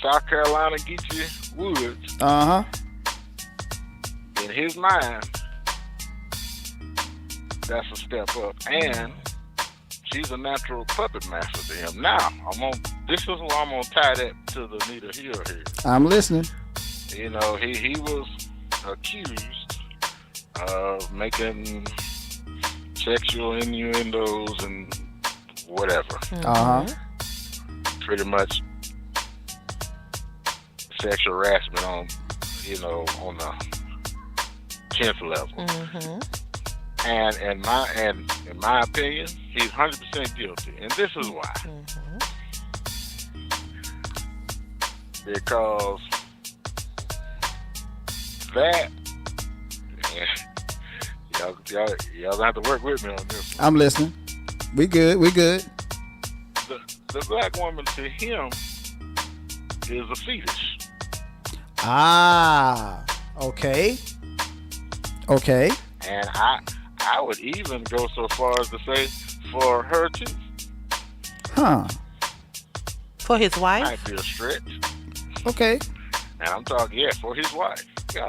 South Carolina Geechee woods, Uh-huh. in his mind, that's a step up. And she's a natural puppet master to him. Now, this is where I'm gonna tie that to the Anita Hill here. I'm listening. He was accused of making sexual innuendos and whatever. Uh-huh. Pretty much sexual harassment on the 10th level. And in my opinion, he's 100% guilty. And this is why. Because that y'all gonna have to work with me on this one. I'm listening. We good. The black woman to him is a fetus. Ah. Okay. Okay. And I would even go so far as to say for her too. Huh. For his wife? Might be a stretch. Okay. And I'm talking, for his wife. Yeah.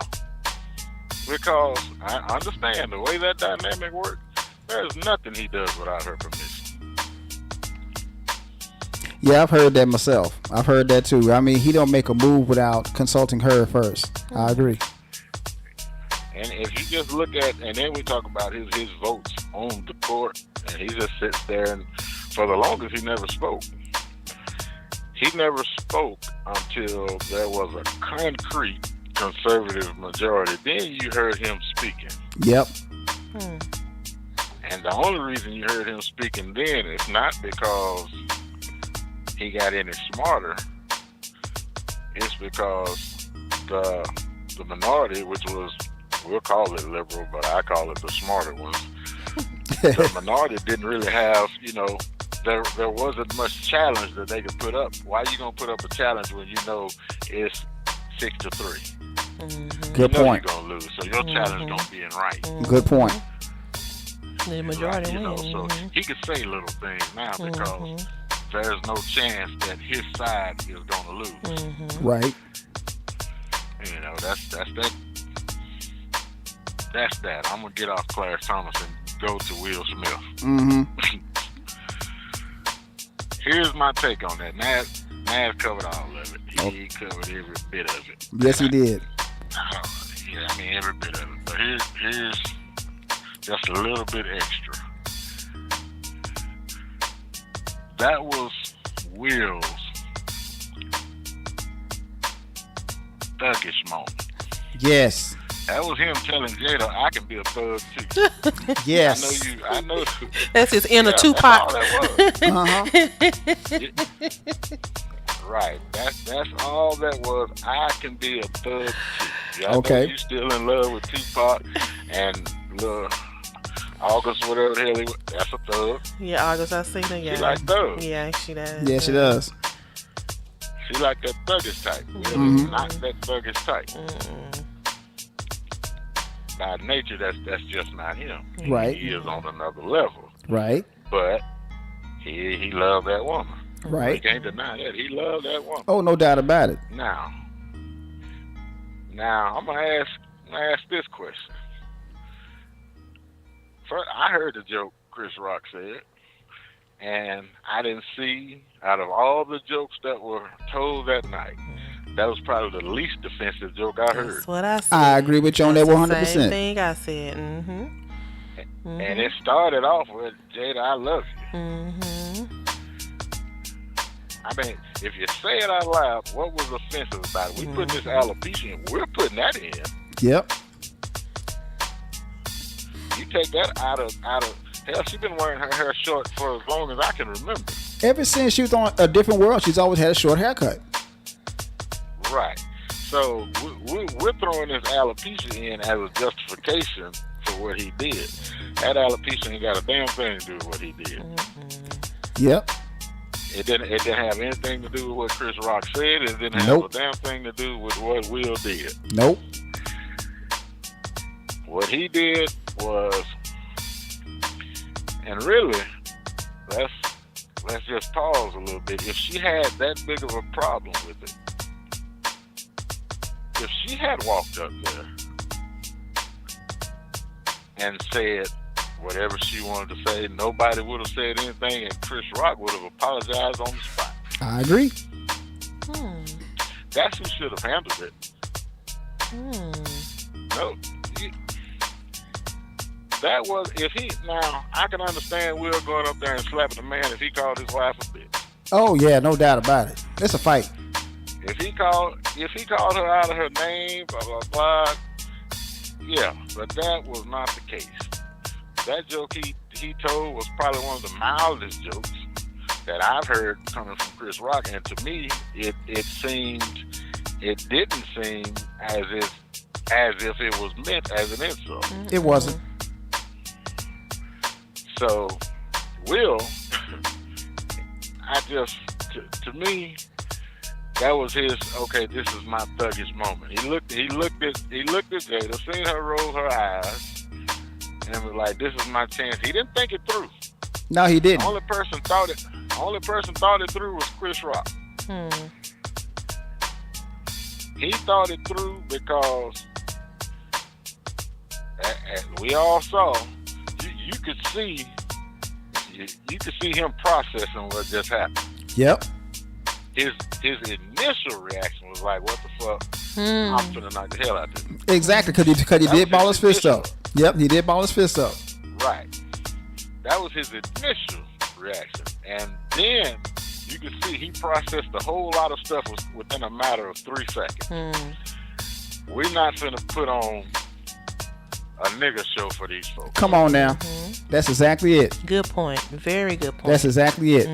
Because I understand the way that dynamic works, there's nothing he does without her permission. Yeah, I've heard that myself. I've heard that too. I mean, he don't make a move without consulting her first. I agree. And if you just look at, and then we talk about his votes on the court, and he just sits there, and for the longest he never spoke. He never spoke until there was a concrete conservative majority. Then you heard him speaking. Yep. And the only reason you heard him speaking then is not because he got any smarter. It's because the minority, which was, we'll call it liberal, but I call it the smarter ones. The minority didn't really have, there wasn't much challenge that they could put up. Why are you gonna put up a challenge when you know it's 6-3? Good point. You're gonna lose, so your challenge don't be in right. Good point. The majority So he could say little things now because there's no chance that his side is gonna lose. Right. That's that. I'm gonna get off Clarence Thomas and go to Will Smith. Here's my take on that. Nav covered all of it. He covered every bit of it. Yes, he did. Every bit of it. But here's just a little bit extra. That was Will's thuggish moment. Yes. That was him telling Jada, I can be a thug too. Yes. I know. That's his inner Yeah, Tupac. that's all that was. Uh-huh. Right. That's all that was. I can be a thug too. I Okay. know you still in love with Tupac and little August, whatever the hell he was. That's a thug. Yeah, August, I seen her. Yeah, She like thugs. Yeah, she does. Yeah, she does. She like that thuggish type. Well, Mhm. not that thuggish type. By nature, that's just not him. Right. He is on another level. Right. But he loved that woman. You Right. can't deny that. He loved that woman. Oh, no doubt about it. Now I'm gonna ask this question. First, I heard the joke Chris Rock said, and I didn't see, out of all the jokes that were told that night, that was probably the least offensive joke I heard. That's what I said. I agree with you on that That's 100%. the same thing I said. And it started off with, Jada, I love you. I mean, if you say it out loud, what was offensive about it? We putting this alopecia in. We're putting that in. Yep. You take that out of hell, she's been wearing her hair short for as long as I can remember. Ever since she was on A Different World, she's always had a short haircut. Right. So we're throwing this alopecia in as a justification for what he did. That alopecia ain't got a damn thing to do with what he did. Yep. It didn't have anything to do with what Chris Rock said. It didn't have Nope. a damn thing to do with what Will did. Nope. What he did was, and really, let's just pause a little bit. If she had that big of a problem with it, if she had walked up there and said whatever she wanted to say, nobody would have said anything, and Chris Rock would have apologized on the spot. I agree. That's who should have handled it. No. That was, now, I can understand Will going up there and slapping the man if he called his wife a bitch. Oh, yeah, no doubt about it. It's a fight. If he called her out of her name, blah, blah, blah, yeah, but that was not the case. That joke he told was probably one of the mildest jokes that I've heard coming from Chris Rock, and to me, it didn't seem as if it was meant as an insult. It wasn't. So, Will, to me, that was his, okay, this is my thuggish moment. He looked at Jada, seen her roll her eyes, and was like, this is my chance. He didn't think it through. No, he didn't. The only person thought it through was Chris Rock. He thought it through because as we all saw, you could see him processing what just happened. Yep. His initial reaction was like, what the fuck? I'm finna knock the hell out of this. Exactly, because he did ball his fist up. Yep, he did ball his fist up. Right. That was his initial reaction. And then you could see he processed a whole lot of stuff within a matter of 3 seconds. We're not finna put on a nigga show for these folks. Come on now. That's exactly it. Good point. Very good point. That's exactly it.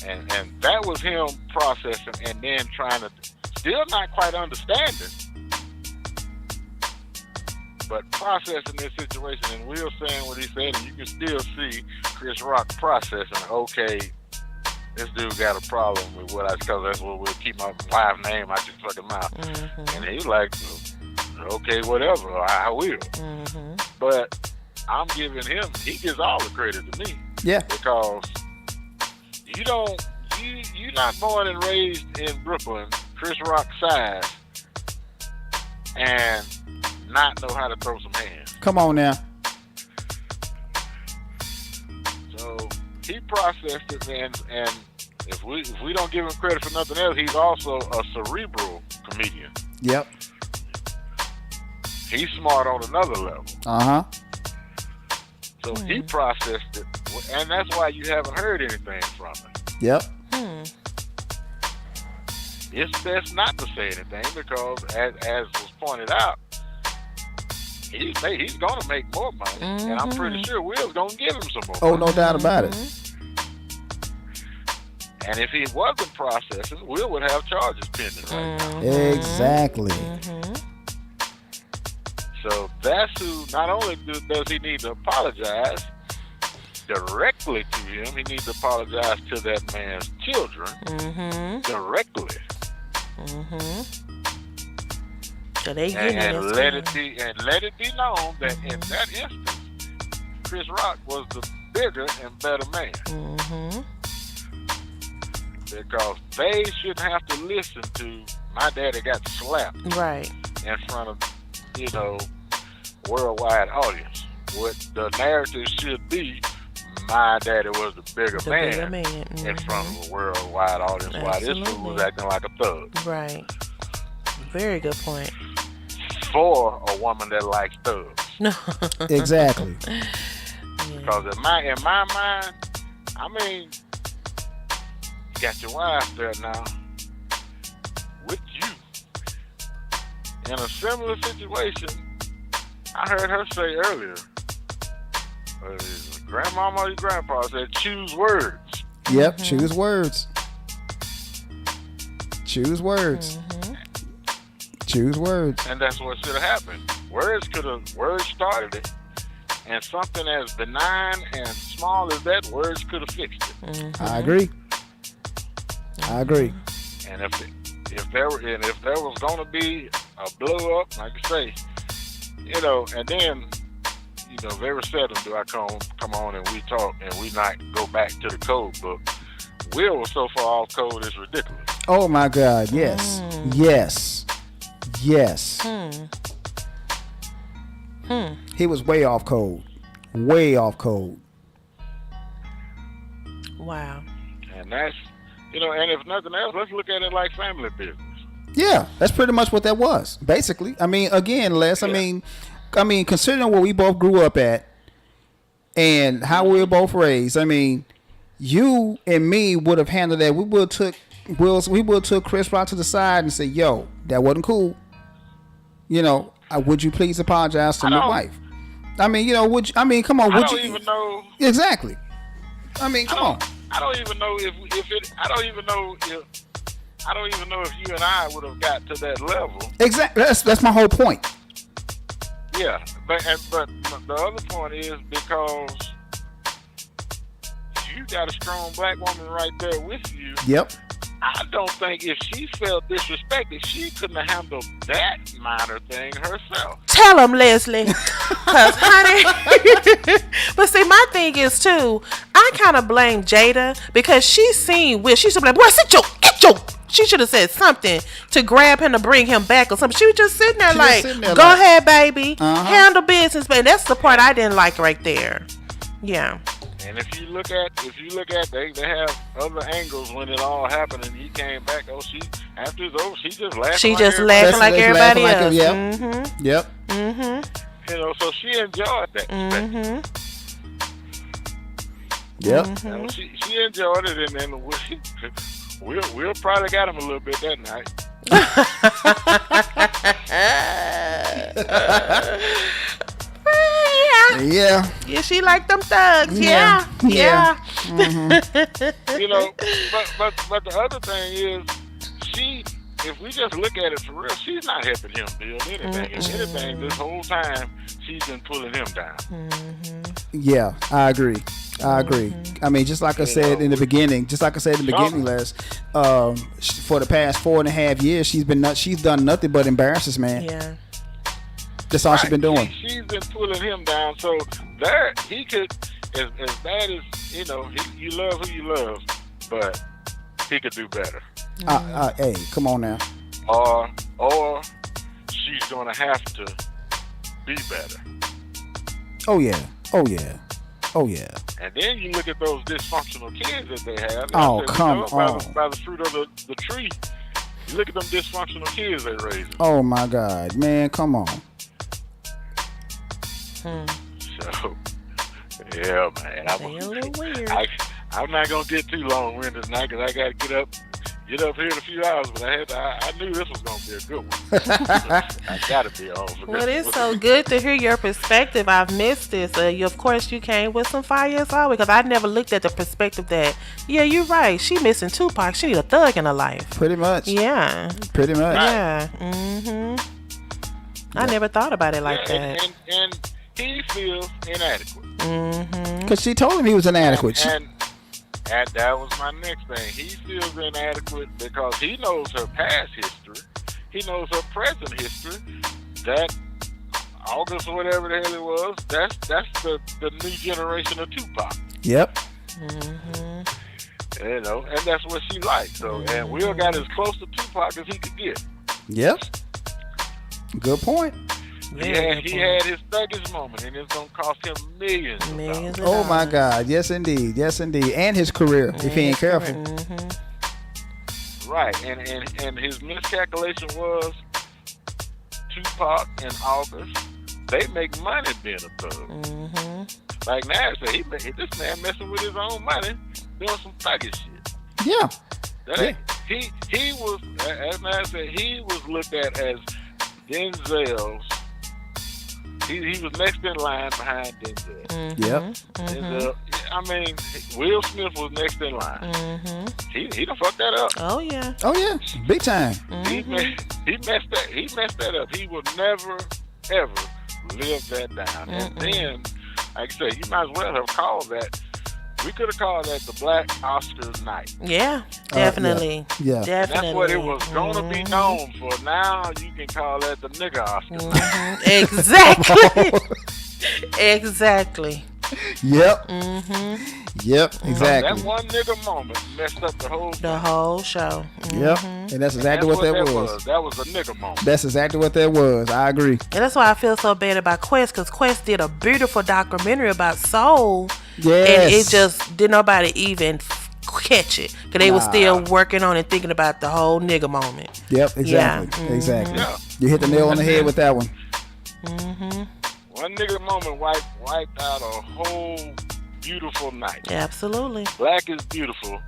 And that was him processing and then trying to, still not quite understanding, but processing this situation, and Will saying what he said, and you can still see Chris Rock processing, okay, this dude got a problem with what because that's what we'll keep my live name out your fucking mouth. And he's like, okay, whatever, I will. But I'm giving him, he gives all the credit to me. Yeah. Because you're not born and raised in Brooklyn, Chris Rock size, and not know how to throw some hands. Come on now. So he processed it, and if we don't give him credit for nothing else, he's also a cerebral comedian. Yep. He's smart on another level. Uh-huh. So he processed it, and that's why you haven't heard anything from him. Yep. it's best not to say anything because, as was pointed out, he's going to make more money, and I'm pretty sure Will's going to give him some more Oh, money. no doubt about it. And if he wasn't processing, Will would have charges pending right now. Exactly. So that's who, not only does he need to apologize directly to him, he needs to apologize to that man's children directly. So they And let it be known that in that instance, Chris Rock was the bigger and better man. Because they shouldn't have to listen to my daddy got slapped right in front of, worldwide audience. What the narrative should be, my daddy was the bigger man. In front of a worldwide audience. While this fool was acting like a thug. Right. Very good point. For a woman that likes thugs. Exactly. Because in my mind, I mean, you got your wife there now with you. In a similar situation, I heard her say earlier, grandmama or your grandpa said, choose words. Yep, choose words. Choose words. Choose words. And that's what should have happened. Words started it. And something as benign and small as that, words could have fixed it. I agree. And if there was gonna be a blow up, like I say, and then, very seldom do I come on and we talk and we not go back to the code book. Will was so far off code, it's ridiculous. Oh my God, yes. Yes. He was way off code. Way off code. Wow. And that's, and if nothing else, let's look at it like family business. Yeah, that's pretty much what that was, basically. I mean, again, Les, I mean, considering where we both grew up at and how we were both raised, I mean, you and me would have handled that. We would have took Chris Rock to the side and said, yo, that wasn't cool. Would you please apologize to my wife? I mean, come on. I don't even know. Exactly. I mean, come on. I don't even know if you and I would have got to that level. Exactly. That's my whole point. Yeah, but the other point is because you got a strong black woman right there with you. Yep. I don't think if she felt disrespected, she couldn't have handled that minor thing herself. Tell him, Leslie. Because, honey. But see, my thing is, too, I kind of blame Jada because she's seen Will. She should be like, boy, get your. She should have said something to grab him to bring him back or something. She was just sitting there go ahead, baby. Handle business. But that's the part I didn't like right there. Yeah. And if you look at they have other angles when it all happened and he came back. After it's over, she just laughed. She just laughing like everybody else. Yep. So she enjoyed that. Yep. She enjoyed it, and then we'll probably got him a little bit that night. Yeah. Yeah, she like them thugs. Yeah. But the other thing is, if we just look at it for real, she's not helping him build anything. If anything, this whole time, she's been pulling him down. Yeah, I agree. I mean, just like I said in the beginning, Les, for the past 4.5 years, she's done nothing but embarrass this man. Yeah. That's all she's been doing. She's been pulling him down. So there, he could, as bad as, you love who you love, but he could do better. Hey, come on now. Or she's going to have to be better. Oh yeah. And then you look at those dysfunctional kids that they have. Come on. By the fruit of the tree, you look at them dysfunctional kids they raise. Oh my God, man, come on. So, yeah, man. They a little weird. I'm not going to get too long-winded tonight because I got to get up get up here in a few hours, but I knew this was gonna be a good one. I gotta be on for Well, this it's one. so good to hear your perspective. I've missed this. Of course, you came with some fire as always, because I never looked at the perspective that, yeah, you're right. She missing Tupac. She need a thug in her life. Pretty much. Yeah. Pretty much. Yeah. I never thought about it like that. And he feels inadequate. Because she told him he was inadequate. And that was my next thing. He feels inadequate because he knows her past history. He knows her present history. That August or whatever the hell it was, that's the new generation of Tupac. Yep. You know, and that's what she likes. So, and Will got as close to Tupac as he could get. Yep. Good point. He had his thuggish moment, and it's gonna cost him millions of dollars. Oh my God! Yes, indeed. Yes, indeed. And his career, if he ain't careful. Right, and his miscalculation was Tupac and August. They make money being a thug. Like Nash said, this man messing with his own money, doing some thuggish shit. Yeah. He was, as Nash said, he was looked at as Denzel's. He was next in line behind Denzel. Yep. Denzel, I mean, Will Smith was next in line. He done fucked that up. Oh yeah. Oh yeah. Big time. He messed that up. He will never ever live that down. And then, like I said, you might as well have called that. We could have called that the Black Oscars night. Yeah, definitely. Yeah. Definitely. That's what it was going to be known for. Now you can call that the nigga Oscars night. Exactly. Exactly. Yep. Yep. Exactly. That one nigga moment messed up the whole thing. The whole show. Yep. And that's exactly what that was. That was a nigga moment. That's exactly what that was. I agree. And that's why I feel so bad about Quest, because Quest did a beautiful documentary about soul. Yes. And it just did nobody even catch it, because they were still working on and thinking about the whole nigga moment. Yep. Exactly. Yeah. Exactly. Yeah. You hit the nail on the head with that one. One nigga moment wiped out a whole beautiful night. Absolutely. Black is beautiful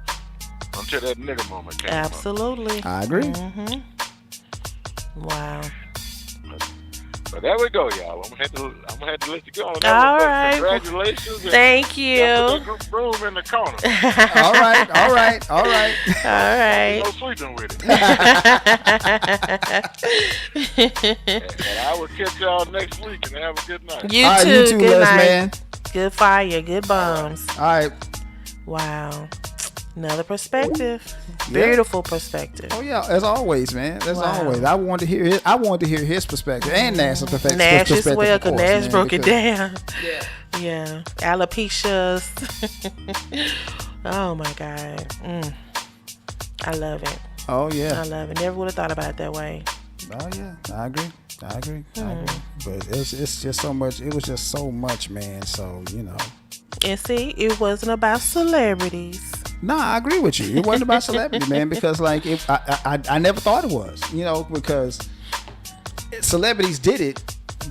until that nigga moment came up. Absolutely. I agree. Wow. But there we go, y'all. I'm gonna have to let you go on that All one. But right. Congratulations. And Thank you. put that broom in the corner. All right. All right. All right. All right. No sleeping with it. And I will catch y'all next week and have a good night. You All right. too. You too, Good Les, night. man. Good fire. Good bombs. All right. Wow. Another perspective. Yeah. Beautiful perspective. Oh yeah, as always, man. As Wow. always, I wanted to hear his perspective and Nash's perspective. Nash as perspective, well, of because course, Nash man, broke it because- down. Yeah. Alopecias. Oh my God. I love it. Oh yeah. I love it. Never would have thought about it that way. Oh yeah. I agree. I agree. But it's just so much. It was just so much, man. So And see, it wasn't about celebrities. Nah, I agree with you. It wasn't about celebrity, man. Because like, if I never thought it was. Because celebrities did it,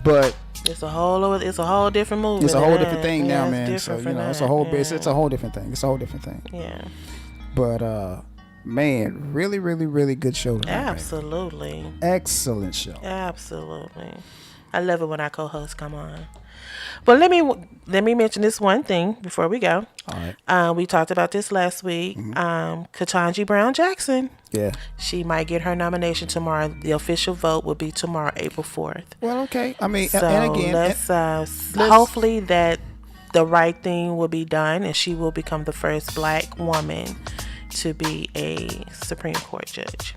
but It's a whole different movie. it's a whole different thing now, it's man. So different from it's a that. whole Yeah. it's a whole different thing. It's a whole different thing. Yeah. But man, really, really, really good show tonight. man. Absolutely. Excellent show. Absolutely. I love it when our co-hosts come on. But let me mention this one thing before we go. All right. We talked about this last week. Ketanji Brown Jackson. Yeah. She might get her nomination tomorrow. The official vote will be tomorrow, April 4th. Well, okay. I mean, So and again, let's hopefully that the right thing will be done and she will become the first Black woman to be a Supreme Court judge.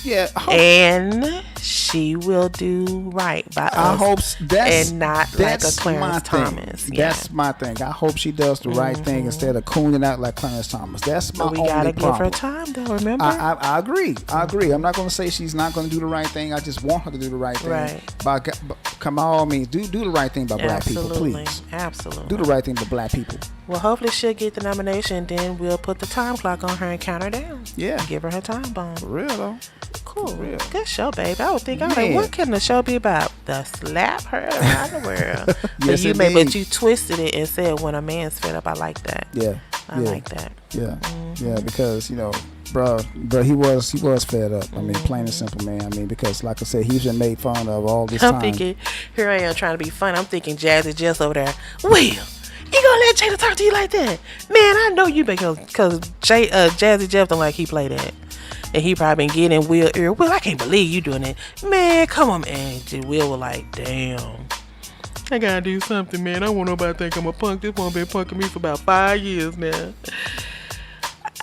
yeah. And she will do right by I us. hope that's and not like a Clarence Thomas. Yeah. That's my thing. I hope she does the right thing instead of cooning out like Clarence Thomas. That's my But we only gotta give problem. her time, though. Remember? I agree. I agree. I'm not going to say she's not going to do the right thing. I just want her to do the right thing. Right. But come all means, do the right thing by Black people, Absolutely. please. Absolutely. Do the right thing by Black people. Well, hopefully she'll get the nomination. Then we'll put the time clock on her and count her down. Yeah. Give her time bomb. For real though. Cool. real. Good show, babe. I would think, I'm like, Man. what can the show be about? The slap her around the world. Yes, but indeed. you twisted it and said when a man's fed up. I like that. Yeah. I yeah. like that. Yeah. Yeah. Because Bro, he was fed up. I mean, plain and simple, man. I mean, because like I said, he's been made fun of all this time. I'm thinking, here I am trying to be fun. I'm thinking Jazzy Jeff over there. Will, you gonna let Jada talk to you like that? Man, I know you because Jazzy Jeff don't like he play that. And he probably been getting Will ear. Will, I can't believe you doing it. Man, come on, man. Will was like, damn. I gotta do something, man. I want nobody to think I'm a punk. This one been punking me for about 5 years now.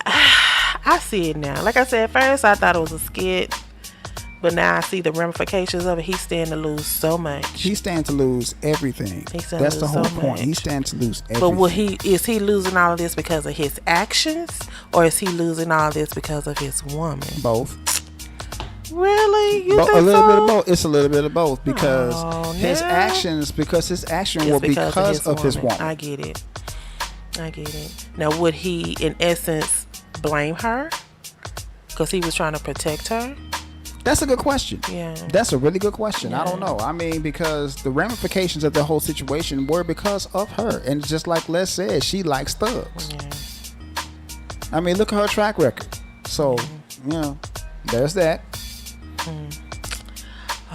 I see it now. Like I said, at first I thought it was a skit. But now I see the ramifications of it. He's standing to lose so much. He's standing to lose everything. That's the whole point. He's standing to lose everything. But is he losing all of this because of his actions? Or is he losing all of this because of his woman? Both. Really? You think a little so? bit of both. It's a little bit of both because his actions were because of his woman. I get it. Now, would he, in essence, blame her because he was trying to protect her? That's a good question. Yeah. That's a really good question. Yeah. I don't know. I mean, because the ramifications of the whole situation were because of her. And just like Les said, she likes thugs. Yeah. I mean, look at her track record. So, there's that.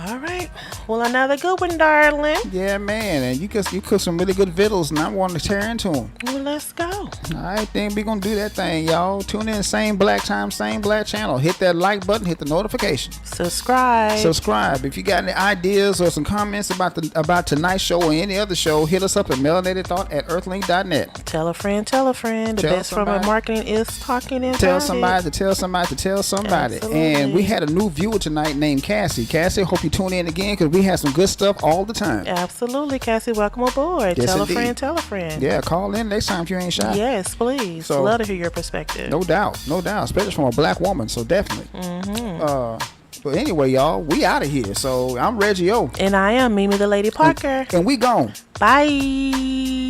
All right. Well, another good one, darling. Yeah, man. And you cook some really good vittles, and I want to tear into them. Well, let's go. All right, then we going to do that thing, y'all. Tune in, same black time, same black channel. Hit that like button, hit the notification. Subscribe. If you got any ideas or some comments about tonight's show or any other show, hit us up at melanatedthought@earthlink.net. Tell a friend. The best form of marketing is talking and tell somebody to tell somebody to tell somebody. Absolutely. And we had a new viewer tonight named Cassie. Cassie, hope you tune in again because we have some good stuff all the time. Absolutely, Cassie. Welcome aboard. Yes, tell indeed. Tell a friend. Yeah, call in next time if you ain't shy. Yes, please. So, love to hear your perspective. No doubt, especially from a black woman. So definitely. But anyway, y'all, we out of here. So I'm Reggie O. And I am Mimi the Lady Parker. And we gone. Bye.